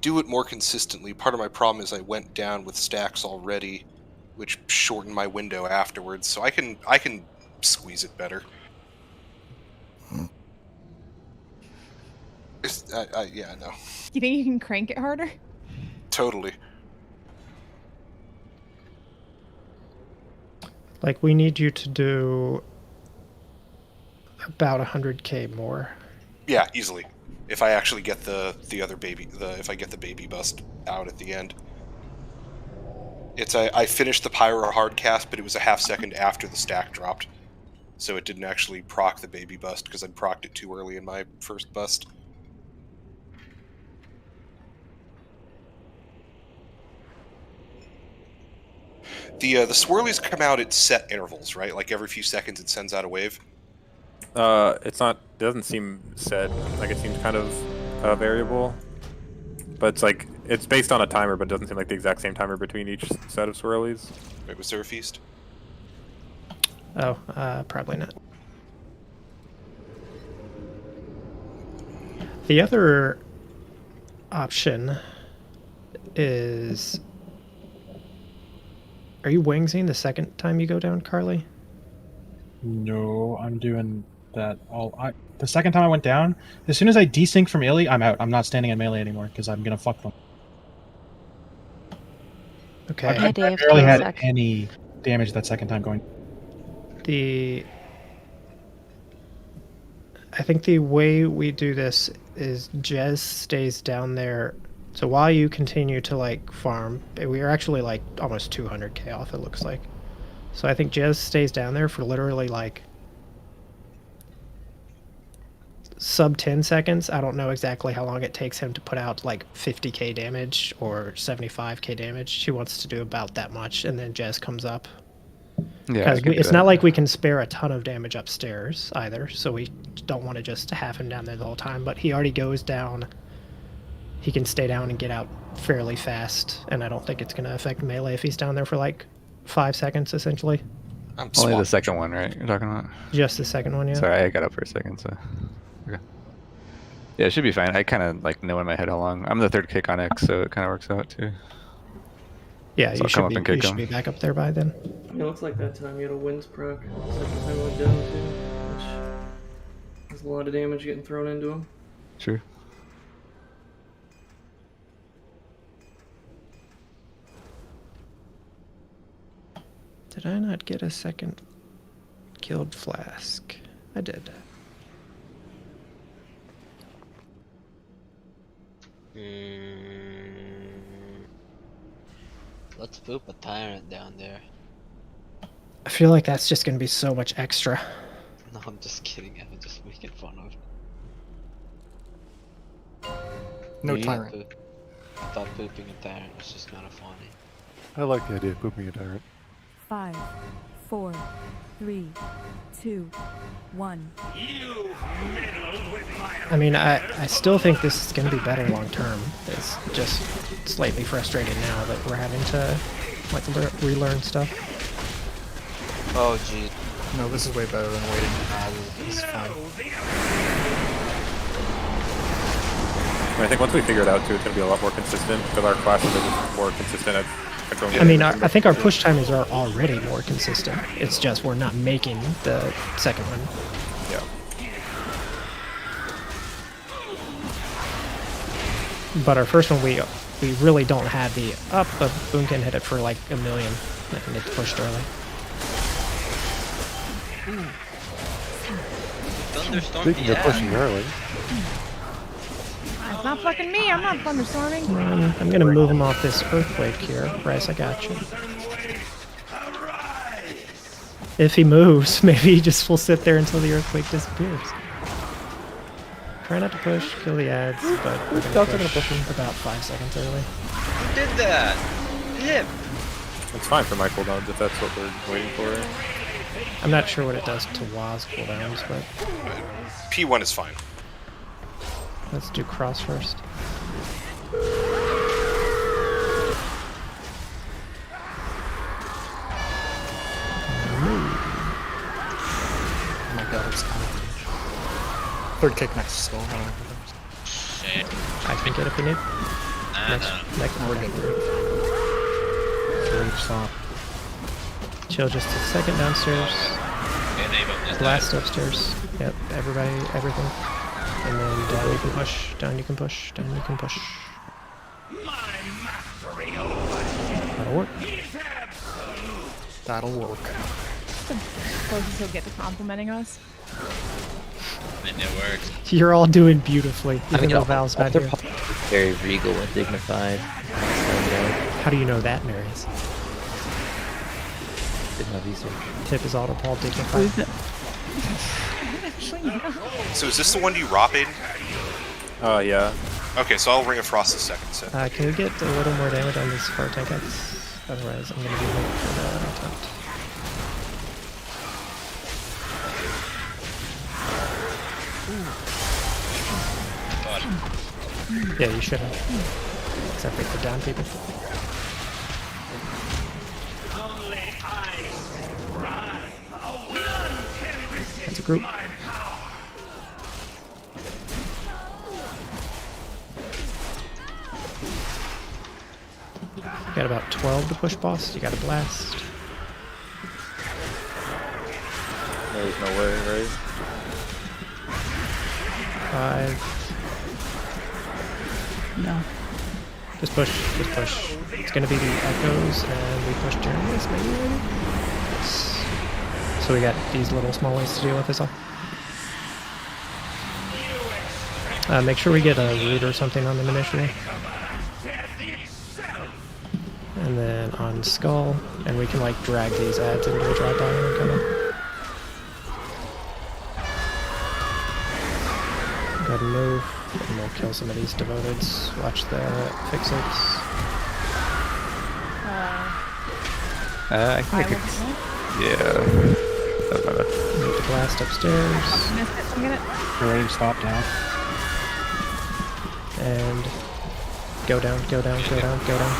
do it more consistently. Part of my problem is I went down with stacks already, which shortened my window afterwards. So I can squeeze it better. Yeah, no. You think you can crank it harder? Totally. Like, we need you to do about 100k more. Yeah, easily. If I actually get the other baby, if I get the baby bust out at the end. It's I finished the pyro hard cast, but it was a half second after the stack dropped, so it didn't actually proc the baby bust because I'd procced it too early in my first bust. The swirlies come out at set intervals, right? Like every few seconds it sends out a wave. It's not. It doesn't seem set. Like it seems kind of variable. But it's like it's based on a timer, but it doesn't seem like the exact same timer between each set of swirlies. Wait, was there a feast? Oh, probably not. The other option is... Are you wingsing the second time you go down, Carly? No, I'm doing that the second time I went down, as soon as I desync from Illy, I'm out. I'm not standing in melee anymore because I'm gonna fuck them. Okay. I barely had any damage that second time going. I think the way we do this is Jez stays down there. So while you continue to like farm, we are actually like almost 200k off, it looks like. So I think Jez stays down there for literally like sub 10 seconds. I don't know exactly how long it takes him to put out like 50k damage or 75k damage. She wants to do about that much, and then Jez comes up. Yeah, because it's not like we can spare a ton of damage upstairs either, so we don't want to just have him down there the whole time. But he already goes down. He can stay down and get out fairly fast, and I don't think it's going to affect melee if he's down there for like 5 seconds, essentially. Only the second one, right? You're talking about? Just the second one, yeah. Sorry, I got up for a second, so... Okay. Yeah, it should be fine. I kind of like know in my head how long. I'm the third kick on X, so it kind of works out too. Yeah, so you should be back up there by then. It looks like that time you had a winds proc. Second time I went down too, which has a lot of damage getting thrown into him. Sure. Did I not get a second killed flask? I did. Let's poop a tyrant down there. I feel like that's just going to be so much extra. No, I'm just kidding. I'm just making fun of it. No tyrant. I thought pooping a tyrant was just kind of funny. I like the idea of pooping a tyrant. 5, 4, 3, 2, 1. I mean, I still think this is going to be better long term. It's just slightly frustrating now that we're having to like relearn stuff. Oh, gee. No, this is way better than waiting. This is fine. I think once we figure it out too, it's going to be a lot more consistent because our classes are more consistent at controlling. I mean, I think our push timers are already more consistent. It's just we're not making the second one. Yeah. But our first one, we really don't have the up, but Boonkin hit it for like 1 million, and it's pushed early. Thunderstorm. Speaking of pushing early. It's not fucking me. I'm not thunderstorming. I'm gonna move him off this earthquake here. Bryce, I got you. If he moves, maybe he just will sit there until the earthquake disappears. Try not to push, kill the ads, but we're gonna push him about 5 seconds early. Who did that? Him. It's fine for my cooldowns if that's what we're waiting for. I'm not sure what it does to Waz cooldowns, but... P1 is fine. Let's do cross first. Move. Yeah, there's kind of third kick next to skull. Shit. I can get if you need. Next we're good. Stop. Chill just a second downstairs. Blast upstairs. Yep, everybody, everything. And then down you can push, down you can push, down you can push. That'll work. That'll work. Closest he'll get to complimenting us. And it works. You're all doing beautifully, even though all Val's not their here. pop- very regal and dignified. How do you know that, Marius? Did my research. Tip is auto Paul dignified. So is this the one you rop in? Yeah. Okay, so I'll Ring of Frost the second set. Can we get a little more damage on this far tank X? Otherwise, I'm gonna be late for the attempt. Yeah, you should have. Except for the down people. That's a group. You got about 12 to push boss. You got a blast. There's no way, right? 5. No. Just push, just push. It's gonna be the echoes, and we push journeys, maybe? Yes. So we got these little small ways to deal with this all. Make sure we get a root or something on them initially. And then on skull, and we can like drag these ads into a drop down and kind of. Go ahead and move, and we'll kill some of these devoteds. Watch the fix-ups. I think it's... Yeah. Doesn't matter. Move the blast upstairs. You're ready to stop down. And go down, go down, go down, go down.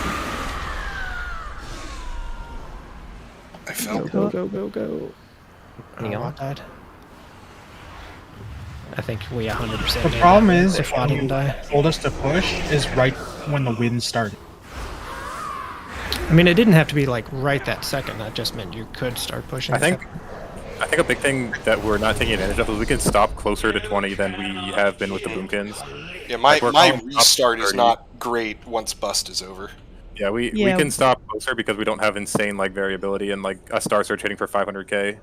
I fell. Go, go, go, go. Neon died. I think we 100%. The problem is, if if I didn't die. told us to push, is right when the wind started. I mean, it didn't have to be like right that second. That just meant you could start pushing. I think a big thing that we're not taking advantage of is we can stop closer to 20 than we have been with the boomkins. Yeah, my restart is not great once bust is over. Yeah, we can stop closer because we don't have insane like variability and like a Star Search hitting for 500k.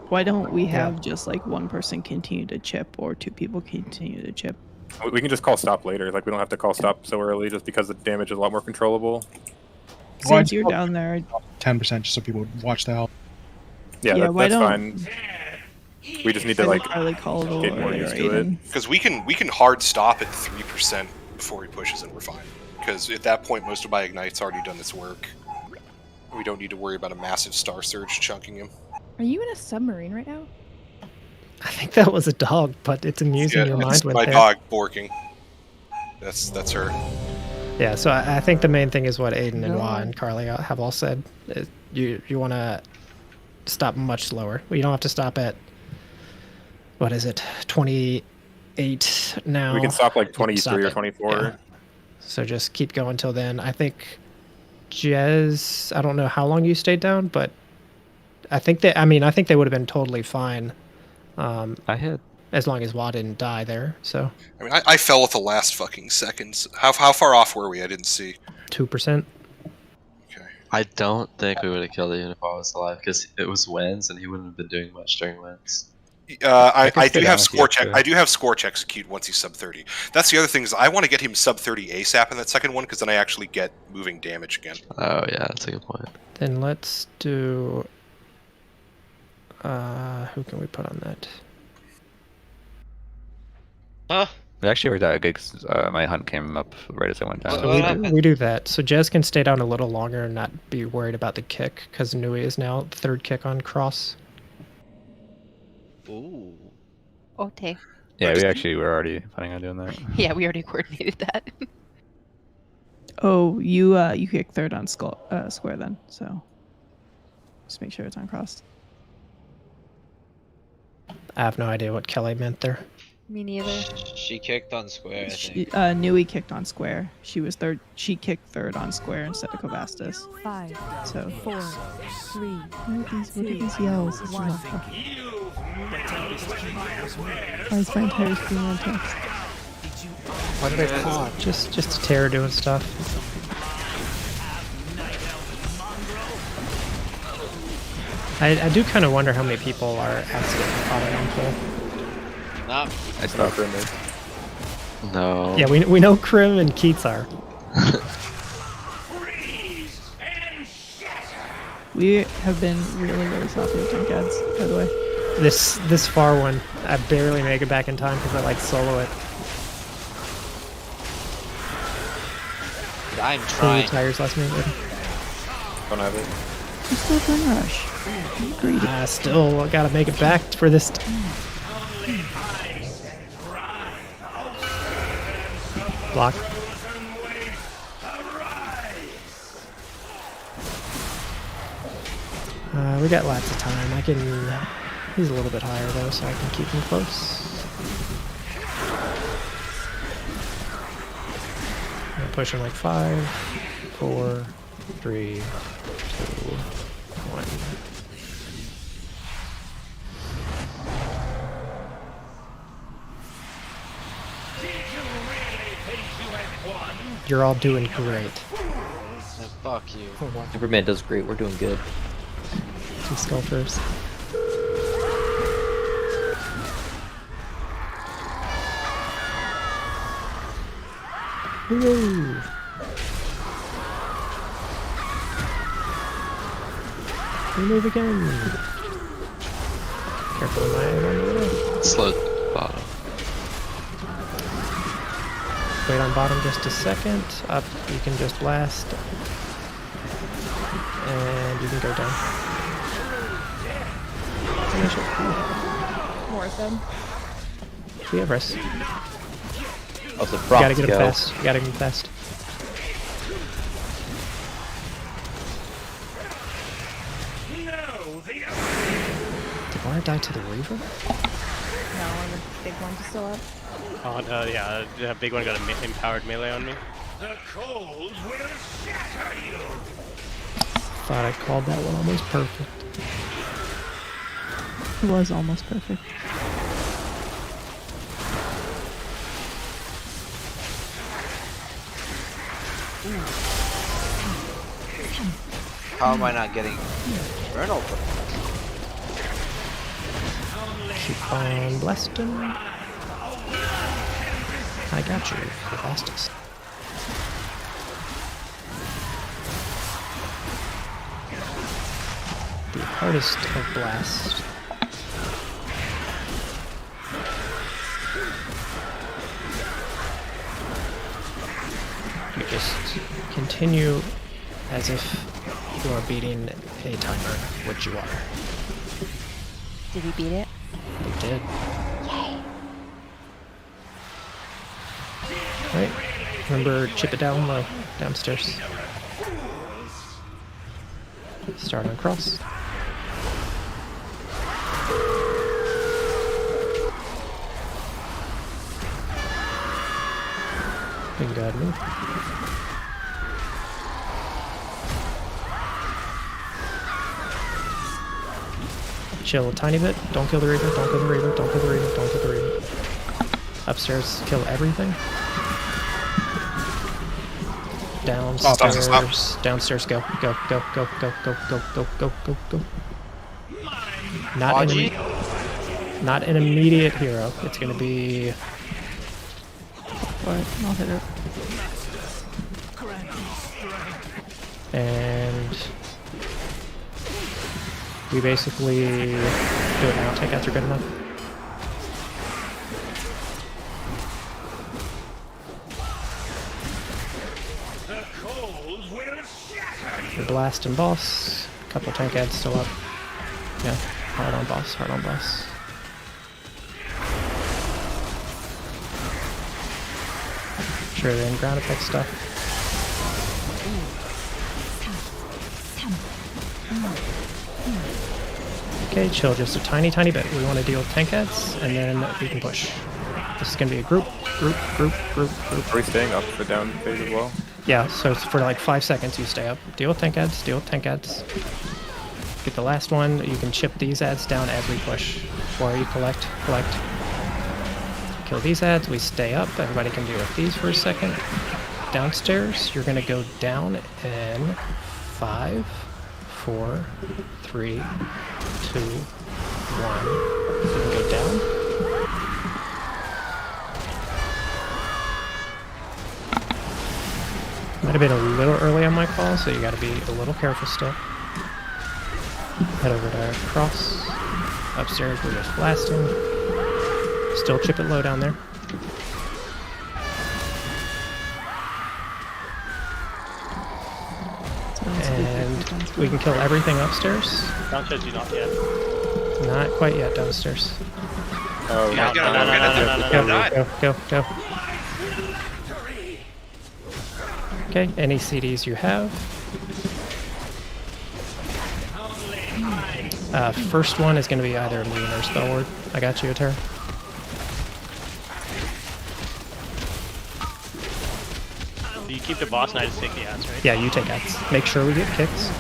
Why don't we have just like one person continue to chip or two people continue to chip? We can just call stop later. Like we don't have to call stop so early just because the damage is a lot more controllable. Since you're down there, 10% just so people would watch the help. Yeah, that's fine. We just need to like get more used to it. Because we can hard stop at 3% before he pushes and we're fine. Because at that point most of my Ignite's already done its work. We don't need to worry about a massive Star Surge chunking him. Are you in a submarine right now? I think that was a dog, but it's amusing your mind went my there. dog borking. That's her. Yeah, so I think the main thing is what Aiden and Wa and Carly have all said. You want to stop much slower. Well, you don't have to stop at, what is it, 28 now. We can stop like 23 or 24. Yeah. So just keep going till then. I think Jez, I don't know how long you stayed down, but I think they would have been totally fine. I had as long as Wa didn't die there. So I mean, I fell at the last fucking seconds. How far off were we? I didn't see. 2%. I don't think we would have killed him if I was alive because it was wins and he wouldn't have been doing much during wins. I do have Scorch. I do have Scorch execute once he's sub 30. That's the other thing is I want to get him sub 30 ASAP in that second one because then I actually get moving damage again. Oh yeah, that's a good point. Then let's do. Who can we put on that? It actually worked out good because my hunt came up right as I went down. So we do that. So Jez can stay down a little longer and not be worried about the kick because Nui is now third kick on cross. Ooh. Okay. Yeah, we actually were already planning on doing that. Yeah, we already coordinated that. Oh, you kick third on square then, so just make sure it's on cross. I have no idea what Kelly meant there. Me neither. She kicked on square, I think. Nui kicked on square. She was third. She kicked third on square instead of Kovastis. 5, So 4, 3, look at these yells. This is not fun. Why is my entire screen on text? Why did I pause? Just Terra doing stuff. I do kind of wonder how many people are asking on it on full. Nah. I stopped for a minute. No. Yeah, we know Krim and Keats are. We have been really sloppy with tank ads, by the way. This far one, I barely make it back in time because I like solo it. I'm Clean trying. the tires last minute. Don't have it. You still gun rush. Greedy. I still gotta make it back for this. Block. We got lots of time. I can. He's a little bit higher though, so I can keep him close. I'm pushing like 5, 4, 3, 2, 1. You're all doing great. Fuck you. Superman does great. We're doing good. 2 sculptors. Woo! We move again. Careful of my Slow bottom. Wait on bottom just a second. Up, you can just blast. And you can go down. Finish it. More of them. We have rest. Oh, so You gotta get him fast. You gotta get him fast. Did Mara die to the Reaver? No, and the big one's still up. Oh no, yeah, the big one got an empowered melee on me. The cold will shatter you. Thought I called that one almost perfect. It was almost perfect. How am I not getting Vernal? Keep on blasting. I got you, the fastest. The hardest of blast. You just continue as if you are beating a timer, which you are. Did he beat it? You did. Right. Remember, chip it down low, downstairs. Start on cross. Then go ahead and move. Chill a tiny bit. Don't kill the Reaver. Don't kill the Reaver. Don't kill the Reaver. Don't kill the Reaver. Upstairs, kill everything. Downstairs. Stop. Downstairs. Go. Go. Go. Go. Go. Go. Go. Go. Go. Go. Go. Not an immediate hero. It's gonna be. But I'll hit it. And we basically do it now. Take outs are good enough. The cold will shatter The blast and boss. Couple tank ads still up. Yeah, hard on boss. Hard on boss. Sure, they're in ground effect stuff. Okay, chill just a tiny bit. We want to deal with tank heads, and then we can push. This is going to be a group. Are we staying up for down phase as well? Yeah, so it's for like 5 seconds you stay up. Deal with tank heads, deal with tank heads. Get the last one. You can chip these ads down as we push. Or you collect. Kill these ads, we stay up. Everybody can deal with these for a second. Downstairs, you're going to go down in 5, 4, 3, 2, 1. You can go down. Might have been a little early on my call, so you got to be a little careful still. Head over to cross. Upstairs, we're just blasting. Still chip it low down there. And we can kill everything upstairs. Downstairs, you not yet. Not quite yet downstairs. Oh, Go. Okay, any CDs you have. First one is going to be either Lean or Spellward. I got you, Atara. Do you keep the boss and I just take the ads, right? Yeah, you take ads. Make sure we get kicks.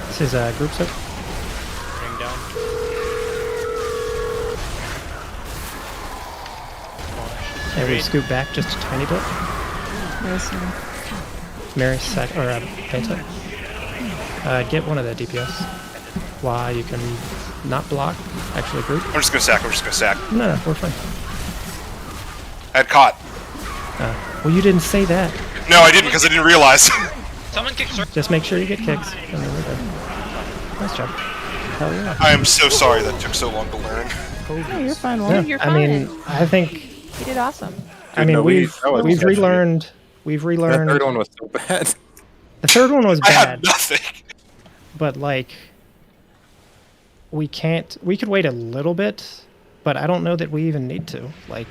This is a group soak. Bring down. And we scoot back just a tiny bit. Mary sec or Penta. Get one of the DPS. Why you can not block, actually group. I'm just gonna sack. No, we're fine. I had caught. Well, you didn't say that. No, I didn't because I didn't realize. Someone kick circle. Just make sure you get kicks. And then we're good. Nice job. Hell yeah. I am so sorry that took so long to learn. Oh, you're fine, Yeah, you're I mean, I think. You did awesome. I mean, we've relearned. We've relearned. The third one was so bad. The third one was bad. I had nothing. But like, we can't. We could wait a little bit, but I don't know that we even need to. Like,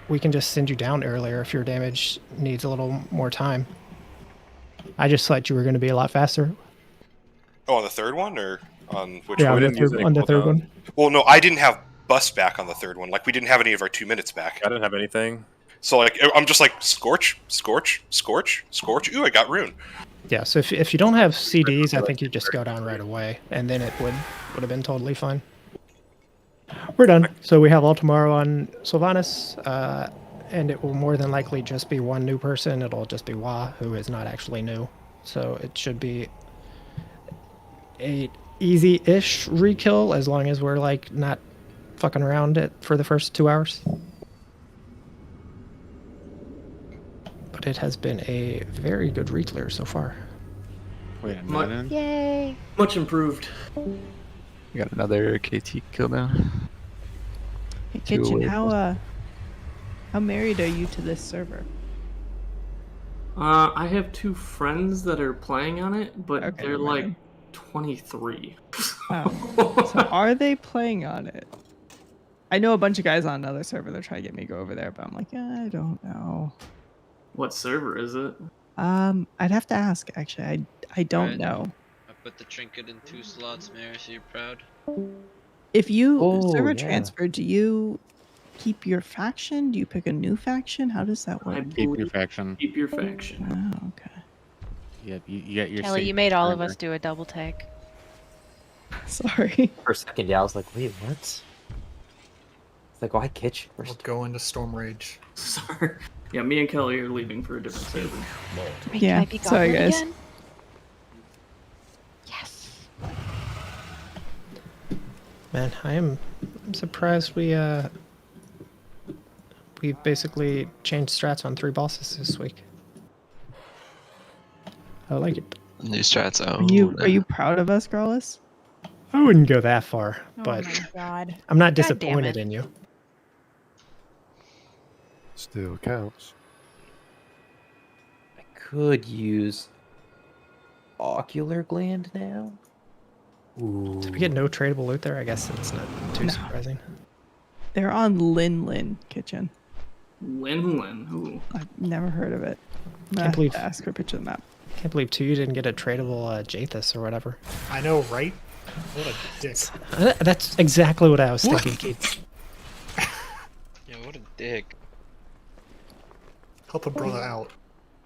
we can just send you down earlier if your damage needs a little more time. I just thought you were going to be a lot faster. Oh, on the third one or on which Yeah, one? on the third one. Well, no, I didn't have bust back on the third one. Like we didn't have any of our 2 minutes back. I didn't have anything. So like I'm just like scorch. Ooh, I got rune. Yeah, so if you don't have CDs, I think you just go down right away, and then it would have been totally fine. We're done. So we have all tomorrow on Sylvanas, and it will more than likely just be one new person. It'll just be Wah, who is not actually new. So it should be a easy-ish re-kill as long as we're like not fucking around for the first 2 hours. But it has been a very good re-clear so far. Wait, Yay! Much improved. We got another KT kill now. Hey, Kitchen, how married are you to this server? I have 2 friends that are playing on it, but they're like 23. Oh. So are they playing on it? I know a bunch of guys on another server. They're trying to get me to go over there, but I'm like, I don't know. What server is it? I'd have to ask. Actually, I don't know. I put the trinket in 2 slots, Mary, so you're proud. If you server transfer, do you keep your faction? Do you pick a new faction? How does that work? Keep your faction. Keep your faction. Oh, okay. Yep, you get your. Kelly, you made all of us do a double take. Sorry. For a second, yeah, I was like, wait, what? It's like, why Kitch? We'll go into Storm Rage. Sorry. Yeah, me and Kelly are leaving for a different server. Wait, Yeah, can I be sorry, goblin guys. again? Yes. Man, I'm surprised we basically changed strats on 3 bosses this week. I like it. New strats. Are you proud of us, Growless? I wouldn't go that far, but my God. I'm not God damn disappointed it. in you. Still counts. I could use Ocular Gland now. Ooh. Did we get no tradable loot there? I guess it's not too surprising. They're on Lin Kitchen. Lin. Ooh. I've never heard of it. Can't believe ask for a picture of the map. Can't believe you didn't get a tradable Jathus or whatever. I know, right? What a dick. That's exactly what I was thinking, Keith. Yeah, what a dick. Help a brother out.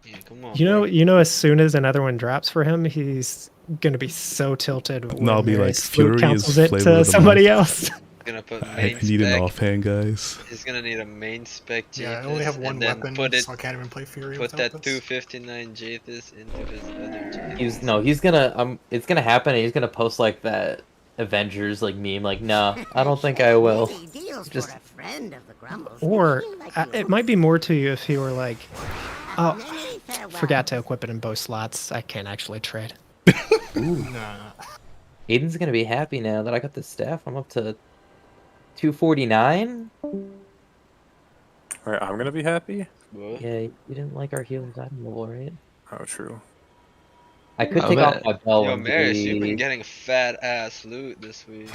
Yeah, come on. You know, as soon as another one drops for him, he's gonna be so tilted. And I'll be like, Fury is counsels it flavor to of the somebody month. else. Gonna put I main need an spec. offhand, guys. He's gonna need a main spec Jathus, Yeah, I only have one and then weapon, put it, so I can't even play Fury put without that this. 259 Jathus into his other Jathus. He's gonna it's gonna happen, and he's gonna post like that Avengers like meme, like, no, I don't think I will. Just Or it might be more to you if he were like, oh, forgot to equip it in both slots. I can't actually trade. Nah. Aiden's gonna be happy now that I got this staff. I'm up to 249. Alright, I'm gonna be happy. What? Yeah, you didn't like our healer's item level, right? Oh, true. I could take off my bell. Yo, and Marius, you've be- been getting fat ass loot this week.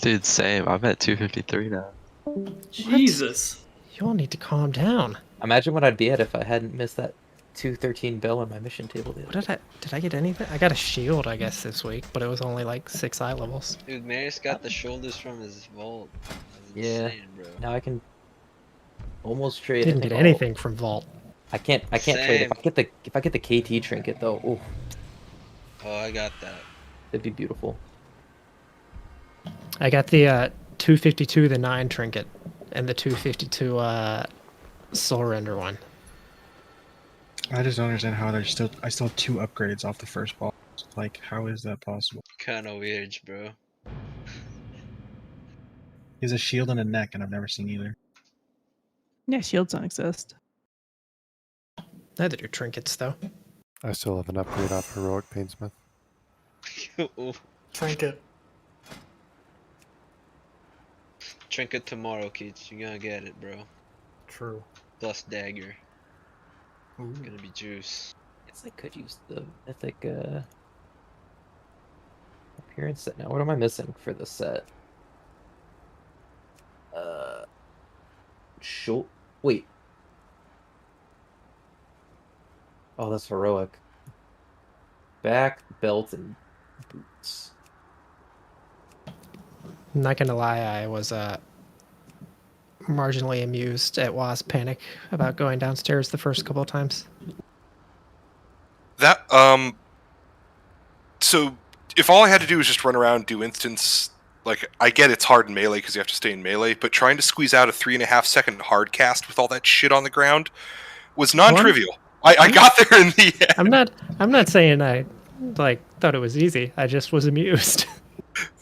Dude, same. I'm at 253 now. Jesus. You all need to calm down. Imagine what I'd be at if I hadn't missed that 213 bell on my mission table. The other Did I get anything? I got a shield, I guess, this week, but it was only like 6 eye levels. Dude, Marius got the shoulders from his vault. That's Yeah. insane, bro. Now I can almost trade. Didn't get anything from Vault. I can't trade. If I get the KT trinket though, ooh, Oh, I got that. it'd be beautiful. I got the 252, the 9 trinket, and the 252 Soul Render one. I just don't understand how I still have 2 upgrades off the first boss. Like, how is that possible? Kinda weird, bro. He has a shield and a neck, and I've never seen either. Yeah, shields don't exist. Neither do trinkets, though. I still have an upgrade off Heroic Painsmith. Trinket. Trinket tomorrow, kids. You're gonna get it, bro. True. Plus dagger. Ooh. It's gonna be juice. Guess I could use the mythic appearance set now. What am I missing for the set? Wait. Oh, that's heroic. Back, belt, and boots. I'm not gonna lie, I was marginally amused at Waz panic about going downstairs the first couple of times. That so if all I had to do was just run around and do instance, like, I get it's hard in melee because you have to stay in melee, but trying to squeeze out a 3.5 second hard cast with all that shit on the ground was non-trivial. I got there in the end. I'm not saying I thought it was easy. I just was amused.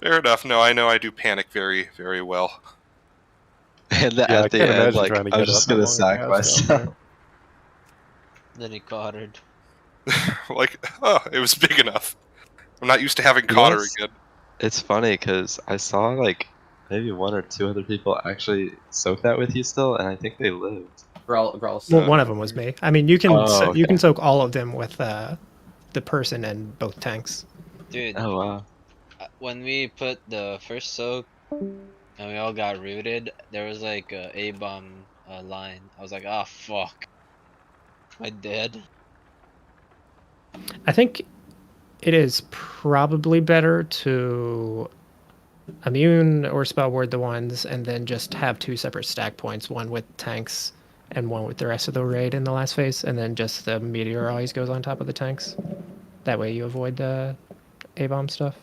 Fair enough. No, I know I do panic very, very well. And at the end, like, I was just gonna sack myself. Then he cottered. Like, oh, it was big enough. I'm not used to having cotter again. It's funny because I saw like maybe 1 or 2 other people actually soak that with you still, and I think they lived. Well, one of them was me. I mean, you can you can soak all of them with the person and both tanks. Dude. Oh wow. When we put the first soak and we all got rooted, there was like a A-bomb line. I was like, oh fuck. Am I dead? I think it is probably better to immune or spell ward the ones and then just have 2 separate stack points, one with tanks and one with the rest of the raid in the last phase, and then just the meteor always goes on top of the tanks. That way you avoid the A-bomb stuff.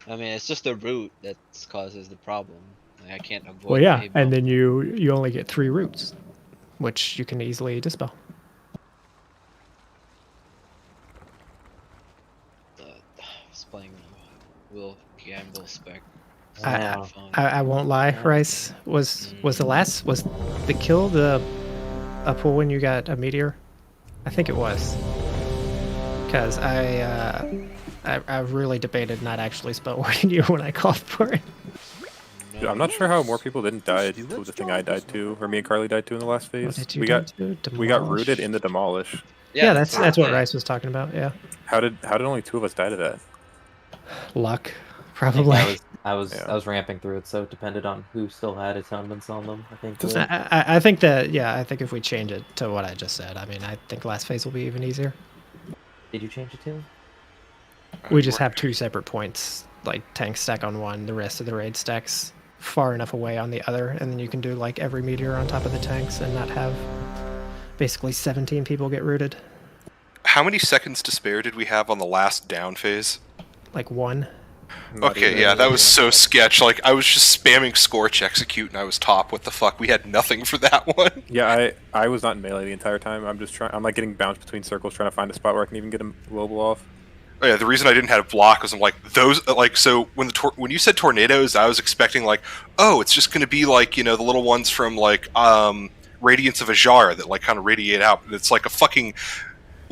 I mean, it's just the root that causes the problem. Like, I can't avoid. Well, yeah, A-bomb. and then you only get 3 roots, which you can easily dispel. I was playing Will Gamble spec. I won't lie, Rice. Was the kill a pull when you got a meteor? I think it was. Because I really debated not actually spell warding you when I called for it. Dude, I'm not sure how more people didn't die to the thing I died to, or me and Carly died to in the last phase. did you we die got to? we got Demolish? rooted in the demolish. Yeah, that's what Rice was talking about. Yeah, How did only 2 of us die to that? luck, probably. I was ramping through it, so it depended on who still had attendance on them. I think. I think that, yeah, I think if we change it to what I just said, I mean, I think last phase will be even easier. Did you change it to? We just have 2 separate points, like tank stack on one, the rest of the raid stacks far enough away on the other, and then you can do like every meteor on top of the tanks and not have basically 17 people get rooted. How many seconds to spare did we have on the last down phase? Like 1. Okay, yeah, that was so sketch. Like, I was just spamming Scorch Execute and I was top. What the fuck? We had nothing for that one. Yeah, I was not in melee the entire time. I'm like getting bounced between circles trying to find a spot where I can even get a global off. Oh, yeah, the reason I didn't have block was I'm like, those, like, so when you said tornadoes, I was expecting like, oh, it's just gonna be like, you know, the little ones from like, Radiance of Ajar that like kind of radiate out. And it's like a fucking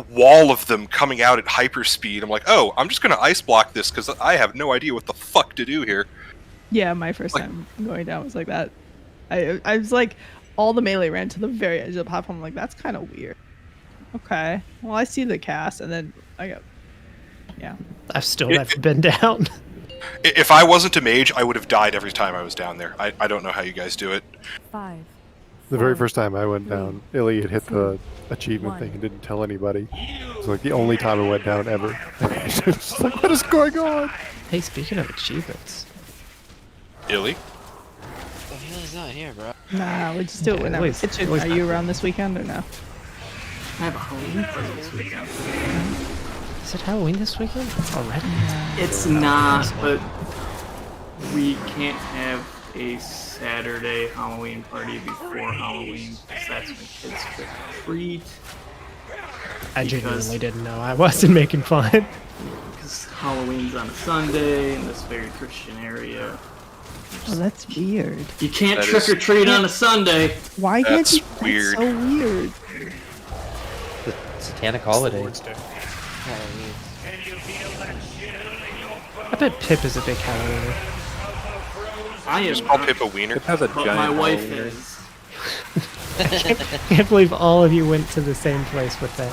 wall of them coming out at hyperspeed. I'm like, oh, I'm just gonna ice block this because I have no idea what the fuck to do here. Yeah, my first time going down was like that. I was like, all the melee ran to the very edge of the platform. I'm like, that's kind of weird. Okay, well, I see the cast, and then I go, yeah. I've still never been down. If I wasn't a mage, I would have died every time I was down there. I don't know how you guys do it. 5. The very first time I went down, Illy had hit the achievement thing and didn't tell anybody. It was like the only time I went down ever. It was just like, what is going on? Hey, speaking of achievements. Illy? Oh, Illy's not here, bro. Nah, we just do it whenever. Are you around this weekend or no? I have a Halloween party this weekend. Is it Halloween this weekend already? It's not, but we can't have a Saturday Halloween party before Halloween because that's when kids trick or treat. I genuinely didn't know. I wasn't making fun. Because Halloween's on a Sunday in this very Christian area. Oh, that's weird. You can't trick or treat on a Sunday. Why can't That's you? weird. That's so weird. The satanic holiday. I bet Pip is a big Halloweener. I am. Just call Pip a wiener. It has a But giant my wife Halloweener. is. I can't believe all of you went to the same place with that.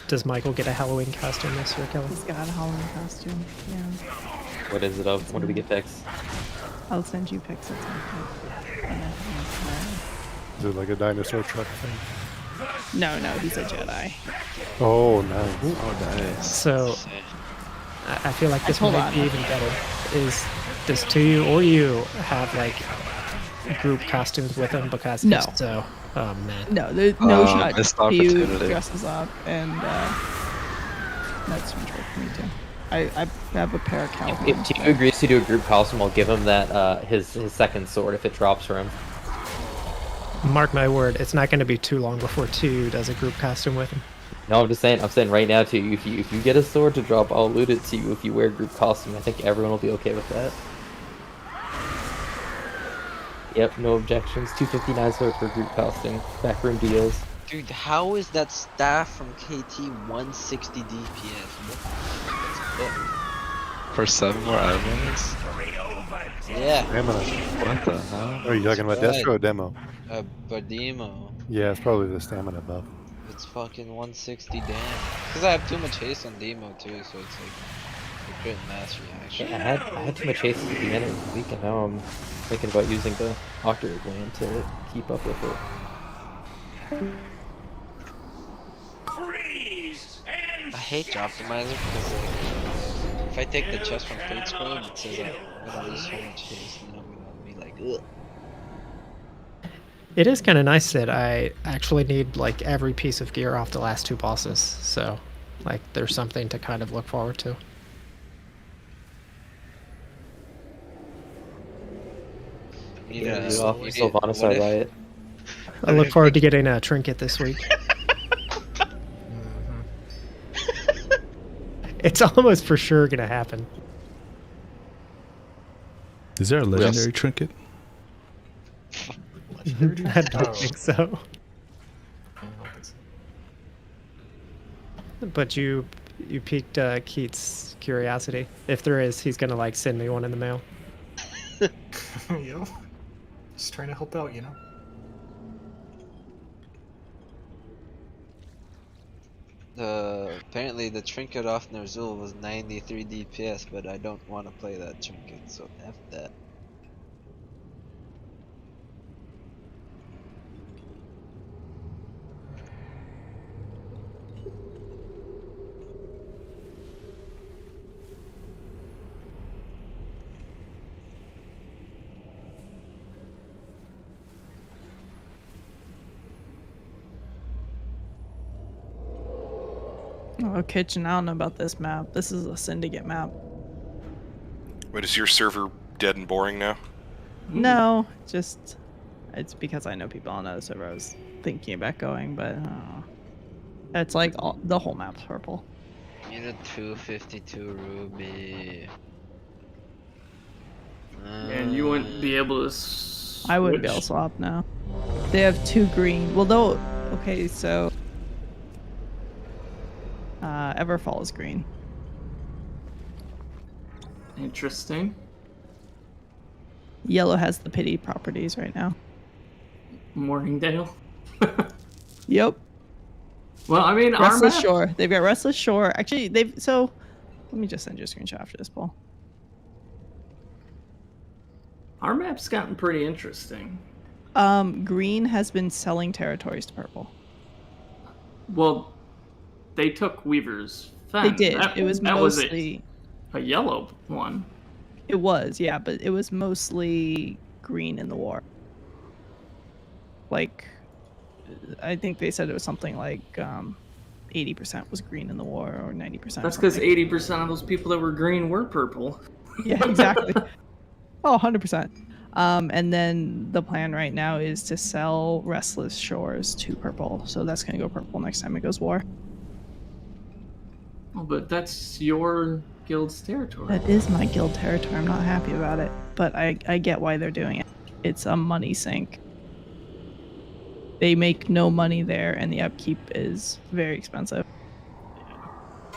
Does Michael get a Halloween costume this year, Kelly? He's got a Halloween costume. Yeah. What is it of? What do we get pics? I'll send you pics at some point. Is it like a dinosaur truck thing? No, he's a Jedi. Oh, nice. Oh, nice. So, I feel like this Hold might on. be even better. Is this to you or you have like group costumes with them? Because No. if so, oh man. No, there's no shot. Missed You opportunity. dresses up, and that's some trouble for me too. I have a pair of cowboys. If Tiku agrees to do a group costume, I'll give him that his second sword if it drops for him. Mark my word, it's not going to be too long before 2 does a group costume with him. No, I'm saying right now to you, if you get a sword to drop, I'll allude it to you if you wear a group costume. I think everyone will be okay with that. Yep, no objections. 259 sword for group costume. Backroom deals. Dude, how is that staff from KT 160 DPS? For 7 more enemies? Yeah. Stamina. What the hell? Oh, you talking about Destro or Demo? Bademo. Yeah, it's probably the stamina buff. It's fucking 160 damage. Because I have too much haste on Demo too, so it's like a crit mass reaction. Yeah, I had too much haste at the beginning of the week, and now I'm thinking about using the Octave Gland to keep up with it. I hate Optimizer because like, if I take the chest from Fate Scroll, it says I'm gonna lose so much haste, and I'm gonna be like, ugh. It is kind of nice that I actually need like every piece of gear off the last 2 bosses, so like there's something to kind of look forward to. Sylvanas are riot. I look forward to getting a trinket this week. It's almost for sure gonna happen. Is there a legendary trinket? I don't think so. But you piqued Keith's curiosity. If there is, he's gonna like send me one in the mail. You know, just trying to help out, you know. apparently the trinket off Ner'zhul was 93 DPS, but I don't want to play that trinket, so F that. Oh, Kitchen, I don't know about this map. This is a syndicate map. Wait, is your server dead and boring now? No, just it's because I know people on another server. I was thinking about going, but it's like the whole map's purple. Need a 252 ruby. And you wouldn't be able to. I wouldn't be able to swap now. They have 2 green. Well, though. Okay, so Everfall is green. Interesting. Yellow has the pity properties right now. Morningdale. Yep. Well, I mean, Restless our map, Shore. They've got Restless Shore. Actually, so. Let me just send you a screenshot after this, Paul. our map's gotten pretty interesting. Green has been selling territories to purple. Well, they took Weaver's Fen. They did. It was mostly a yellow one. It was, yeah, but it was mostly green in the war. Like, I think they said it was something like 80% was green in the war, or 90%. That's because 80% of those people that were green were purple. Yeah, exactly. Oh, 100%. And then the plan right now is to sell Restless Shores to purple, so that's going to go purple next time it goes war. Oh, but that's your guild's territory. That is my guild territory. I'm not happy about it, but I get why they're doing it. It's a money sink. They make no money there, and the upkeep is very expensive.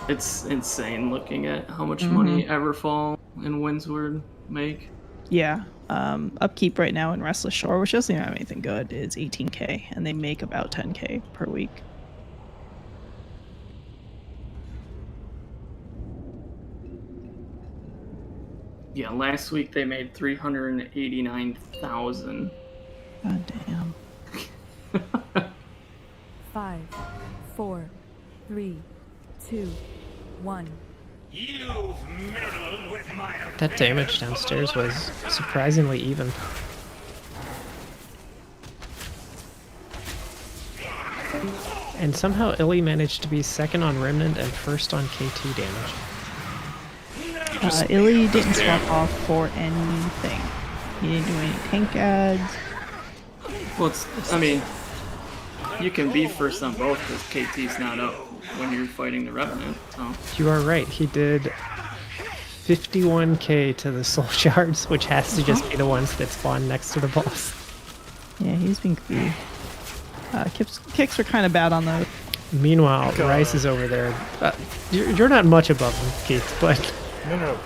It's insane looking at how much money Everfall and Windsward make. Yeah. Upkeep right now in Restless Shore, which doesn't even have anything good, is 18k, and they make about 10k per week. Yeah, last week they made 389,000. God damn. 5, 4, 3, 2, 1. That damage downstairs was surprisingly even. And somehow Illy managed to be second on Remnant and first on KT damage. Illy didn't swap off for anything. He didn't do any tank ads. Well, I mean, you can be first on both because KT's not up when you're fighting the Revenant. So. You are right. He did 51k to the soul shards, which has to just be the ones that spawn next to the boss. Yeah, he's been greedy. Kicks were kind of bad on those. Meanwhile, Rice is over there. You're not much above him, Keith, but... No.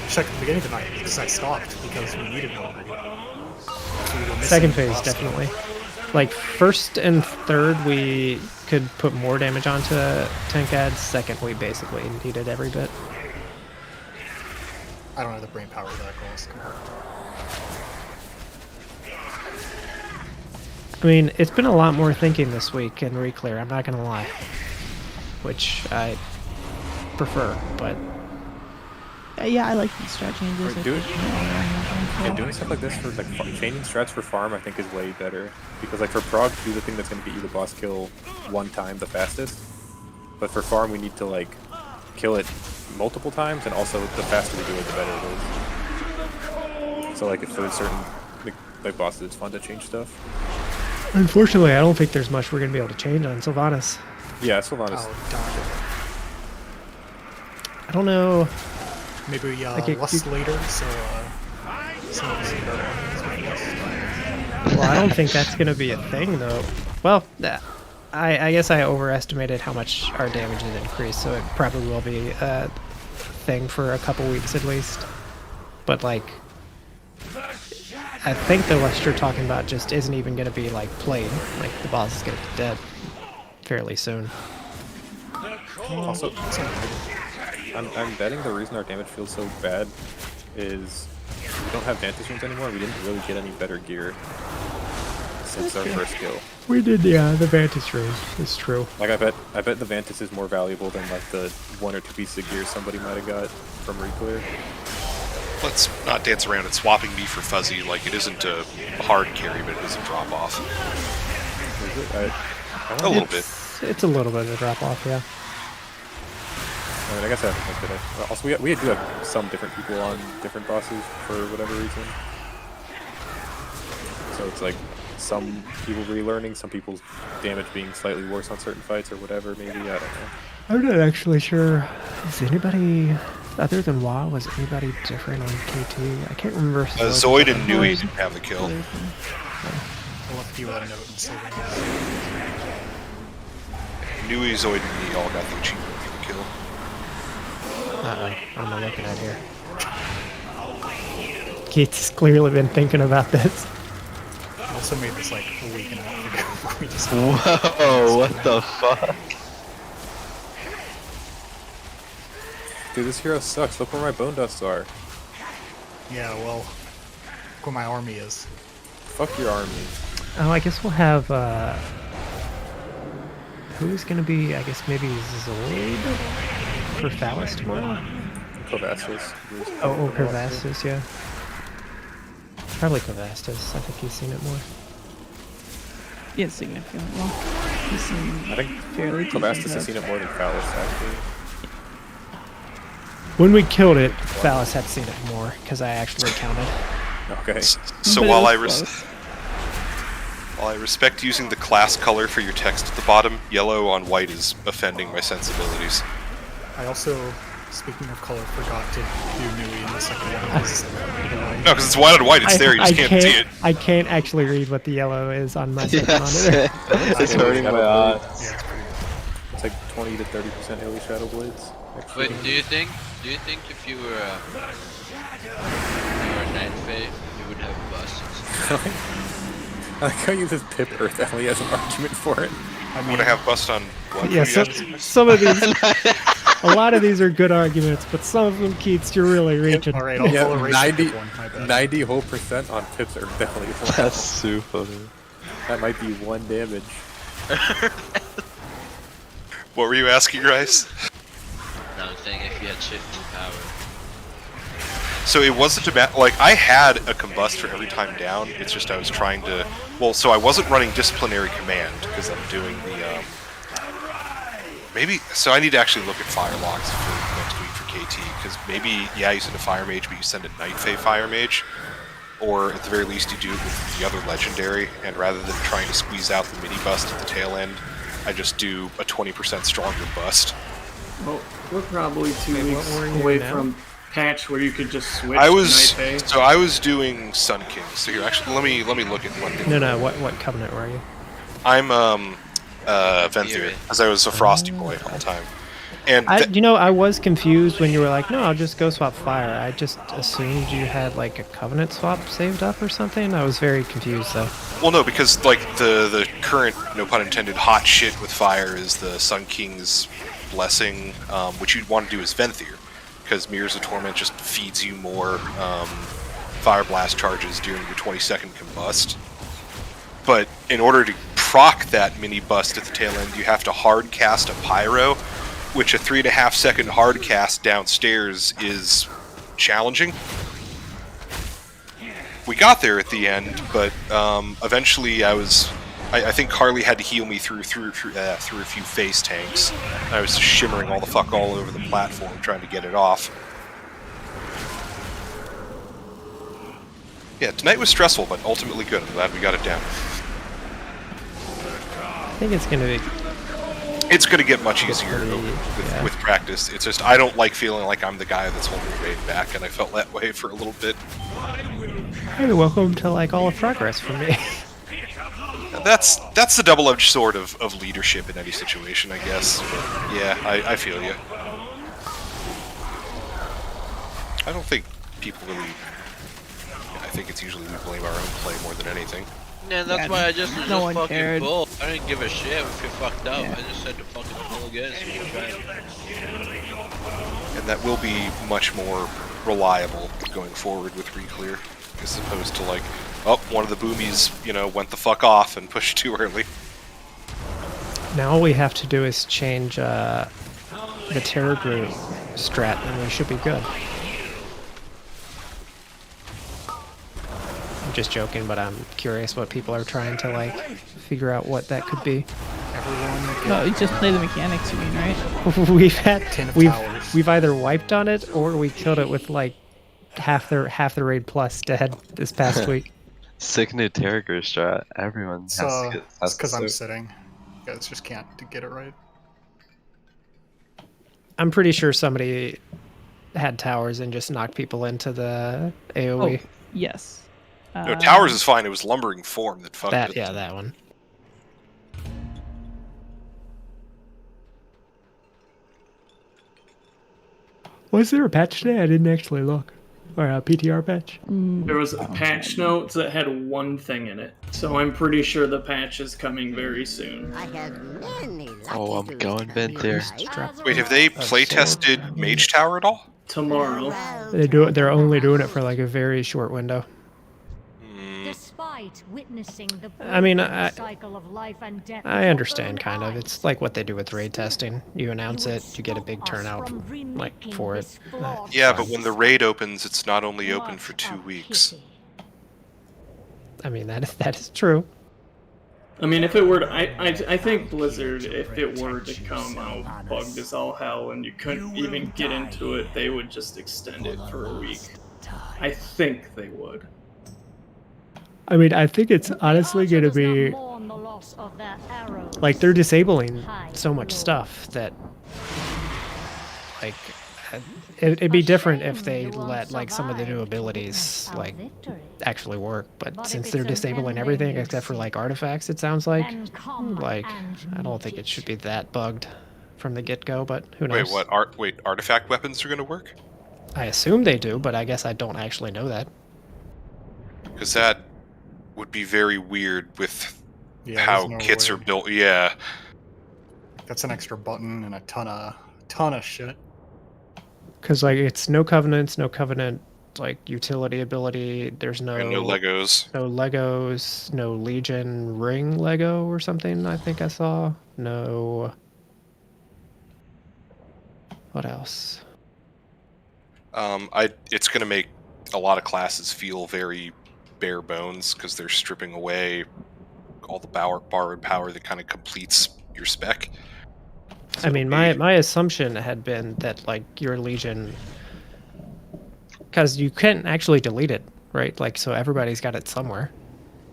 Check at the beginning of the night because I stopped because we needed more. Second phase, definitely. Like, first and third, we could put more damage onto tank ads. Second, we basically needed every bit. I don't have the brain power that goes. I mean, it's been a lot more thinking this week in Reclear, I'm not gonna lie. Which I prefer, but... Yeah, I like these strat changes. Doing stuff like this for like changing strats for farm, I think is way better because like for prog, do the thing that's going to get you the boss kill one time the fastest. But for farm, we need to like kill it multiple times, and also the faster we do it, the better it is. So like for certain like bosses, it's fun to change stuff. Unfortunately, I don't think there's much we're going to be able to change on Sylvanas. Yeah, Sylvanas. Oh, darn. I don't know. Maybe less later, so well, I don't think that's going to be a thing, though. Well, I guess I overestimated how much our damage has increased, so it probably will be a thing for a couple weeks at least. But, like, I think the list you're talking about just isn't even going to be, like, played. Like, the boss is going to be dead fairly soon. Also, I'm betting the reason our damage feels so bad is we don't have Vantage Runes anymore. We didn't really get any better gear since our first kill. We did, yeah, the Vantage Runes. It's true. Like I bet the Vantage is more valuable than like the 1 or 2 pieces of gear somebody might have got from Reclear. Let's not dance around it. Swapping me for Fuzzy, like, it isn't a hard carry, but it is a drop-off. A little bit. It's a little bit of a drop-off, yeah. I mean, I guess I haven't looked at it. Also, we do have some different people on different bosses for whatever reason. So it's like some people relearning, some people's damage being slightly worse on certain fights or whatever, maybe, I don't know. I'm not actually sure. Is anybody, other than WoW, was anybody different on KT? I can't remember. Zoid and Nui didn't have the kill. I'll let you note and say Nui, Zoid, and me all got the achievement for the kill. What am I looking at here? Keith's clearly been thinking about this. I also made this like a week and a half ago. We just Whoa, what the fuck? Dude, this hero sucks. Look where my bone dusts are. Yeah, well, look where my army is. Fuck your army. Oh, I guess we'll have, who's gonna be, I guess maybe Zoid for Phallus tomorrow? Kovastus. Oh, Kovastus, yeah. Probably Kovastus. I think he's seen it more. Yeah, significantly more. He's seen I think fairly Kovastus has seen it more than Phallus, actually. When we killed it, Phallus had seen it more, because I actually counted. Okay. So while I respect using the class color for your text at the bottom, yellow on white is offending my sensibilities. I also, speaking of color, forgot to do Nui in the second one. No, because it's white on white, it's there, you just can't see it. I can't actually read what the yellow is on my second monitor. It's hurting my eyes. It's like 20 to 30% AoE Shadow Blades. Actually. Wait, do you think if you were Night Fae, you would have busts? I like how you use Pip Earth Ellie as an argument for it. I'm gonna have bust on what? Yeah, some of these, a lot of these are good arguments, but some of them, Keats, you're really reaching. Alright, I'll Yeah, follow 90 whole % on Pip's Earth Ellie. That's so funny. That might be 1 damage. What were you asking, Rice? No, I'm saying if you had shifting power. So it wasn't about, like, I had a combust for every time down, it's just I was trying to, well, so I wasn't running Disciplinary Command, because I'm doing the, maybe, so I need to actually look at fire logs for next week for KT, because maybe, yeah, you send a Fire Mage, but you send a Night Fae Fire Mage, or at the very least you do it with the other Legendary, and rather than trying to squeeze out the mini bust at the tail end, I just do a 20% stronger bust. Well, we're probably 2 weeks away from patch where you could just switch I was to Night Fae. so I was doing Sun King. So here, actually, let me look at one thing. No, what covenant were you? I'm Venthyr, because I was a Frosty boy all the time. And I was confused when you were like, no, I'll just go swap fire. I just assumed you had like a covenant swap saved up or something. I was very confused though. well, no, because like the current, no pun intended, hot shit with fire is the Sun King's Blessing, which you'd want to do as Venthyr, because Mirrors of Torment just feeds you more Fire Blast charges during your 20-second combust. But in order to proc that mini bust at the tail end, you have to hard cast a Pyro, which a 3.5 second hard cast downstairs is challenging. We got there at the end, but eventually I think Carly had to heal me through a few face tanks. I was shimmering all over the platform trying to get it off. Yeah, tonight was stressful, but ultimately good. I'm glad we got it down. I think it's gonna be. It's gonna get much easier with practice. It's just I don't like feeling like I'm the guy that's holding the raid back, and I felt that way for a little bit. Hey, welcome to like all of progress for me. That's the double-edged sword of leadership in any situation, I guess. But yeah, I feel you. I don't think people really. I think it's usually we blame our own play more than anything. Yeah, that's why I just was no just one fucking cared. bull. I didn't give a shit if you fucked up. I just said to fucking pull again. And that will be much more reliable going forward with Reclear, as opposed to like, oh, one of the boomies, you know, went the fuck off and pushed too early. Now all we have to do is change the Terror Group strat, and we should be good. I'm just joking, but I'm curious what people are trying to like figure out what that could be. No, you just play the mechanics, you mean, right? we've either wiped on it or we killed it with like half the raid plus dead this past week. Sick new Terror Group strat. Everyone has to get. It's because I'm sitting. You guys just can't get it right. I'm pretty sure somebody had towers and just knocked people into the AoE. Oh, yes. No, towers is fine. It was lumbering form that fucked it. Yeah, that one. Was there a patch today? I didn't actually look. Or a PTR patch? There was a patch notes that had one thing in it, so I'm pretty sure the patch is coming very soon. I'm going bent there. Wait, have they play tested Mage Tower at all? Tomorrow. They're only doing it for like a very short window. Despite witnessing the I mean, cycle of life and death, I understand kind of. It's like what they do with raid testing. You announce it, you get a big turnout like for it. Yeah, but when the raid opens, it's not only open for 2 weeks. I mean, that is true. I mean, if it were to, I think Blizzard, if it were to come out bugged as all hell and you couldn't even get into it, they would just extend it for a week. I think they would. I mean, I think it's honestly going to be like they're disabling so much stuff that like it'd be different if they let like some of the new abilities like actually work, but since they're disabling everything except for like artifacts, it sounds like I don't think it should be that bugged from the get-go, but who knows. Wait, what? Wait, artifact weapons are going to work? I assume they do, but I guess I don't actually know that. Because that would be very weird with how kits are built. Yeah. That's an extra button and a ton of shit. Because like it's no covenants, no covenant like utility ability. There's no Legos. No Legos. No Legion ring Lego or something. I think I saw. No. What else? It's gonna make a lot of classes feel very bare bones because they're stripping away all the borrowed power that kind of completes your spec. So I mean, my assumption had been that like your Legion, because you can't actually delete it, right? Like, so everybody's got it somewhere.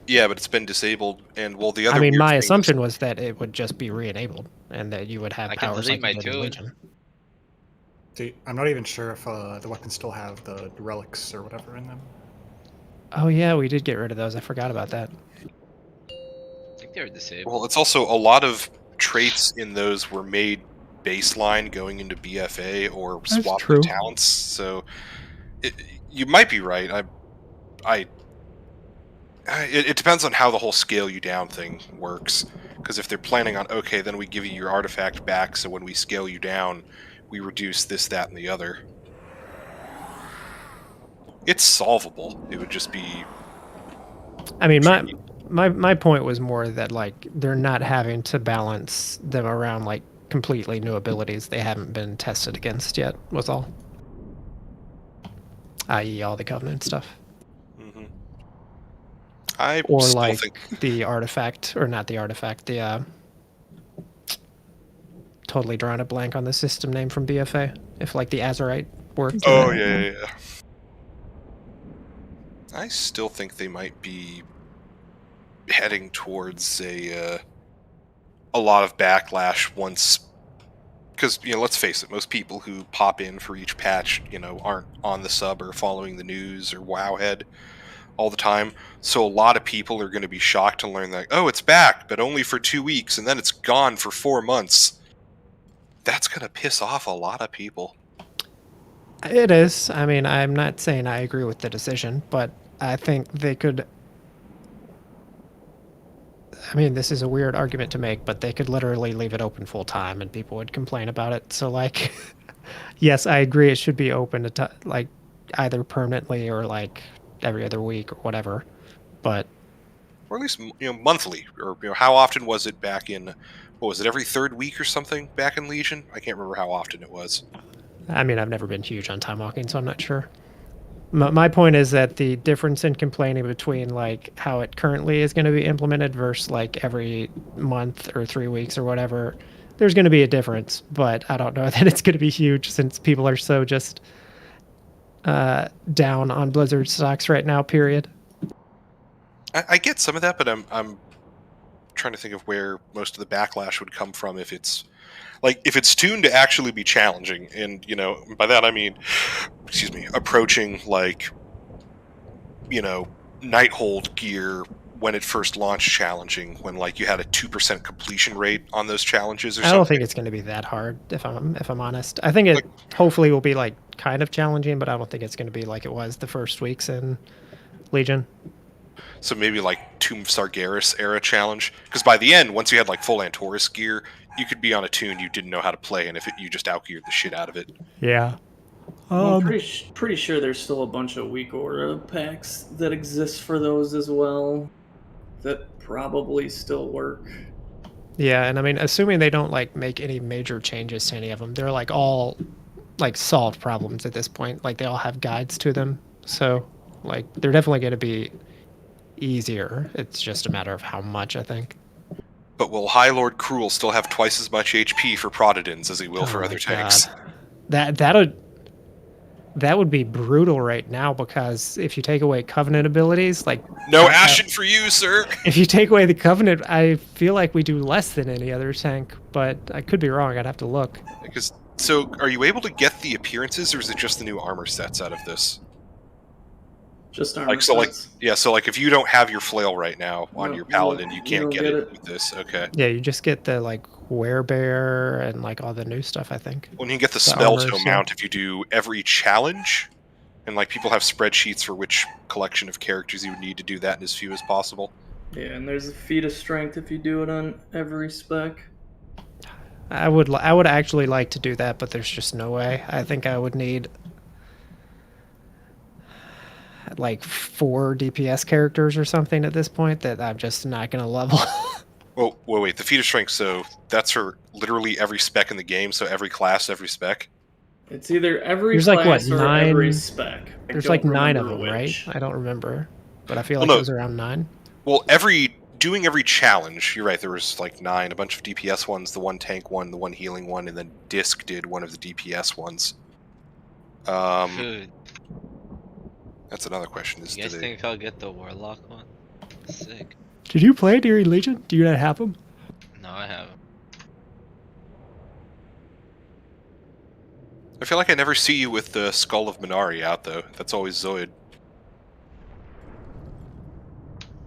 Yeah, but it's been disabled, and well, the other. I mean, my assumption was that it would just be re-enabled, and that you would have powers like you did in Legion. I'm not even sure if the weapons still have the relics or whatever in them. Oh yeah, we did get rid of those. I forgot about that. I think they were disabled. Well, it's also a lot of traits in those were made baseline going into BFA or swap the talents. So you might be right. It depends on how the whole scale you down thing works. Because if they're planning on, okay, then we give you your artifact back, so when we scale you down, we reduce this, that, and the other. It's solvable. It would just be. I mean, my point was more that like they're not having to balance them around like completely new abilities they haven't been tested against yet. Was all. I.e., all the Covenant stuff. Mm-hmm. Or like the artifact, or not the artifact, the totally drawing a blank on the system name from BFA. If like the Azurite worked. Oh yeah. I still think they might be heading towards a lot of backlash once, because let's face it, most people who pop in for each patch aren't on the sub or following the news or Wowhead all the time. So a lot of people are going to be shocked to learn that, oh, it's back, but only for 2 weeks, and then it's gone for 4 months. That's going to piss off a lot of people. It is. I mean, I'm not saying I agree with the decision, but I think they could I mean, this is a weird argument to make, but they could literally leave it open full time and people would complain about it. So, like, yes, I agree it should be open to, like, either permanently or, like, every other week or whatever. But... Or at least, monthly. Or, how often was it back in... What was it, every third week or something back in Legion? I can't remember how often it was. I mean, I've never been huge on time walking, so I'm not sure. My point is that the difference in complaining between like how it currently is going to be implemented versus like every month or 3 weeks or whatever, there's going to be a difference, but I don't know that it's going to be huge since people are so just down on Blizzard stocks right now, period. I get some of that, but I'm trying to think of where most of the backlash would come from if it's tuned to actually be challenging, and by that I mean, excuse me, approaching like Nighthold gear when it first launched challenging, when like you had a 2% completion rate on those challenges or something. I don't think it's going to be that hard if I'm honest. I think it hopefully will be like kind of challenging, but I don't think it's going to be like it was the first weeks in Legion. So maybe like Tomb of Sargeras era challenge, because by the end, once you had like full Antorus gear, you could be on a tune you didn't know how to play, and you just outgeared the shit out of it. Yeah. I'm pretty sure there's still a bunch of weak aura packs that exist for those as well that probably still work. Yeah, and I mean, assuming they don't like make any major changes to any of them, they're like all like solved problems at this point. Like they all have guides to them, so like they're definitely going to be easier. It's just a matter of how much, I think. But will High Lord Cruel still have twice as much HP for Protodons as he will for other tanks? That would be brutal right now, because if you take away Covenant abilities, like no Ashen for you, sir. If you take away the Covenant, I feel like we do less than any other tank, but I could be wrong. I'd have to look. So are you able to get the appearances, or is it just the new armor sets out of this? Just armor sets. So if you don't have your flail right now on your paladin, you can't get it with this. Okay. Yeah, you just get the like werebear and like all the new stuff, I think. Well, you can get the spell to mount if you do every challenge, and like people have spreadsheets for which collection of characters you would need to do that in as few as possible. Yeah, and there's a feat of strength if you do it on every spec. I would actually like to do that, but there's just no way. I think I would need like 4 DPS characters or something at this point that I'm just not going to level. Well, wait, the feat of strength, so that's for literally every spec in the game, so every class, every spec? It's either every there's class like, what, or 9, every spec. There's like 9 of them, right? I don't remember, but I feel like it was around 9. Well, doing every challenge, you're right, there was like 9, a bunch of DPS ones, the one tank one, the one healing one, and then Disc did one of the DPS ones. That's another question. You guys think I'll get the Warlock one? Sick. Did you play during Legion? Do you not have them? No, I haven't. I feel like I never see you with the Skull of Minari out, though. That's always Zoid.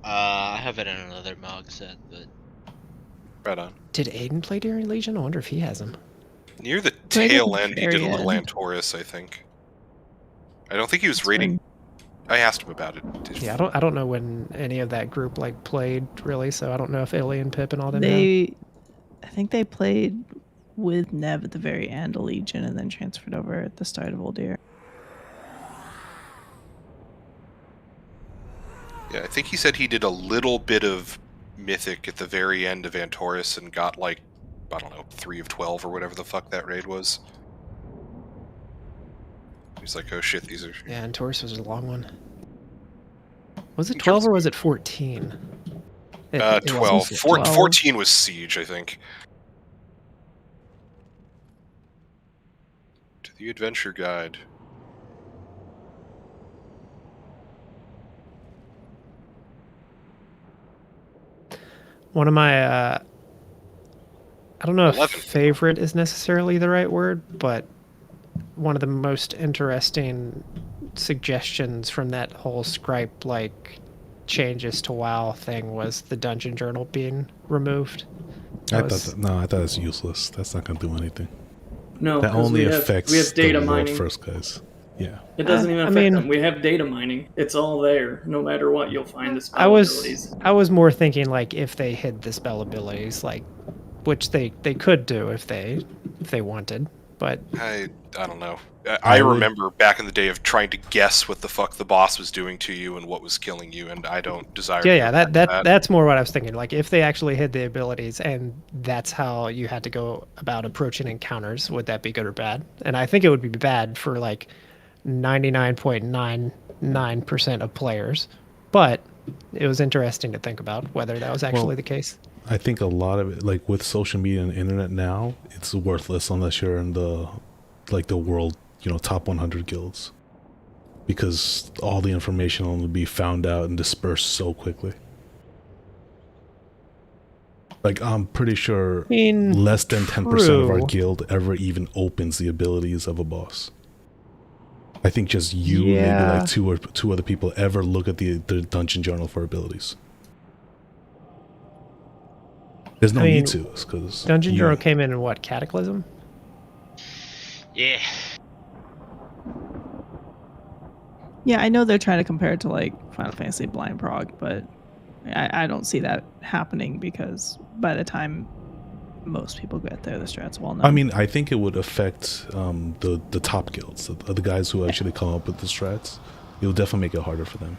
I have it in another Mog set, but... Right on. Did Aiden play during Legion? I wonder if he has them. Near the tail end, he did a little Antorus, I think. I don't think he was raiding... I asked him about it. Yeah, I don't know when any of that group like played really, so I don't know if Illy and Pip and all them. I think they played with Nev at the very end of Legion and then transferred over at the start of Old Year. Yeah, I think he said he did a little bit of Mythic at the very end of Antorus and got like, I don't know, 3 of 12 or whatever the fuck that raid was. He's like, oh shit, these are... Yeah, Antorus was a long one. Was it 12 or was it 14? 12. 14 was Siege, I think. To the Adventure Guide. One of my, I don't know if favorite is necessarily the right word, but one of the most interesting suggestions from that whole Scripe like changes to WoW thing was the dungeon journal being removed. I thought it's useless. That's not gonna do anything. No, that only affects we have data the mining first guys. Yeah. It doesn't even I affect mean- them. We have data mining. It's all there. No matter what, you'll find the spell I abilities. was more thinking like if they hid the spell abilities, like which they could do if they wanted, but I don't know. I remember back in the day of trying to guess what the fuck the boss was doing to you and what was killing you, and I don't desire. yeah, to go back to that's more what I was thinking. Like if they actually hid the abilities and that's how you had to go about approaching encounters, would that be good or bad? And I think it would be bad for like 99.99% of players, but it was interesting to think about whether that was actually the case. I think a lot of it, like with social media and internet now, it's worthless unless you're in the world, top 100 guilds, because all the information will be found out and dispersed so quickly. Like I'm pretty sure less than 10% of our guild ever even opens the abilities of a boss. I think just you, maybe like two other people ever look at the dungeon journal for abilities. There's no need to, because Dungeon Journal came in what, Cataclysm? Yeah. Yeah, I know they're trying to compare it to like Final Fantasy Blind Prog, but I don't see that happening because by the time most people get there, the strat's well known. I mean, I think it would affect the top guilds, the guys who actually come up with the strats. It will definitely make it harder for them.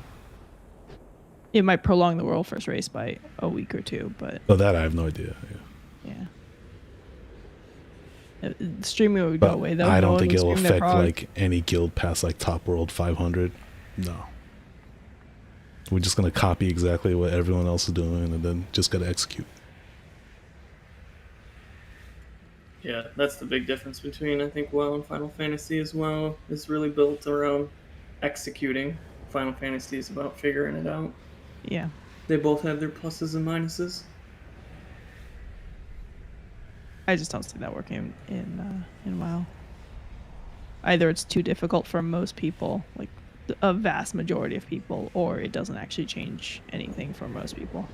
It might prolong the world first race by a week or two, but... Oh, that I have no idea. Yeah. Streaming would But go away, though. I No don't one think would it'll stream their affect prog. like any guild past like top world 500. No. We're just gonna copy exactly what everyone else is doing and then just gotta execute. Yeah, that's the big difference between, I think, WoW and Final Fantasy as well. It's really built around executing. Final Fantasy is about figuring it out. Yeah. They both have their pluses and minuses. I just don't see that working in WoW. Either it's too difficult for most people, like a vast majority of people, or it doesn't actually change anything for most people.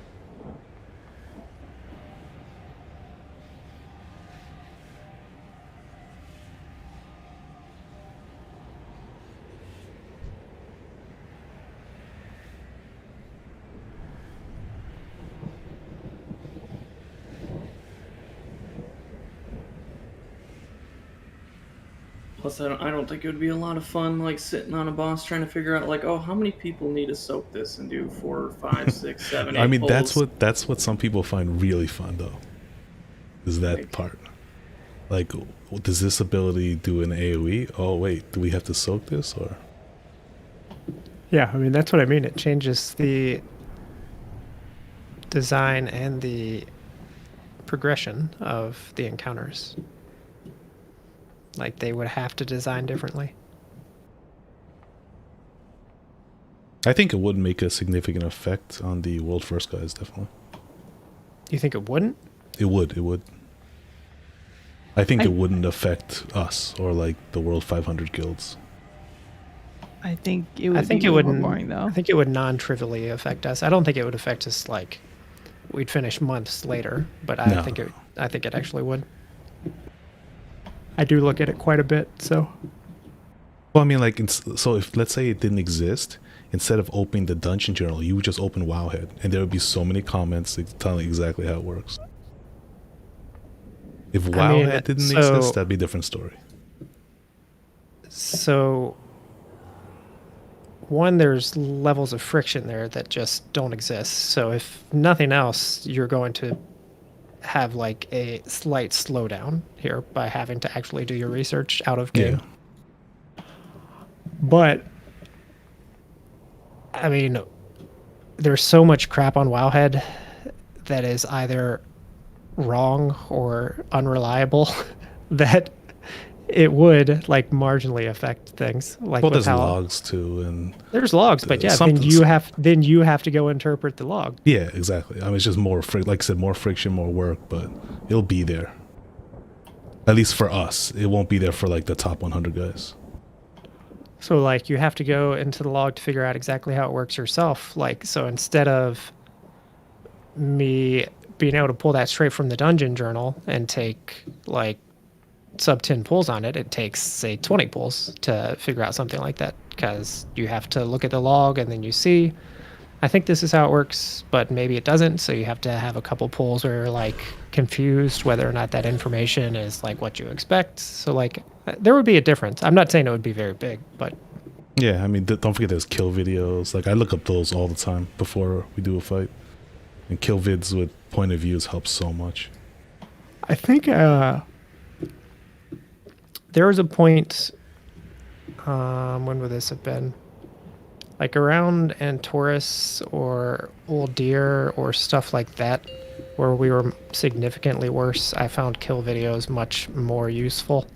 Plus, I don't think it would be a lot of fun, like, sitting on a boss trying to figure out, like, oh, how many people need to soak this and do 4, 5, 6, 7, 8 I mean, pulls? that's what some people find really fun though. Is that part? Like, does this ability do an AOE? Oh wait, do we have to soak this or? Yeah, I mean, that's what I mean. It changes the design and the progression of the encounters. Like, they would have to design differently. I think it would make a significant effect on the world first guys, definitely. You think it wouldn't? It would. I think it wouldn't affect us or like the world 500 guilds. I think it would I think be it more would boring, though. I think it would non-trivially affect us. I don't think it would affect us like we'd finish months later, but I think it actually would. I do look at it quite a bit, so. Well, I mean, like, so if let's say it didn't exist, instead of opening the dungeon journal, you would just open Wowhead, and there would be so many comments telling exactly how it works. If Wowhead didn't exist, that'd be a different story. So, one, there's levels of friction there that just don't exist. So if nothing else, you're going to have like a slight slowdown here by having to actually do your research out of game. Yeah. But I mean, there's so much crap on Wowhead that is either wrong or unreliable that it would like marginally affect things. Like, well, there's logs too, and there's logs, but yeah, then you have to go interpret the log. Yeah, exactly. I mean, it's just more like I said, more friction, more work, but it'll be there. At least for us, it won't be there for like the top 100 guys. So like you have to go into the log to figure out exactly how it works yourself. Like, so instead of me being able to pull that straight from the dungeon journal and take like sub 10 pulls on it, it takes, say, 20 pulls to figure out something like that, because you have to look at the log and then you see, I think this is how it works, but maybe it doesn't, so you have to have a couple pulls where you're like confused whether or not that information is like what you expect. So like there would be a difference. I'm not saying it would be very big, but Yeah, I mean, don't forget there's kill videos. Like, I look up those all the time before we do a fight. And kill vids with point of views helps so much. I think there was a point, when would this have been? Like around Antorus or Old Deer or stuff like that, where we were significantly worse. I found kill videos much more useful.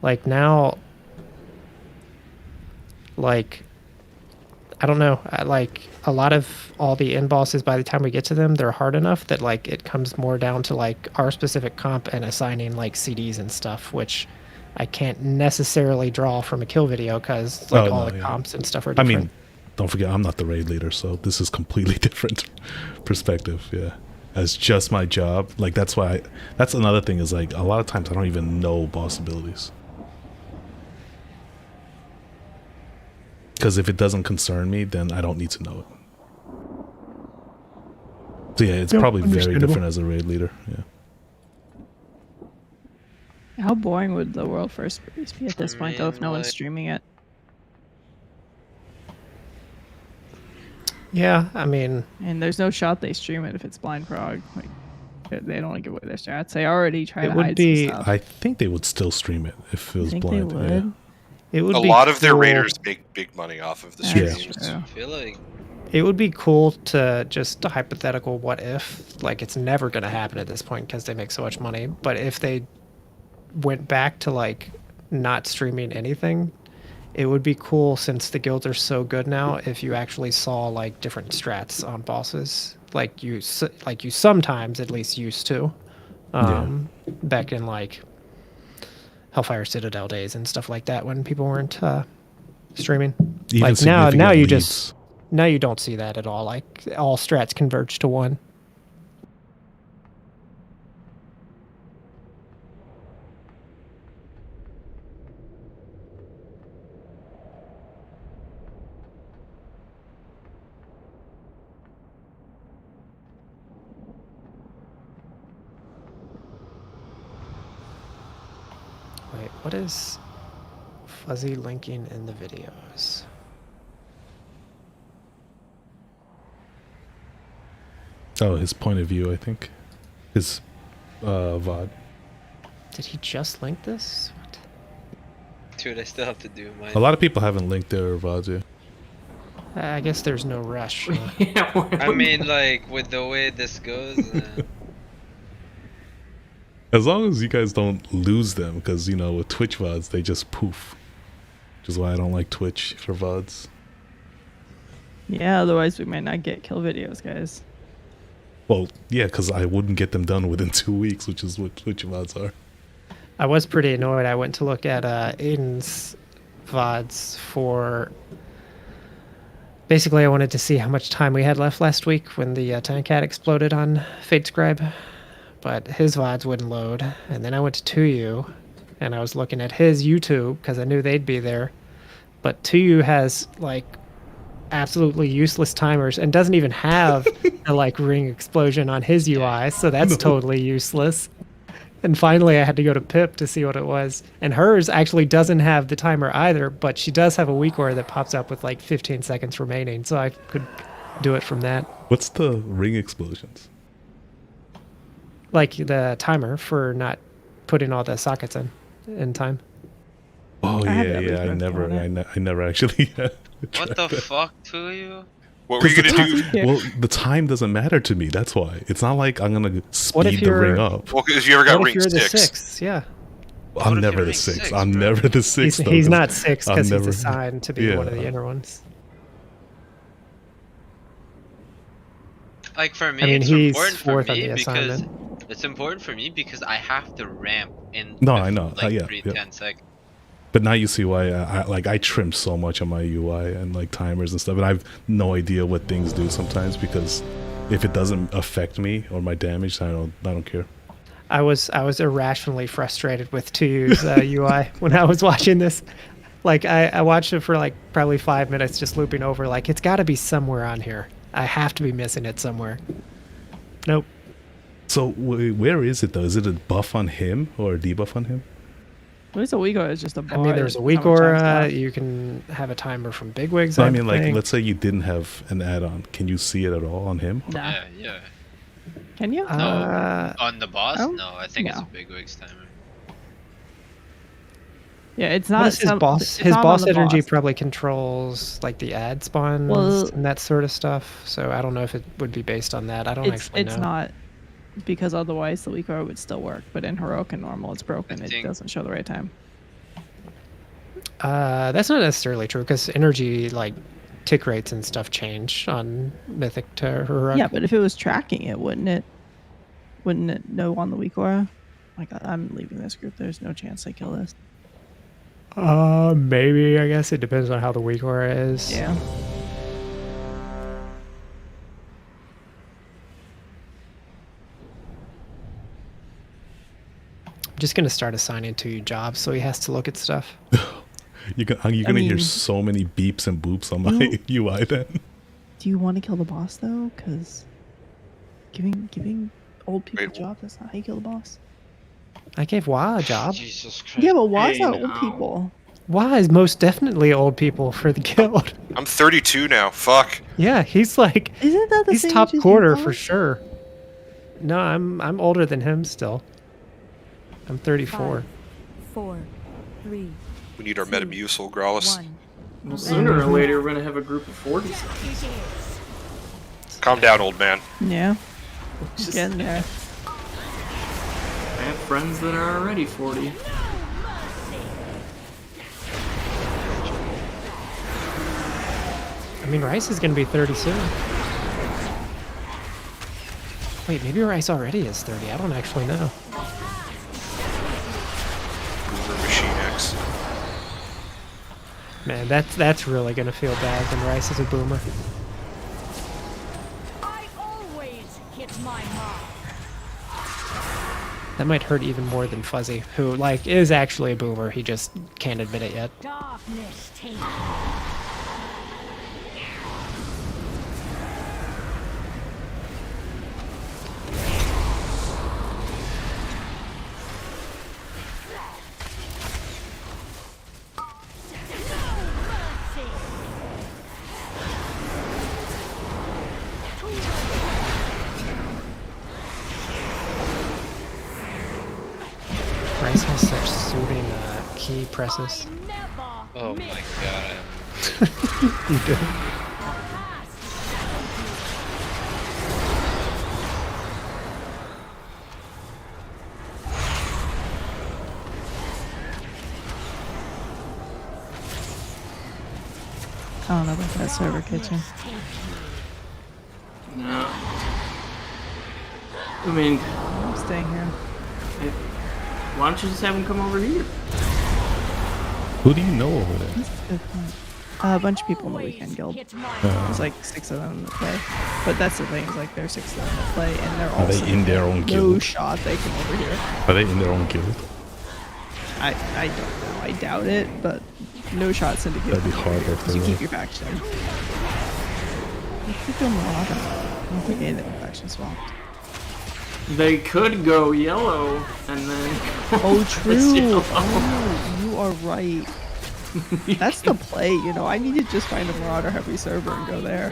Like now, like, I don't know, like a lot of all the end bosses, by the time we get to them, they're hard enough that like it comes more down to like our specific comp and assigning like CDs and stuff, which I can't necessarily draw from a kill video because like all the comps and stuff are different. I mean, don't forget, I'm not the raid leader, so this is completely different perspective. Yeah, as just my job. Like that's why. That's another thing is like a lot of times I don't even know boss abilities. Because if it doesn't concern me, then I don't need to know it. So yeah, it's probably very different as a raid leader. Yeah. How boring would the world first release be at this point, though, if no one's streaming it? Yeah, I mean... And there's no shot they stream it if it's blind frog. Like, they don't give away their stats. They already try to hide some stuff. I think they would still stream it if it was blind. They would? Yeah. It would a be lot of their cool. raiders make big money off of the streams. I feel like It would be cool to just a hypothetical what if, like it's never going to happen at this point because they make so much money, but if they went back to like not streaming anything, it would be cool since the guilds are so good now if you actually saw like different strats on bosses, like you sometimes at least used to, back in like Hellfire Citadel days and stuff like that when people weren't streaming. Even like now you leads. just now you don't see that at all. Like all strats converge to one. Wait, what is fuzzy linking in the videos? Oh, his point of view, I think. His VOD. Did he just link this? What? dude, I still have to do mine. A lot of people haven't linked their VODs yet. I guess there's no rush. I mean, like, with the way this goes... As long as you guys don't lose them, because, you know, with Twitch VODs, they just poof. Which is why I don't like Twitch for VODs. Yeah, otherwise we might not get kill videos, guys. Well, yeah, because I wouldn't get them done within 2 weeks, which is what Twitch VODs are. I was pretty annoyed. I went to look at Aiden's VODs for... Basically, I wanted to see how much time we had left last week when the Tank Cat exploded on Fate Scribe. But his VODs wouldn't load. And then I went to 2U, and I was looking at his YouTube, because I knew they'd be there. But 2U has, like, absolutely useless timers, and doesn't even have a, like, ring explosion on his UI, so that's totally useless. And finally, I had to go to Pip to see what it was. And hers actually doesn't have the timer either, but she does have a weak order that pops up with, like, 15 seconds remaining, so I could do it from that. What's the ring explosions? Like the timer for not putting all the sockets in time. Oh yeah, I never actually. What the fuck to you? What were you gonna do? Well, the time doesn't matter to me. That's why. It's not like I'm gonna speed the ring up. Well, because you ever got What ring if you're the 6? 6? Yeah. I'm never the 6. I'm never the 6. He's not 6 because he's assigned to be one of the inner ones. Like for me, I mean, it's he's important for fourth on me the because assignment. it's important for me because I have to ramp in. No, I know. Like Yeah, 10 seconds. But now you see why I trim so much on my UI and like timers and stuff, and I have no idea what things do sometimes because if it doesn't affect me or my damage, I don't care. I was irrationally frustrated with 2U's UI when I was watching this. Like I watched it for like probably 5 minutes, just looping over. Like it's got to be somewhere on here. I have to be missing it somewhere. Nope. So where is it though? Is it a buff on him or a debuff on him? At least a weak aura is just a bar. I mean, there's a weak aura. You can have a timer from Bigwigs. No, I mean, like, let's say you didn't have an add-on. Can you see it at all on him? Nah. Yeah. Can you? No. On the boss? oh, No, I think it's no. a Bigwigs timer. Yeah, it's not. What is his boss? it's His not on boss the energy boss. probably controls like the ad spawns Well- and that sort of stuff. So I don't know if it would be based on that. I don't actually know. It's not, because otherwise the weak aura would still work. But in heroic and normal, it's broken. It doesn't show the right time. That's not necessarily true because energy like tick rates and stuff change on Mythic to heroic. Yeah, but if it was tracking it, wouldn't it? Wouldn't it know on the weak aura? Like I'm leaving this group. There's no chance I kill this. Maybe, I guess it depends on how the weak aura is. Yeah. I'm just gonna start assigning 2U jobs so he has to look at stuff. You're gonna hear mean- so many beeps and boops on my UI then. Do you want to kill the boss though? Because giving old people jobs, that's not how you kill the boss. I gave Wah a job. Jesus Christ. Yeah, but why's not old people? Wah is most definitely old people for the guild. I'm 32 now. Fuck. Yeah, he's like Isn't that the he's same top age as you, quarter Wah? for sure. No, I'm older than him still. I'm 34. 5, 4, 3. We need our Metamucil, Growlus. Well, sooner or later, we're gonna have a group of 40 somethings. Calm down, old man. Yeah. Getting there. I have friends that are already 40. I mean, Rice is gonna be 30 soon. Wait, maybe Rice already is 30. I don't actually know. Boomer Machine X. Man, that's really gonna feel bad when Rice is a boomer. I always hit my mark. That might hurt even more than Fuzzy, who like is actually a boomer. He just can't admit it yet. Darkness take. Rice has such soothing key presses. Oh my god. You do. I don't know about that server kitchen. No. I mean, I'm staying here. Why don't you just have him come over here? Who do you know over there? That's a good point. A bunch of people in the weekend guild. There's like 6 of them that play. But that's the thing, is like there's 6 of them that play, and they're all Are they in their own no guild? shot they come over here. Are they in their own guild? I don't know. I doubt it, but no shot syndicate. That'd be harder for You them. keep your faction. You could go Marauder. I don't think any of the faction swapped. They could go yellow and then. Oh, true. Yellow. Oh, you are right. That's the play, you know. I need to just find a Marauder heavy server and go there.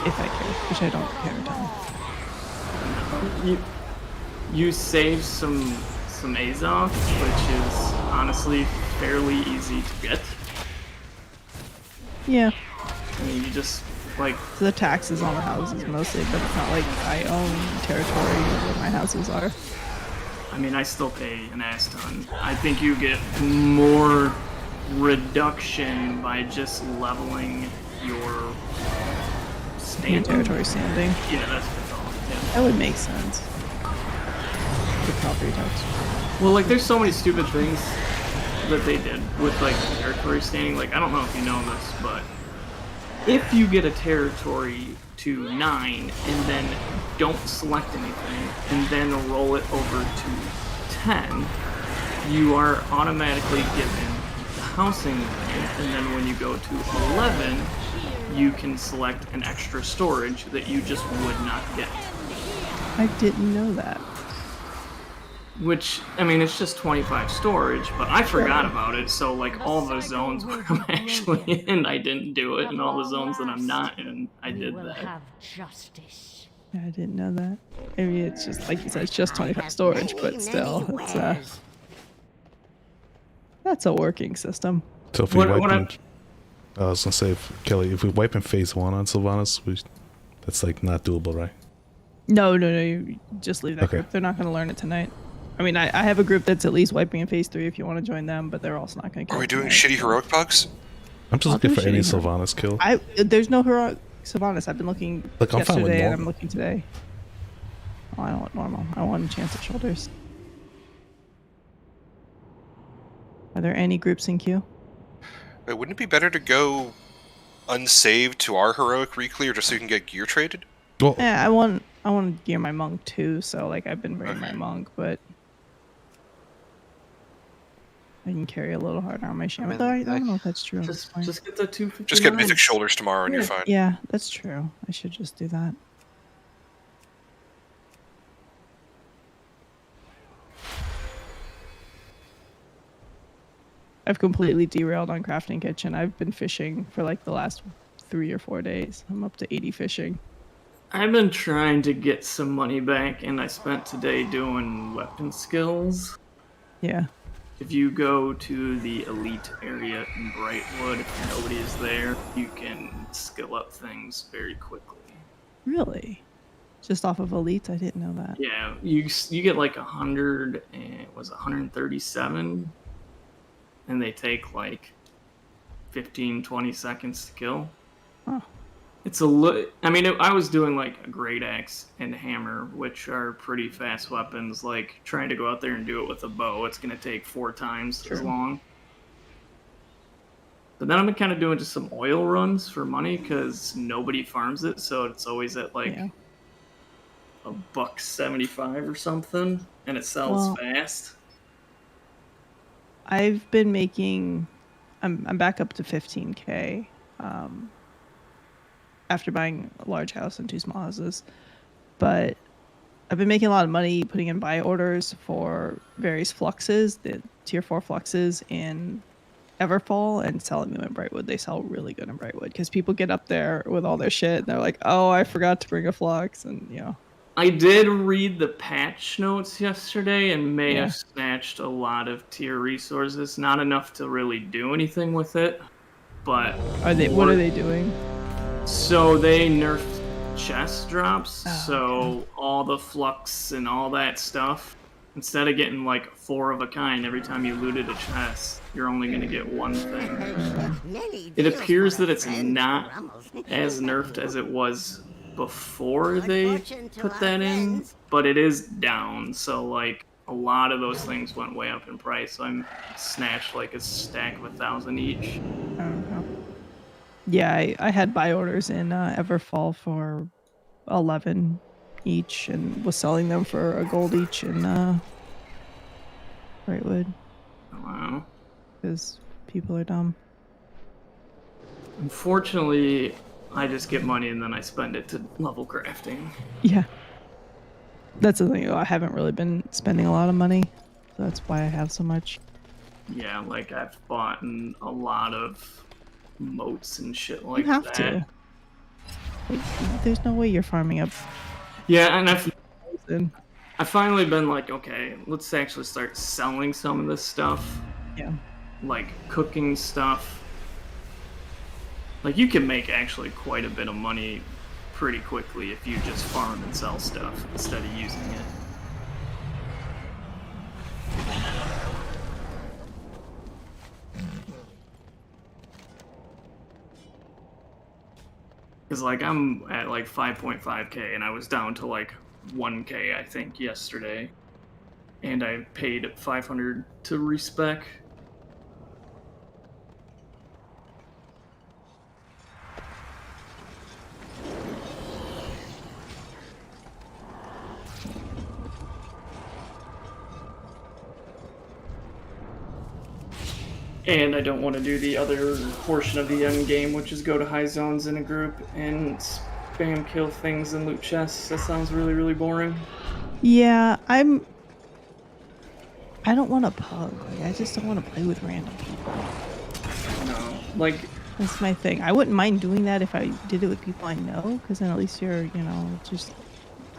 If I care, which I don't care. You save some Azoth, which is honestly fairly easy to get. Yeah. I mean, you just like So the taxes on the houses mostly, but it's not like I own territory where my houses are. I mean, I still pay an ass ton. I think you get more reduction by just leveling your standing. Territory standing. Yeah, that's all. Yeah. That would make sense. The property tax. Well, like, there's so many stupid things that they did with, like, territory standing. Like, I don't know if you know this, but if you get a territory to 9 and then don't select anything and then roll it over to 10, you are automatically given the housing ring, and then when you go to 11, you can select an extra storage that you just would not get. I didn't know that. Which, I mean, it's just 25 storage, but I forgot about it, so like all the zones where I'm actually in, I didn't do it, and all the zones that I'm not in, I did that. Justice. Yeah, I didn't know that. Maybe it's just, like you said, it's just 25 storage, but still, it's, that's a working system. So if we wipe I was gonna say, Kelly, if we wipe in phase 1 on Sylvanas, that's like not doable, right? No, you just leave that group. They're not going to learn it tonight. I mean, I have a group that's at least wiping in phase 3 if you want to join them, but they're also not going to. Are we doing shitty heroic pugs? I'm just looking for any Sylvanas kill. There's no heroic Sylvanas. I've been looking yesterday and I'm looking today. Oh, I don't want normal. I want a chance at shoulders. Are there any groups in queue? Wait, wouldn't it be better to go unsaved to our heroic reclear just so you can get gear traded? Well, yeah, I want to gear my monk too, so like I've been bringing my monk, but I can carry a little harder on my shaman. Though I don't know if that's true. Just get the 259. Just get mythic shoulders tomorrow and you're fine. Yeah, that's true. I should just do that. I've completely derailed on Crafting Kitchen. I've been fishing for like the last 3 or 4 days. I'm up to 80 fishing. I've been trying to get some money back, and I spent today doing weapon skills. Yeah. If you go to the elite area in Brightwood, if nobody is there, you can skill up things very quickly. Really? Just off of elite? I didn't know that. Yeah, you get like 137, and they take like 15-20 seconds to kill. Huh. It's I mean, I was doing like a great axe and hammer, which are pretty fast weapons. Like trying to go out there and do it with a bow, it's gonna take 4 times as long. But then I've been kind of doing just some oil runs for money because nobody farms it, so it's always at like $1.75 or something, and it sells fast. I've been making. I'm back up to 15K. After buying a large house and 2 small houses, but I've been making a lot of money putting in buy orders for various fluxes, the tier 4 fluxes in Everfall, and selling them in Brightwood. They sell really good in Brightwood because people get up there with all their shit and they're like, oh, I forgot to bring a flux, and you know. I did read the patch notes yesterday and may have snatched a lot of tier resources. Not enough to really do anything with it, but what are they doing? So they nerfed chest drops, so all the flux and all that stuff, instead of getting like 4 of a kind every time you looted a chest, you're only going to get 1 thing. It appears that it's not as nerfed as it was before they put that in, but it is down, so like a lot of those things went way up in price, so I snatched like a stack of 1,000 each. Yeah, I had buy orders in Everfall for 11 each and was selling them for a gold each in Brightwood. Wow. Because people are dumb. Unfortunately, I just get money and then I spend it to level crafting. Yeah. That's the thing. I haven't really been spending a lot of money, so that's why I have so much. Yeah, like I've bought a lot of moats and shit like you have that. To. Like, there's no way you're farming up. Yeah, and I've finally been like, okay, let's actually start selling some of this stuff. Yeah. Like cooking stuff. Like you can make actually quite a bit of money pretty quickly if you just farm and sell stuff instead of using it. Because like I'm at like 5.5k and I was down to like 1k I think yesterday, and I paid 500 to respec. And I don't want to do the other portion of the end game, which is go to high zones in a group and spam kill things and loot chests. That sounds really, really boring. Yeah, I don't want to pug. Like, I just don't want to play with random people. No, like that's my thing. I wouldn't mind doing that if I did it with people I know, because then at least you're, just.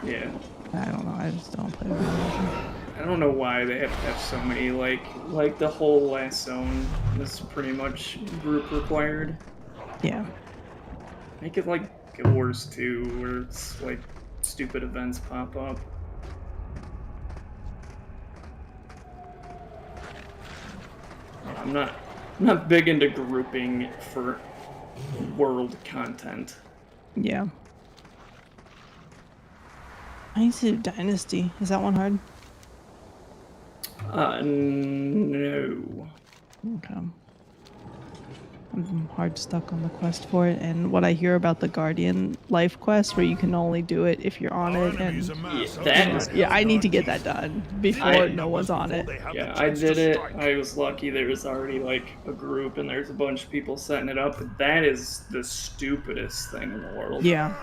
Yeah. I don't know. I just don't play with random. I don't know why they have to have so many, like the whole last zone is pretty much group required. Yeah. Make it like Guild Wars 2, where it's like stupid events pop up. I'm not big into grouping for world content. Yeah. I need to do Dynasty. Is that one hard? No. Okay. I'm hard stuck on the quest for it, and what I hear about the Guardian life quest, where you can only do it if you're on it, and I need to get that done before no one's on it. Yeah, I did it. I was lucky. There was already like a group, and there's a bunch of people setting it up. That is the stupidest thing in the world. Yeah,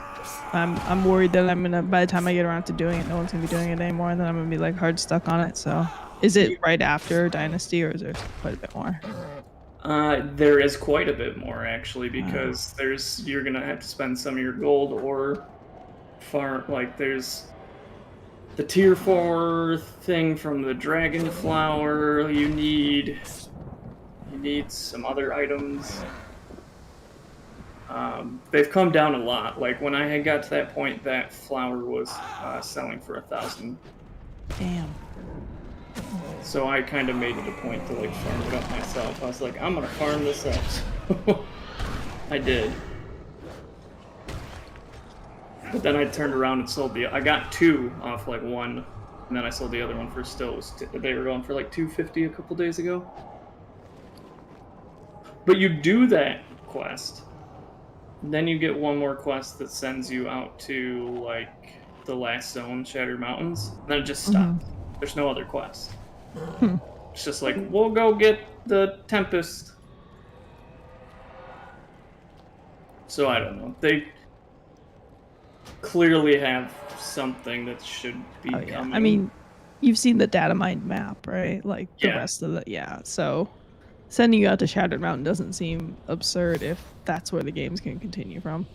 I'm worried that I'm gonna, by the time I get around to doing it, no one's gonna be doing it anymore, and then I'm gonna be like hard stuck on it. So, is it right after Dynasty, or is there quite a bit more? There is quite a bit more actually, because you're gonna have to spend some of your gold or farm. Like there's the tier 4 thing from the dragon flower. You need some other items. They've come down a lot. Like when I had got to that point, that flower was selling for 1,000. Damn. So I kind of made it a point to like farm it up myself. I was like, I'm gonna farm this up. I did. But then I turned around and sold I got 2 off like 1, and then I sold the other one for they were going for like 250 a couple days ago. But you do that quest, then you get one more quest that sends you out to like the last zone, Shattered Mountains, and then it just stops. There's no other quest. It's just like, we'll go get the Tempest. So I don't know. They clearly have something that should be coming. I mean, you've seen the data mined map, right? Like the rest of so sending you out to Shattered Mountain doesn't seem absurd if that's where the game's going to continue from.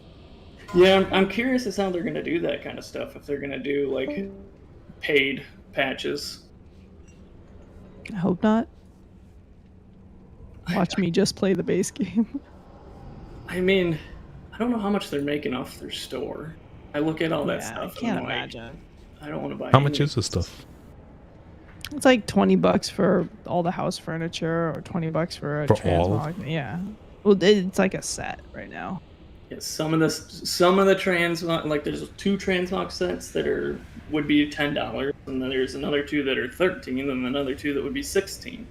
Yeah, I'm curious as how they're going to do that kind of stuff. If they're going to do like paid patches. I hope not. Watch me just play the base game. I mean, I don't know how much they're making off their store. I look at all that stuff. I can't and I'm imagine. Like, I don't want to buy. How much is this stuff? It's like $20 for all the house furniture, or $20 for a transmog. Yeah. Well, it's like a set right now. Yeah, some of the transmog, like there's 2 transmog sets that would be $10, and then there's another 2 that are $13, and another 2 that would be $16.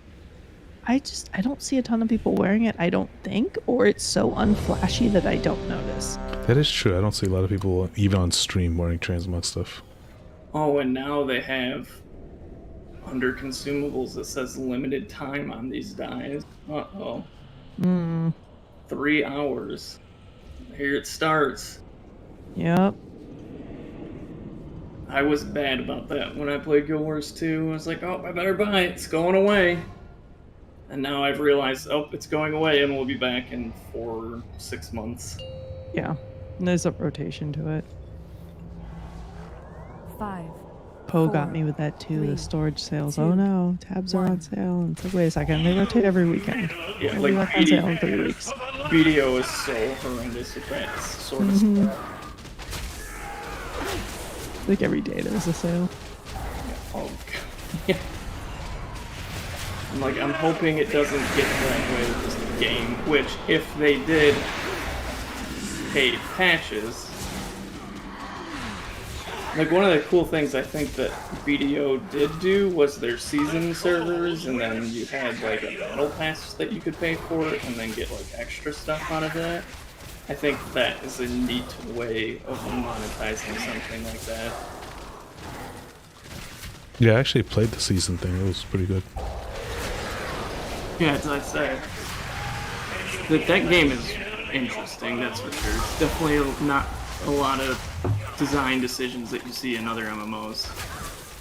I don't see a ton of people wearing it, I don't think, or it's so unflashy that I don't notice. That is true. I don't see a lot of people, even on stream, wearing transmog stuff. Oh, and now they have under consumables that says limited time on these dies. Uh-oh. 3 hours. Here it starts. Yep. I was bad about that when I played Guild Wars 2. I was like, oh, I better buy it. It's going away. And now I've realized, oh, it's going away, and we'll be back in 4 or 6 months. Yeah. And there's a rotation to it. 5. Poe got me with that too, the storage sales. Oh no, tabs are on sale. And it's like, wait a second, they rotate every weekend. Yeah, They'll be like on sale in 3 weeks. BDO is so horrendous with that sort of stuff. Like every day there's a sale. Oh god. Yeah. I'm hoping it doesn't get that way with this game, which if they did paid patches, like one of the cool things I think that BDO did do was their season servers, and then you had like a battle pass that you could pay for it and then get like extra stuff out of that. I think that is a neat way of monetizing something like that. Yeah, I actually played the season thing. It was pretty good. Yeah, as I said, that game is interesting. That's for sure. It's definitely not a lot of design decisions that you see in other MMOs.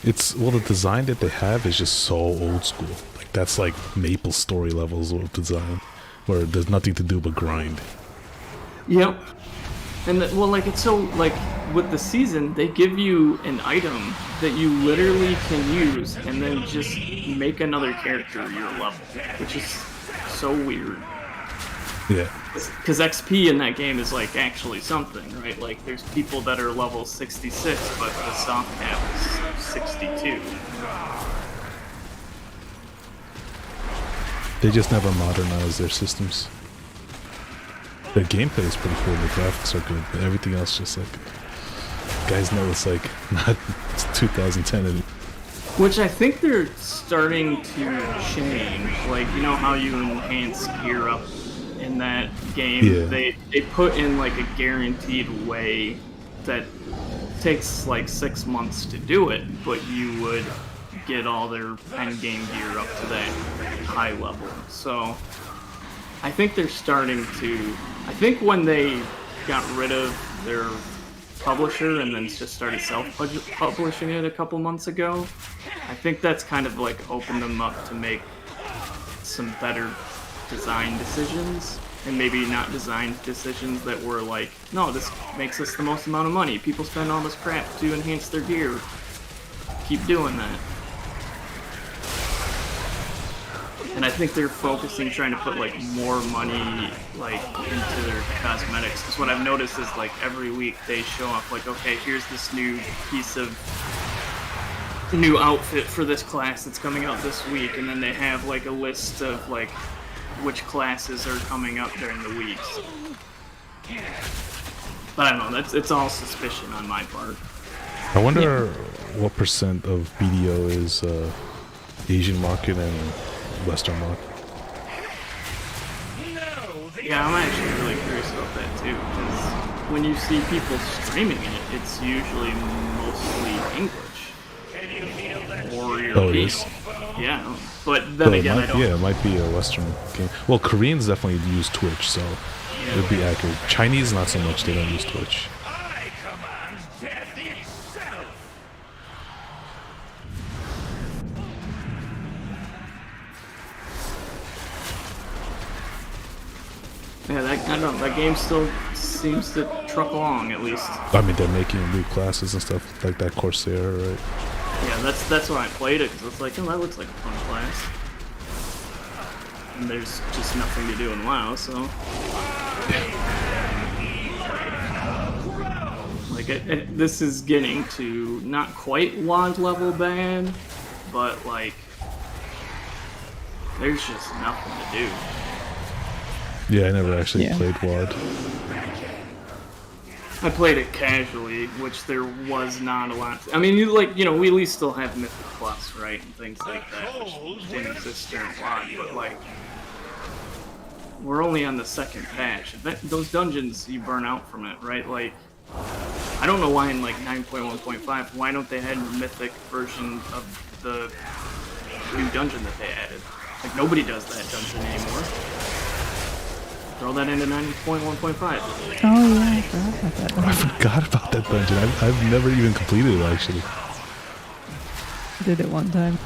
It's well, the design that they have is just so old school. Like that's like Maple Story levels of design, where there's nothing to do but grind. Yep. And well, like it's so like with the season, they give you an item that you literally can use, and then just make another character your level, which is so weird. Yeah. Because XP in that game is like actually something, right? Like there's people that are level 66, but the soft cap is 62. They just never modernize their systems. The gameplay is pretty cool, the graphics are good, but everything else just like, guys know it's like not it's 2010 and Which I think they're starting to change. Like, you know how you enhance gear up in that game? Yeah. They put in like a guaranteed way that takes like 6 months to do it, but you would get all their end game gear up to that high level. So I think they're starting to. I think when they got rid of their publisher and then just started self-publishing it a couple months ago, I think that's kind of like opened them up to make some better design decisions, and maybe not design decisions that were like, no, this makes us the most amount of money. People spend all this crap to enhance their gear. Keep doing that. And I think they're focusing, trying to put like more money like into their cosmetics. Because what I've noticed is like every week they show off like, okay, here's this new piece of new outfit for this class that's coming out this week, and then they have like a list of like which classes are coming up during the weeks. But I don't know. It's all suspicion on my part. I wonder what percent of BDO is Asian market and Western market. Yeah, I'm actually really curious about that too, because when you see people streaming it, it's usually mostly English or European. Oh, it is? Yeah, but then again, I don't. Yeah, it might be a Western game. Well, Koreans definitely use Twitch, so it would be accurate. Chinese, not so much. They don't use Twitch. Yeah, I don't know, that game still seems to truck along, at least. I mean, they're making new classes and stuff like that Corsair, right? Yeah, that's why I played it, because it's like, oh, that looks like a fun class. And there's just nothing to do in WoW, so... Like, this is getting to not quite wand level bad, but like, there's just nothing to do. Yeah, I never actually played WoD. I played it casually, which there was not a lot. I mean, we at least still have Mythic Plus, right, and things like that, which didn't exist during WoD, but like, we're only on the second patch. Those dungeons, you burn out from it, right? Like, I don't know why in like 9.1.5, why don't they have a Mythic version of the new dungeon that they added? Like, nobody does that dungeon anymore. Throw that into 9.1.5. Oh yeah, I forgot about that. I forgot about that dungeon. I've never even completed it, actually. Did it one time.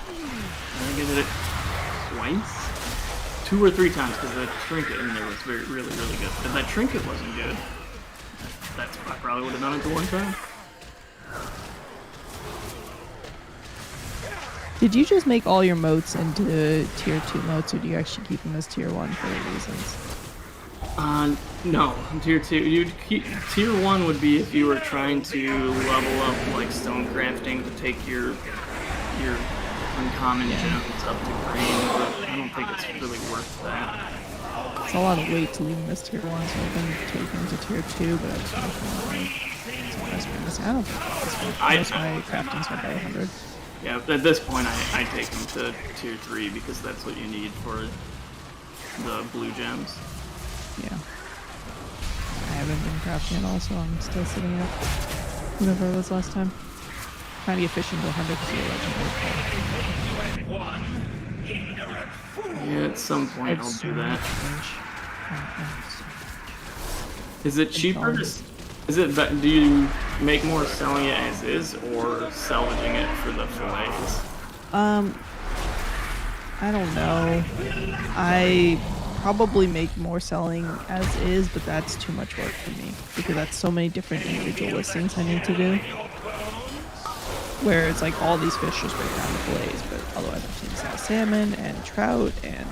I did it twice? 2 or 3 times, because the trinket in there was really, really good. If that trinket wasn't good, I probably would have done it the one time. Did you just make all your moats into tier 2 moats, or do you actually keep them as tier 1 for reasons? No. Tier 2. You'd keep tier 1 would be if you were trying to level up like stone crafting to take your uncommon gems up to green, but I don't think it's really worth that. It's a lot of weight to leave them as tier 1, so I've been taking them to tier 2, but I just want to I don't think my crafting's went by 100. Yeah, at this point I take them to tier 3 because that's what you need for the blue gems. Yeah. I haven't been crafting at all, so I'm still sitting at whatever it was last time. Trying to get fishing to 100 because you're legendary. Yeah, at some point I'll do that. Is it cheaper? Is it? Do you make more selling it as is or salvaging it for the fillets? I don't know. I probably make more selling as is, but that's too much work for me because that's so many different individual listings I need to do. Where it's like all these fish just break down to fillets, but otherwise I've seen sell salmon and trout and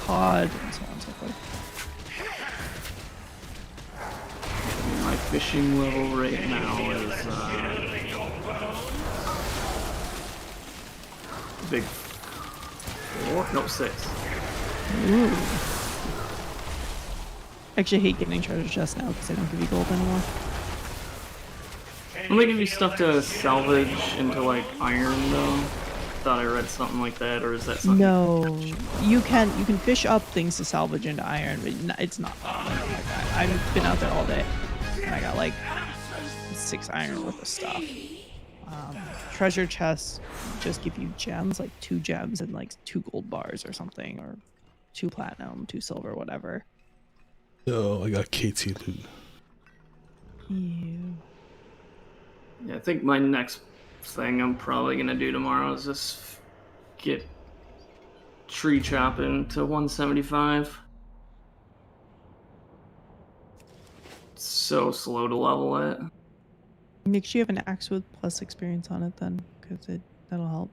cod and so on and so forth. My fishing level right now is big 4? No, 6. Ooh. Actually, I hate getting treasure chests now because they don't give you gold anymore. Don't they give you stuff to salvage into like iron though? Thought I read something like that, or is that something? No, you can fish up things to salvage into iron, but it's not like that. I've been out there all day, and I got like 6 iron worth of stuff. Treasure chests just give you gems, like 2 gems and like 2 gold bars or something, or 2 platinum, 2 silver, whatever. Oh, I got KT loot. Yeah, I think my next thing I'm probably gonna do tomorrow is just get tree chopping to 175. It's so slow to level it. Make sure you have an axe with plus experience on it then, because that'll help.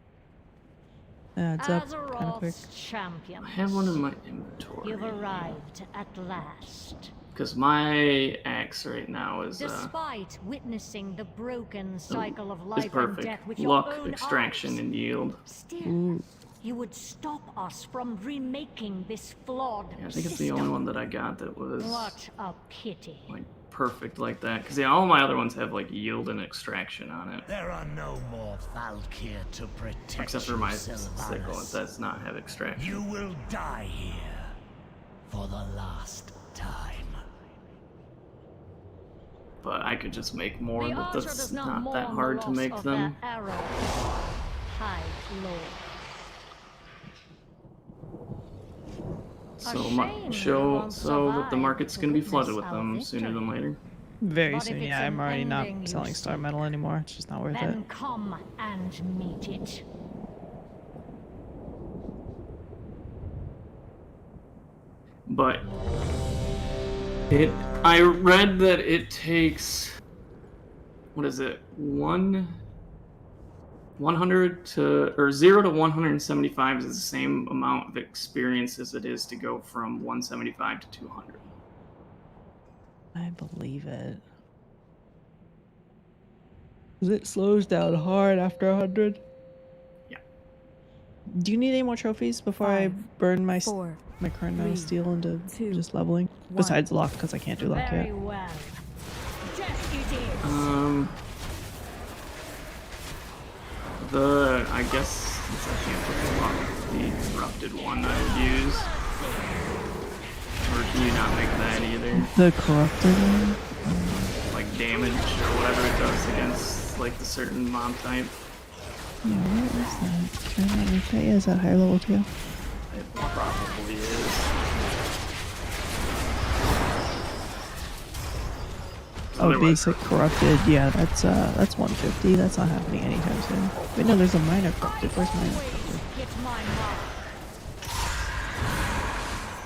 It's up kind of quick. Champions, I have one in my inventory. You've arrived at last. Because my axe right now is Despite witnessing the broken cycle of is life and perfect. death with your Luck, own extraction, eyes, and yield. still, you would stop us from remaking this flawed Yeah, I think it's system. the only one that I got that was What a pity. like perfect like that. Because yeah, all my other ones have like yield and extraction on it. There are no more Valkyr to protect. Except for my you, sickle, it does not have extraction. You will die here for the last time. But I could just make more, The but archer that's does not mourn that the hard to loss make of them. their arrow. High Lord. So the market's gonna be flooded with them sooner than later. Very But soon, if it's yeah. I'm already not impending, you selling star metal anymore. It's just not worth it. Then come and meet it. But I read that it takes, what is it, 100 to, or 0 to 175 is the same amount of experience as it is to go from 175 to 200. I believe it. 'Cause it slows down hard after 100. Yeah. Do you need any more trophies before I burn my my current amount of 3, steel into 2, just leveling? 1. Besides luck, because I can't do luck Very yet. well. Death it is. I guess since I can't put the luck, the corrupted one I would use. Or can you not make that either? The corrupted one? Like damage or whatever it does against like the certain mob type. Yeah, where is that? Can I not make that? Yeah, is that higher level too? It probably is. Oh, basic corrupted. Yeah, that's 150. That's not happening anytime soon. Wait, no, there's a minor corrupted. Where's minor corrupted?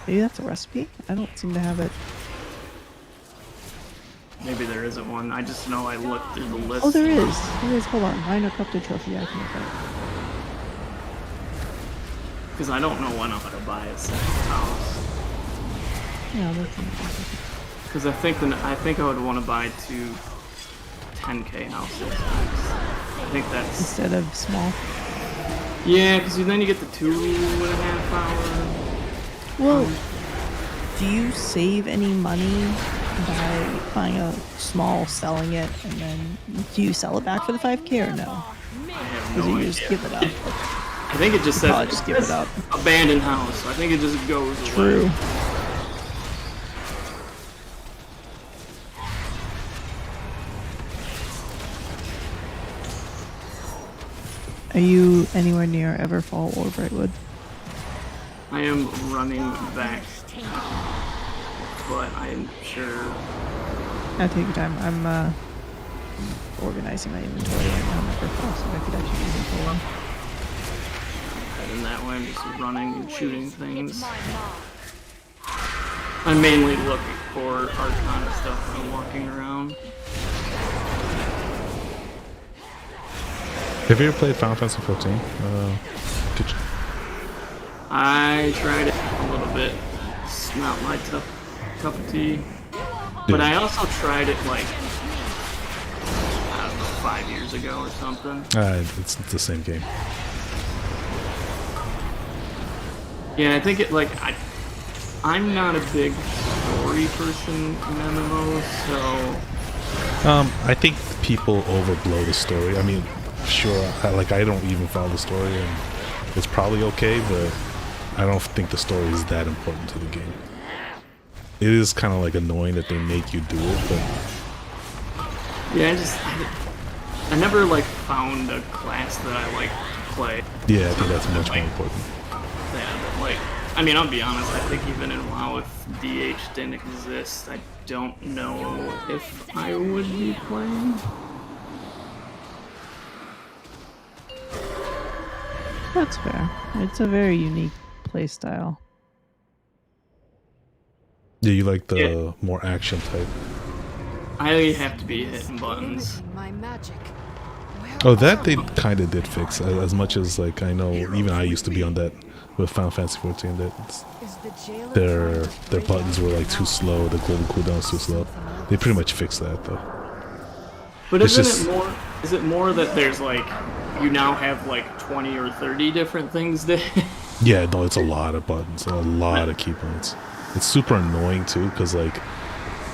Maybe that's a recipe? I don't seem to have it. Maybe there isn't one. I just know I looked through the list. Oh, there is. There is. Hold on. Minor corrupted trophy. I can make that. Because I don't know when I'm gonna buy a second house. Yeah, that's Because I think I would want to buy 2 10K houses. I think that's instead of small. Yeah, because then you get the 2.5 hour. Well, do you save any money by buying a small, selling it, and then do you sell it back for the 5K or no? I have Or do no you idea. just give it up? I think it just says Probably just give it up. Abandoned house. So I think it just goes away. True. Are you anywhere near Everfall or Brightwood? I am running back, but I'm sure. Now take your time. I'm organizing my inventory right now. My profile, so I could actually use it for one. Heading that way, I'm just running and shooting things. I'm mainly looking for Arcana stuff when I'm walking around. Have you ever played Final Fantasy 14? I tried it a little bit. It's not my cup of tea. But I also tried it like, I don't know, 5 years ago or something. It's the same game. Yeah, I think it like I'm not a big story person in MMOs, so I think people overblow the story. I mean, sure, I don't even follow the story, and it's probably okay, but I don't think the story is that important to the game. It is kind of like annoying that they make you do it, but yeah, I never like found a class that I like to play. yeah, I think that's much more important. Yeah, but like, I mean, I'll be honest, I think even in WoW, if DH didn't exist, I don't know if I would be playing. That's fair. It's a very unique playstyle. Yeah, you like the more action type. I have to be hitting buttons. Oh, that they kind of did fix, as much as like I know even I used to be on that with Final Fantasy 14 that their buttons were like too slow, the golden cooldown was too slow. They pretty much fixed that though. But is it more that there's like you now have like 20 or 30 different things to Yeah, no, it's a lot of buttons, a lot of key points. It's super annoying too, because like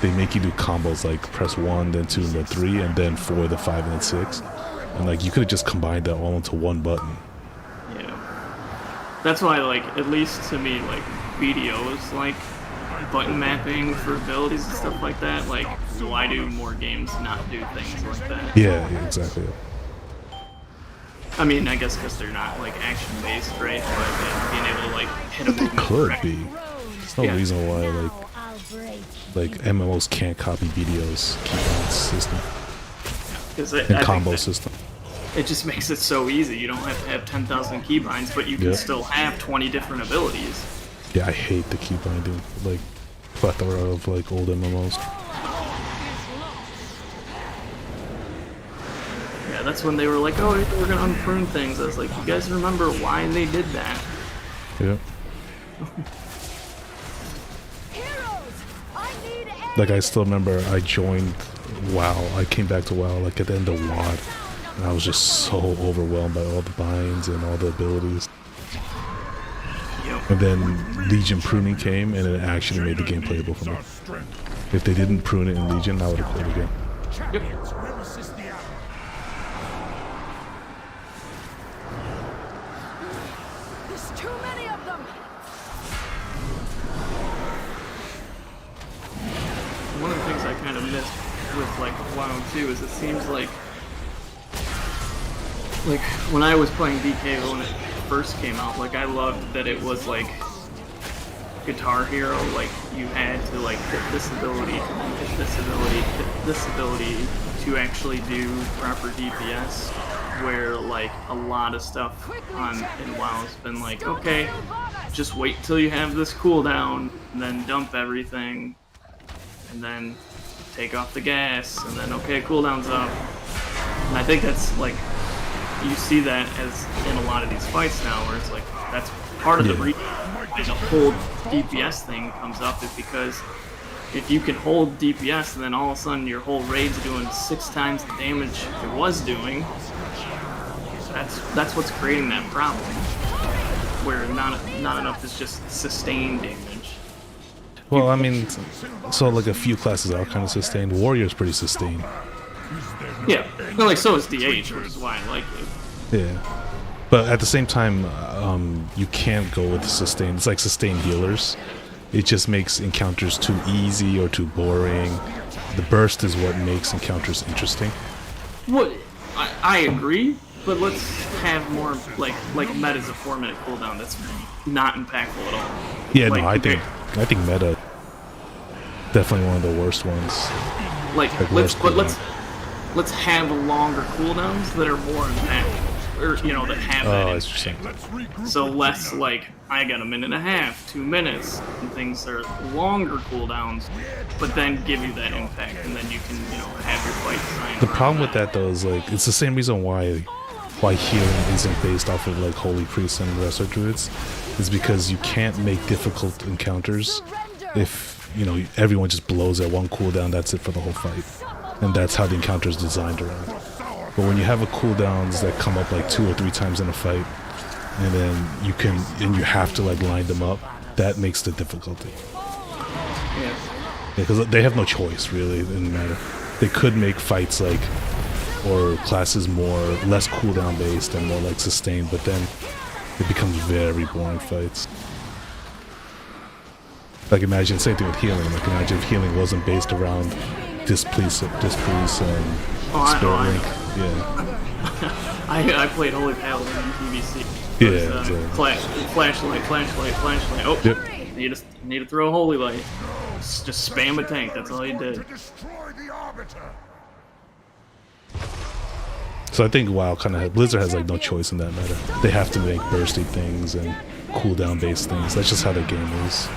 they make you do combos like press 1, then 2, and then 3, and then 4, then 5, and then 6. And like you could have just combined that all into one button. Yeah. That's why like at least to me like videos like button mapping for abilities and stuff like that, like why do more games not do things like that? Yeah, exactly. I mean, I guess because they're not like action based, right? But being able to like hit a movement. Could be. There's no reason why like MMOs can't copy videos keyboard system and combo system. It just makes it so easy. You don't have to have 10,000 keybinds, but you can still have 20 different abilities. Yeah, I hate the keybinding, like plethora of like old MMOs. Yeah, that's when they were like, oh, we're gonna unprune things. I was like, you guys remember why they did that? Yeah. Like I still remember I joined WoW. I came back to WoW like at the end of WoD, and I was just so overwhelmed by all the binds and all the abilities. And then Legion pruning came, and it actually made the game playable for me. If they didn't prune it in Legion, I would have played the game. There's too many of them. One of the things I kind of missed with like WoW 2 is it seems like when I was playing DK when it first came out, like I loved that it was like Guitar Hero, like you had to like hit this ability, hit this ability, hit this ability to actually do proper DPS, where like a lot of stuff in WoW has been like, okay, just wait till you have this cooldown, and then dump everything, and then take off the gas, and then okay, cooldown's up. And I think that's like, you see that as in a lot of these fights now, where it's like, that's part of the reason why the whole DPS thing comes up, is because if you can hold DPS and then all of a sudden your whole raid's doing 6 times the damage it was doing, that's what's creating that problem, where not enough is just sustained damage. Well, I mean, so like a few classes are kind of sustained. Warrior's pretty sustained. Yeah, but like so is DH, which is why I like it. Yeah, but at the same time, you can't go with sustained. It's like sustained healers. It just makes encounters too easy or too boring. The burst is what makes encounters interesting. What I agree, let's have more like meta's a 4-minute cooldown. That's not impactful at all. Yeah, like, no, I think meta definitely one of the worst ones. Let's have longer cooldowns that are more impactful, or that have that impact. So less like I got a minute and a half, 2 minutes, and things are longer cooldowns, but then give you that impact, and then you can have your fight designed. The problem with that though is like it's the same reason why healing isn't based off of like holy priests and lesser druids, is because you can't make difficult encounters if everyone just blows at one cooldown. That's it for the whole fight, and that's how the encounter is designed around. But when you have a cooldowns that come up like 2 or 3 times in a fight, and then you have to like line them up, that makes the difficulty. Yeah, because they have no choice really in the matter. They could make fights like or classes less cooldown based and more like sustained, but then it becomes very boring fights. Like imagine same thing with healing. Like imagine if healing wasn't based around displace and spirit link. Yeah. I played Holy Paladin in PvC. Yeah. Flashlight. Oh, yep. You need to throw a holy light. Just spam a tank. That's all you did. So I think WoW Blizzard has like no choice in that matter. They have to make bursty things and cooldown based things. That's just how the game is.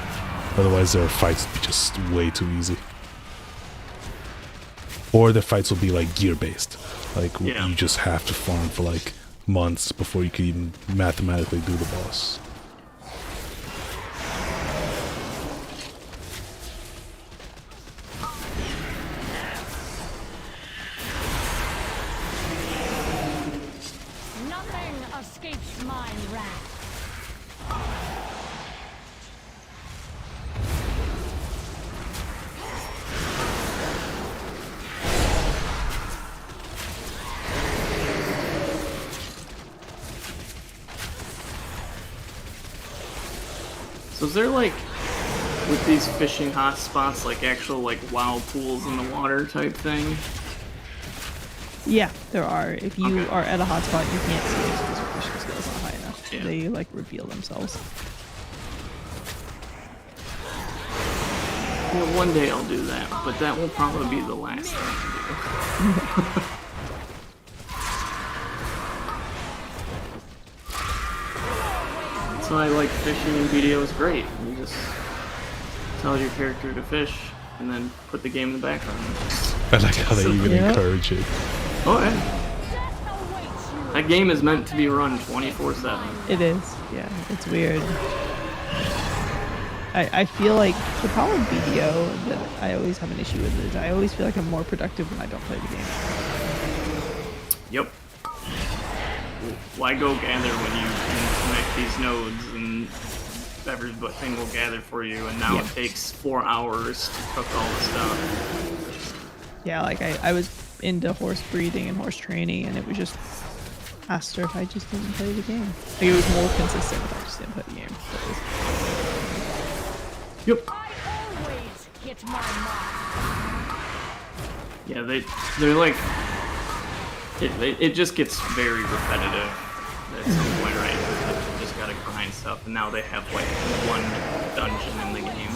Otherwise their fights would be just way too easy. Or the fights will be like gear based. Like you just have to farm for like months before you can even mathematically do the boss. Nothing escapes my wrath. So is there like, with these fishing hotspots, like actual like WoW pools in the water type thing? Yeah, there are. If you are at a hotspot, you can't see it because your fishing skills not high enough. Yeah. They like reveal themselves. Yeah, one day I'll do that, but that will probably be the last thing I do. That's why I like fishing in BDO is great. You just tell your character to fish and then put the game in the background. I like how they even encourage it. Oh yeah. That game is meant to be run 24/7. It is. Yeah, it's weird. I feel like the problem with BDO that I always have an issue with is I always feel like I'm more productive when I don't play the game. Yep. Why go gather when you can connect these nodes and everything will gather for you, and now it takes 4 hours to cook all the stuff. Yeah, like I was into horse breeding and horse training, and it was just faster if I just didn't play the game. Like, it was more consistent if I just didn't play the game. Yep. I always hit my mark. Yeah, they're like it just gets very repetitive at some point, right? You just gotta grind stuff, and now they have like one dungeon in the game.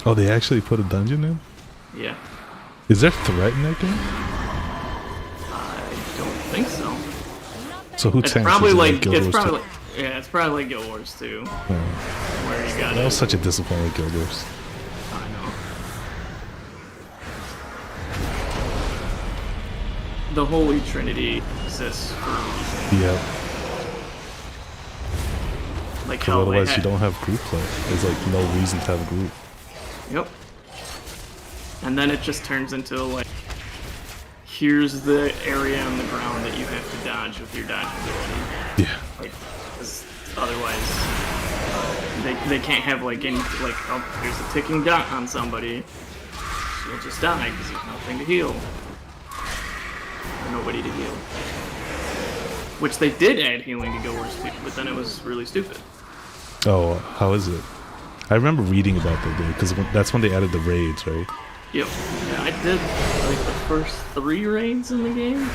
Oh, they actually put a dungeon in? Yeah. Is there threat in that game? I don't think so. So who it's tanks? Probably like Guild it's Wars probably it's probably like Guild Wars 2. Where you got that was such a disappointment with Guild Wars. I know. The Holy Trinity exists for a reason. Yeah. Like how otherwise you don't have group play. There's like no reason to have a group. Yep. And then it just turns into like, here's the area on the ground that you have to dodge with your dodge ability. Yeah. Like, because otherwise, they can't have like any oh, here's a ticking dot on somebody. You'll just die because there's nothing to heal. Or nobody to heal. Which they did add healing to Guild Wars 2, but then it was really stupid. Oh, how is it? I remember reading about that day because that's when they added the raids, right? Yep. Yeah, I did like the first 3 raids in the game.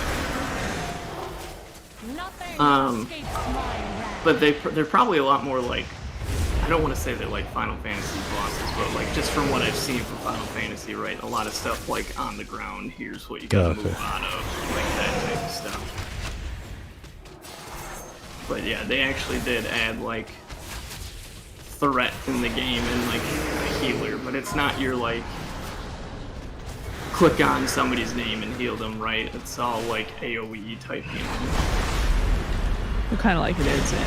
But they're probably a lot more like, I don't want to say they're like Final Fantasy bosses, but like just from what I've seen from Final Fantasy, right? A lot of stuff like on the ground. Here's what you gotta move out of, like that type of stuff. But yeah, they actually did add like threat in the game and like a healer, but it's not your like click on somebody's name and heal them, right? It's all like AoE type healing. Kind of like it is in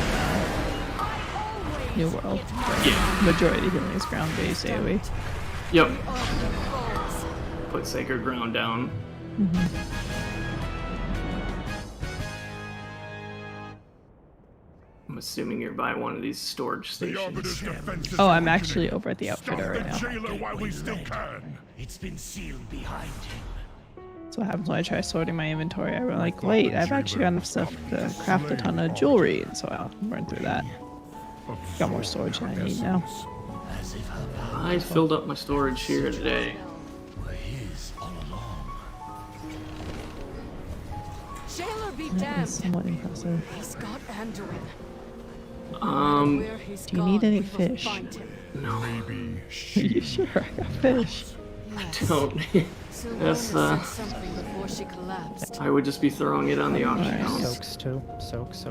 New World. Yeah. Majority healing is ground-based AoE. Yep. Put Sacred Ground down. I'm assuming you're by one of these storage stations. Oh, I'm actually over at the outfitter right now. While we still can. It's been sealed behind him. That's what happens when I try sorting my inventory. I'm like, wait, I've actually got enough stuff to craft a ton of jewelry, and so I'll run through that. Got more storage than I need now. I filled up my storage here today. Jailer be That is damned. somewhat impressive. He's got Anduin. Do you need any fish? No. Are you sure? I got fish. I don't. That's Something before she collapsed. I would just be throwing it on the auction house. Soaks too. Soaks.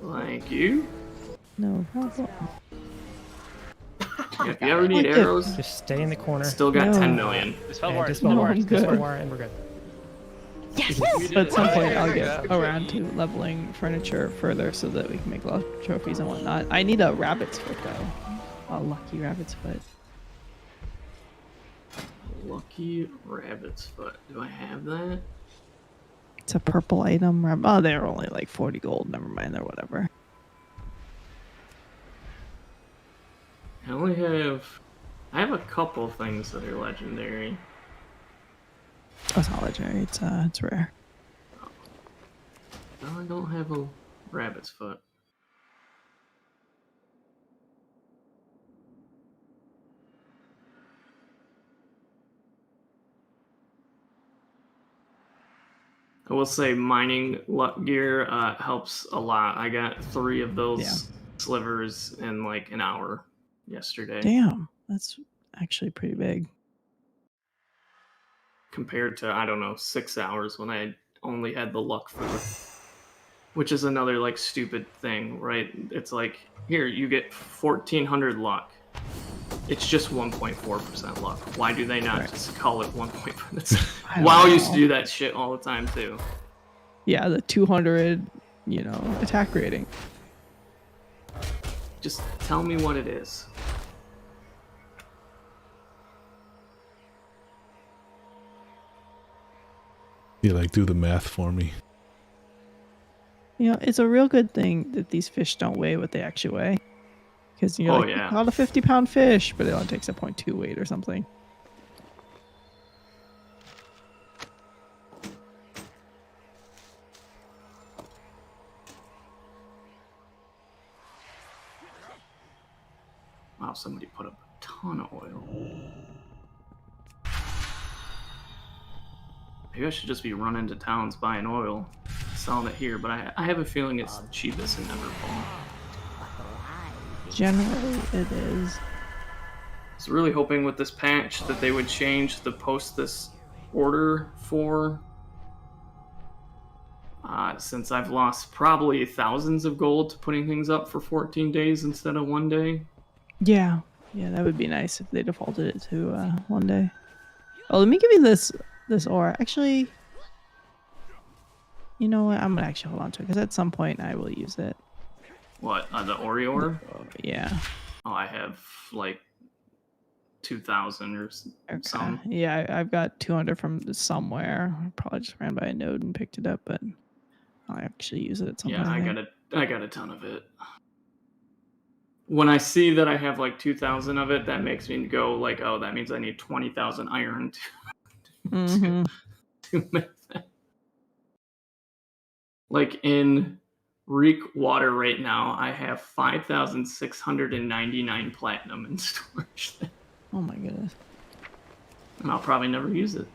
Like you? No problem. If you ever need arrows, just stay in the corner. Still got 10 million. Dispel war, and we're good. Yes! But at some point I'll get around to leveling furniture further so that we can make a lot of trophies and whatnot. I need a rabbit's foot though. A lucky rabbit's foot. Lucky rabbit's foot. Do I have that? It's a purple item. Oh, they're only like 40 gold. Never mind, they're whatever. I have a couple things that are legendary. Oh, it's not legendary. It's rare. No, I don't have a rabbit's foot. I will say mining luck gear helps a lot. I got 3 of those slivers in like an hour yesterday. Damn, that's actually pretty big. Compared to, I don't know, 6 hours when I only had the luck for it. Which is another like stupid thing, right? It's like, here, you get 1400 luck. It's just 1.4% luck. Why do they not just call it 1.4%? WoW used to do that shit all the time too. Yeah, the 200, attack rating. Just tell me what it is. Yeah, like do the math for me. It's a real good thing that these fish don't weigh what they actually weigh. Because you caught a 50-pound fish, but it only takes a 0.2 weight or something. Wow, somebody put up a ton of oil. Maybe I should just be running to towns buying oil, selling it here, but I have a feeling it's the cheapest in Everfall. Generally, it is. I was really hoping with this patch that they would change the post this order for, since I've lost probably thousands of gold to putting things up for 14 days instead of 1 day. Yeah, that would be nice if they defaulted it to 1 day. Oh, let me give you this ore. Actually, you know what? I'm gonna actually hold on to it because at some point I will use it. What, the Ori ore? Yeah. Oh, I have like 2,000 or some. Yeah, I've got 200 from somewhere. I probably just ran by a node and picked it up, but I'll actually use it at some point. Yeah, I got a ton of it. When I see that I have like 2,000 of it, that makes me go like, oh, that means I need 20,000 iron to make that. Like in Reek Water right now, I have 5,699 platinum in storage. Oh my goodness. And I'll probably never use it.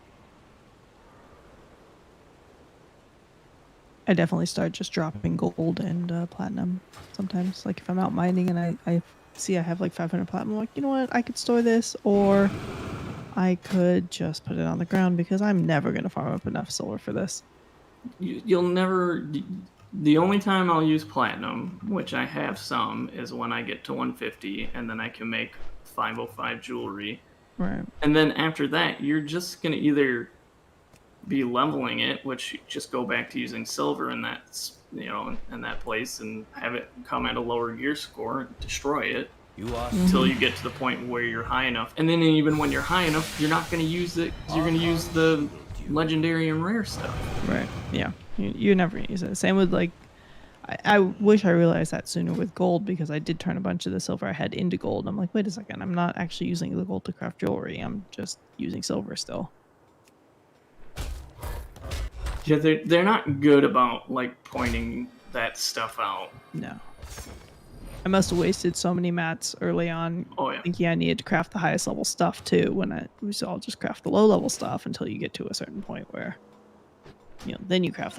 I definitely start just dropping gold and platinum sometimes. Like if I'm out mining and I see I have like 500 platinum, I'm like, you know what, I could store this, or I could just put it on the ground because I'm never going to farm up enough silver for this. You'll never... The only time I'll use platinum, which I have some, is when I get to 150, and then I can make 505 jewelry. Right. And then after that, you're just going to either be leveling it, which you just go back to using silver in that, in that place and have it come at a lower gear score, destroy it until you get to the point where you're high enough. And then even when you're high enough, you're not going to use it. You're going to use the legendary and rare stuff. Right. Yeah. You never use it. Same with like, I wish I realized that sooner with gold, because I did turn a bunch of the silver I had into gold. I'm like, wait a second, I'm not actually using the gold to craft jewelry. I'm just using silver still. Yeah, they're not good about like pointing that stuff out. No. I must have wasted so many mats early on thinking I needed to craft the highest level stuff too, when it was all just craft the low level stuff until you get to a certain point where, then you craft the